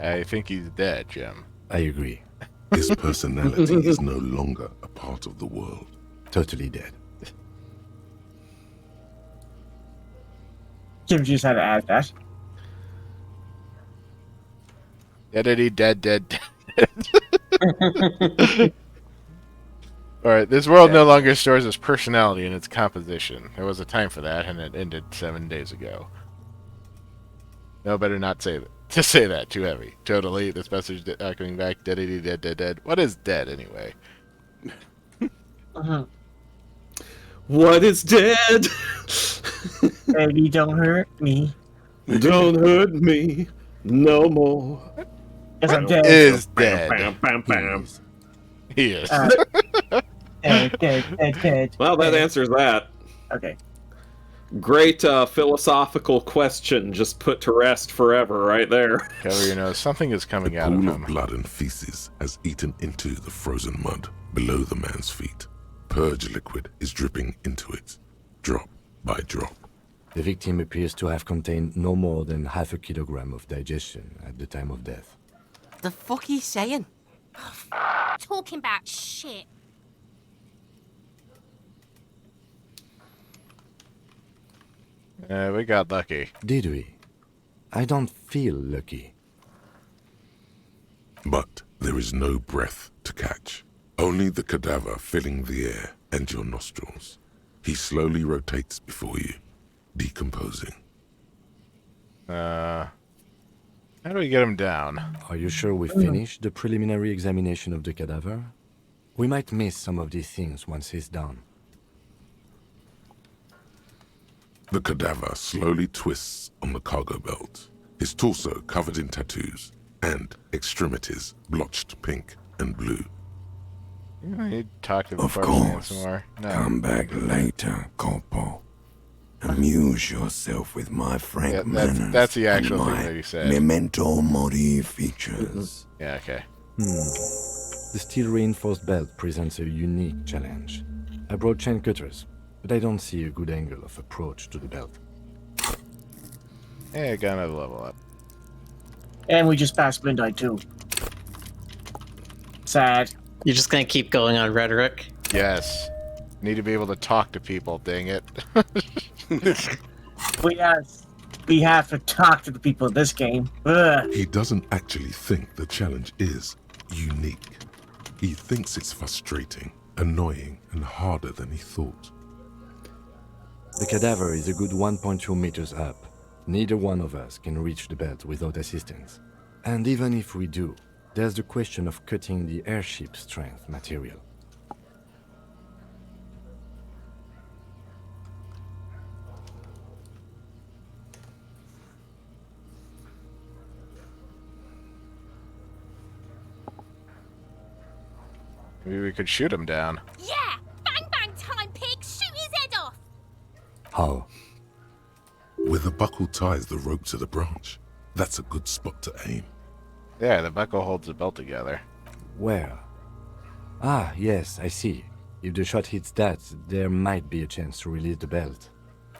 I think he's dead, Jim. I agree. His personality is no longer a part of the world. Totally dead. Jim just had to add that. Dead. Alright, this world no longer stores its personality in its composition. There was a time for that, and it ended 7 days ago. No, better not say that. Just say that, too heavy. Totally, this message not coming back. Dead. What is dead, anyway? What is dead? Baby, don't hurt me. Don't hurt me no more. Because I'm dead. Is dead. Bam, bam, bam. He is. Dead. Well, that answers that. Okay. Great philosophical question just put to rest forever right there. Cover your nose. Something is coming The out of pool him. of blood and feces has eaten into the frozen mud below the man's feet. Purge liquid is dripping into it, drop by drop. The victim appears to have contained no more than half a kilogram of digestion at the time of death. The fuck he's saying? Talking about shit. We got lucky. Did we? I don't feel lucky. But there is no breath to catch. Only the cadaver filling the air and your nostrils. He slowly rotates before you, decomposing. How do we get him down? Are you sure we finished the preliminary examination of the cadaver? We might miss some of these things once he's done. The cadaver slowly twists on the cargo belt, his torso covered in tattoos, and extremities blotched pink and blue. You talk to the Of corpse man course. some more. No. Come back later, Corpo. Amuse yourself with my frank Yeah, manners that's the and actual thing my that he said. memento mori features. Yeah, okay. The steel-reinforced belt presents a unique challenge. I brought chain cutters, but I don't see a good angle of approach to the belt. Hey, I got another level up. And we just passed midnight, too. Sad. You're just gonna keep going on rhetoric? Yes. Need to be able to talk to people, dang it. We have to talk to the people of this game. Ugh. He doesn't actually think the challenge is unique. He thinks it's frustrating, annoying, and harder than he thought. The cadaver is a good 1.2 meters up. Neither one of us can reach the belt without assistance. And even if we do, there's the question of cutting the airship strength material. Maybe we could shoot him down. Yeah! Bang bang time, pigs! How? Where the buckle ties the rope to the branch. That's a good spot to aim. Yeah, the buckle holds the belt together. Where? Ah, yes, I see. If the shot hits that, there might be a chance to release the belt.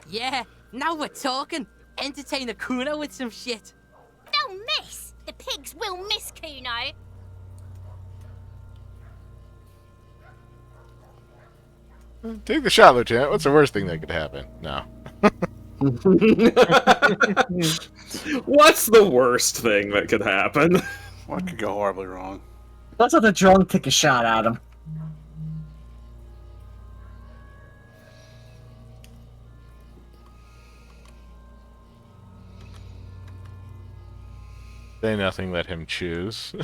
Yeah, now we're talking. Entertain a Kuno with some shit. They'll miss. The pigs will miss Kuno. Take the shot, Lieutenant. What's the worst thing that could happen? No. What's the worst thing that could happen? What could go horribly wrong? Let's let the drone take a shot at him. Say nothing, let him choose.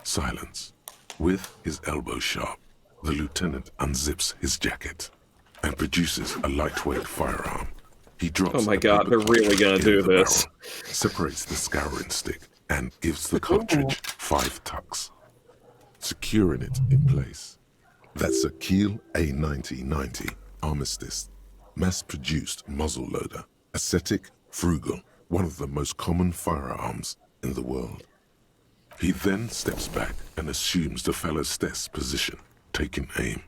Silence. With his elbow sharp, the lieutenant unzips his jacket and produces a lightweight firearm. He drops. Oh my a god, paper they're really gonna cartridge do into the this. barrel, separates the scouring stick, and gives the cartridge 5 tucks, securing it in place. That's a Kiel A9090 Armistice, mass-produced muzzle loader, ascetic, frugal, one of the most common firearms in the world. He then steps back and assumes the fellow's desk position, taking aim.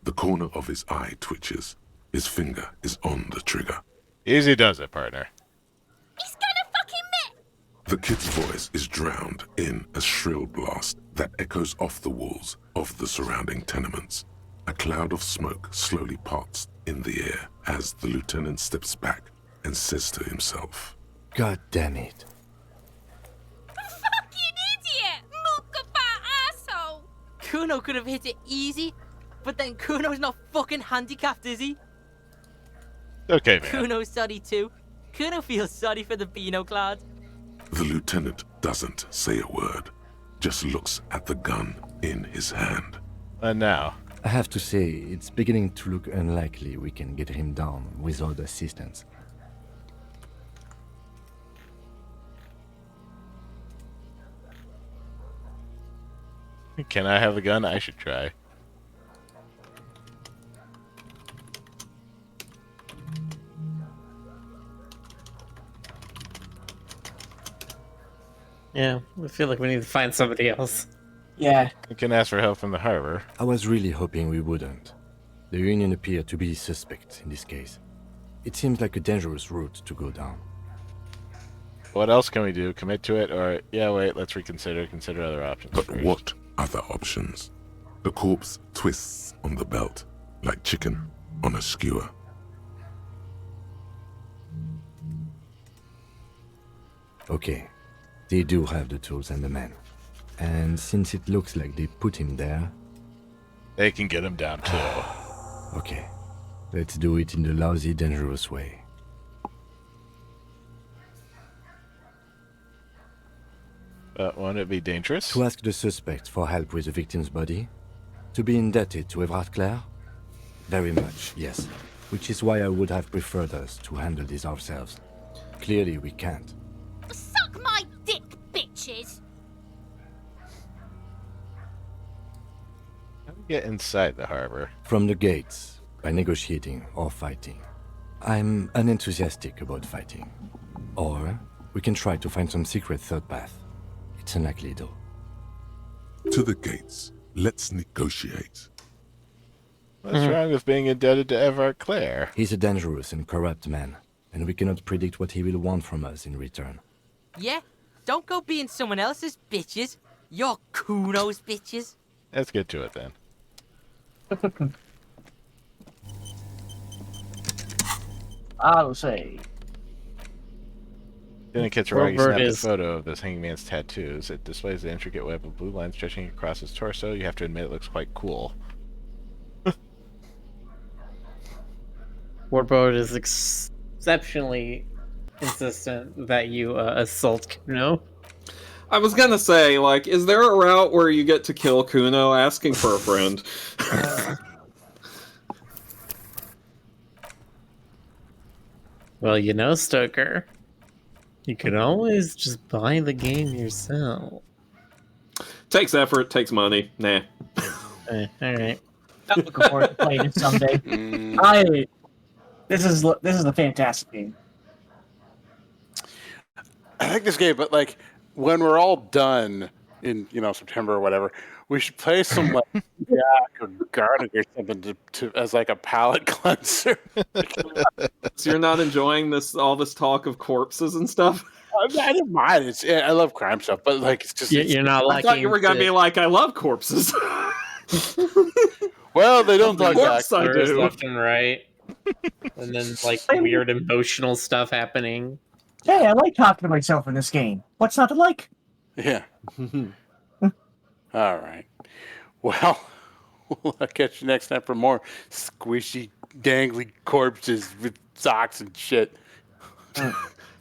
The corner of his eye twitches. His finger is on the trigger. Easy does it, partner. He's gonna fucking miss. The kid's voice is drowned in a shrill blast that echoes off the walls of the surrounding tenements. A cloud of smoke slowly parts in the air as the lieutenant steps back and says to himself, God damn it. Fucking idiot! Mukabat asshole! Kuno could have hit it easy, but then Kuno's not fucking handicapped, is he? Okay, man. Kuno's sorry too. Kuno feels sorry for the Beano Cloud. The lieutenant doesn't say a word, just looks at the gun in his hand. And now? I have to say, it's beginning to look unlikely we can get him down without assistance. Can I have a gun? I should try. Yeah, I feel like we need to find somebody else. Yeah. You can ask for help from the harbor. I was really hoping we wouldn't. The Union appear to be suspect in this case. It seems like a dangerous route to go down. What else can we do? Commit to it, or yeah, wait, let's reconsider. Consider other options. But first. what other options? The corpse twists on the belt like chicken on a skewer. Okay, they do have the tools and the men. And since it looks like they put him there... They can get him down too. Okay, let's do it in the lousy, dangerous way. Won't it be dangerous? To ask the suspect for help with the victim's body? To be indebted to Everard Clare? Very much, yes. Which is why I would have preferred us to handle this ourselves. Clearly we can't. Suck my dick, bitches! How do we get inside the harbor? From the gates, by negotiating or fighting. I'm unenthusiastic about fighting. Or we can try to find some secret third path. It's unlikely though. To the gates. Let's negotiate. What's wrong with being indebted to Everard Clare? He's a dangerous and corrupt man, and we cannot predict what he will want from us in return. Yeah, don't go being someone else's bitches. You're Kuno's bitches. Let's get to it then. I'll say. Then it gets Robert snapped a is- photo of this hangman's tattoos. It displays the intricate web of blue lines stretching across his torso. You have to admit it looks quite cool. Warbird is exceptionally insistent that you assault Kuno. I was gonna say, like, is there a route where you get to kill Kuno asking for a friend? Well, you know, Stoker, you can always just buy the game yourself. Takes effort, takes money. Nah. All right. I'm looking forward to playing it someday. This is a fantastic game. I like this game, but like when we're all done in September or whatever, we should play some like Jack or Garlic or something to as like a palate cleanser. So you're not enjoying all this talk of corpses and stuff? I don't mind. I love crime stuff, but like it's just You're not I thought you were gonna be like, I love corpses. Well, they don't talk back. Murders left and right, and then like weird emotional stuff happening. Hey, I like talking to myself in this game. What's not to like? Yeah. All right. Well, we'll catch you next time for more squishy, dangly corpses with socks and shit.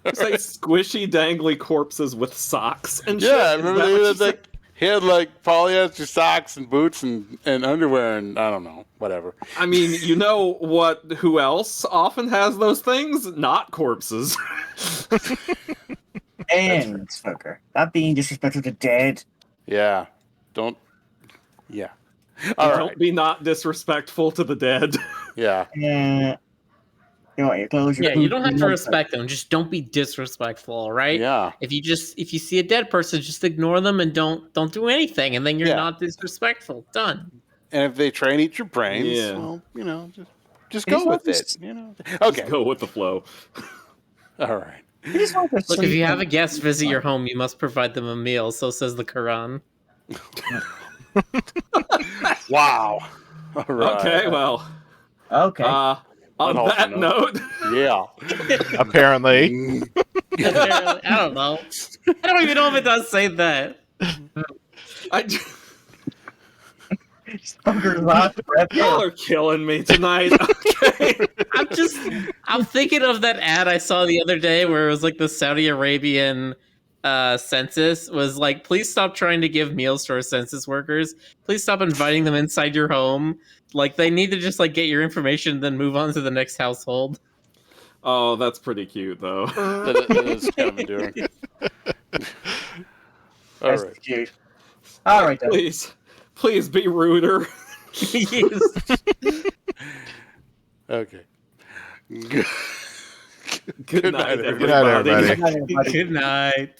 It's like squishy, dangly corpses with socks and shit. Yeah, I remember he had like polyester socks and boots and underwear and I don't know, whatever. I mean, you know who else often has those things? Not corpses. And Smoker, not being disrespectful to dead. Yeah. Don't. Yeah. Don't be not disrespectful to the dead. Yeah. Yeah. You don't have to respect them. Just don't be disrespectful, all right? Yeah. If you see a dead person, just ignore them and don't do anything, and then you're not disrespectful. Done. And if they try and eat your brains, well, just go with it. Okay. Just go with the flow. All right. Look, if you have a guest visit your home, you must provide them a meal. So says the Quran. Wow. All right. Okay, well. Okay. On that note. Yeah. Apparently. I don't know. I don't even know if it does say that. Y'all are killing me tonight. Okay. I'm thinking of that ad I saw the other day where it was like the Saudi Arabian census was like, please stop trying to give meals to our census workers. Please stop inviting them inside your home. Like they need to just like get your information and then move on to the next household. Oh, that's pretty cute though. That is kind of endearing. All That's right. cute. All right, then. Please be ruder. Okay. Good night, everybody. Good night.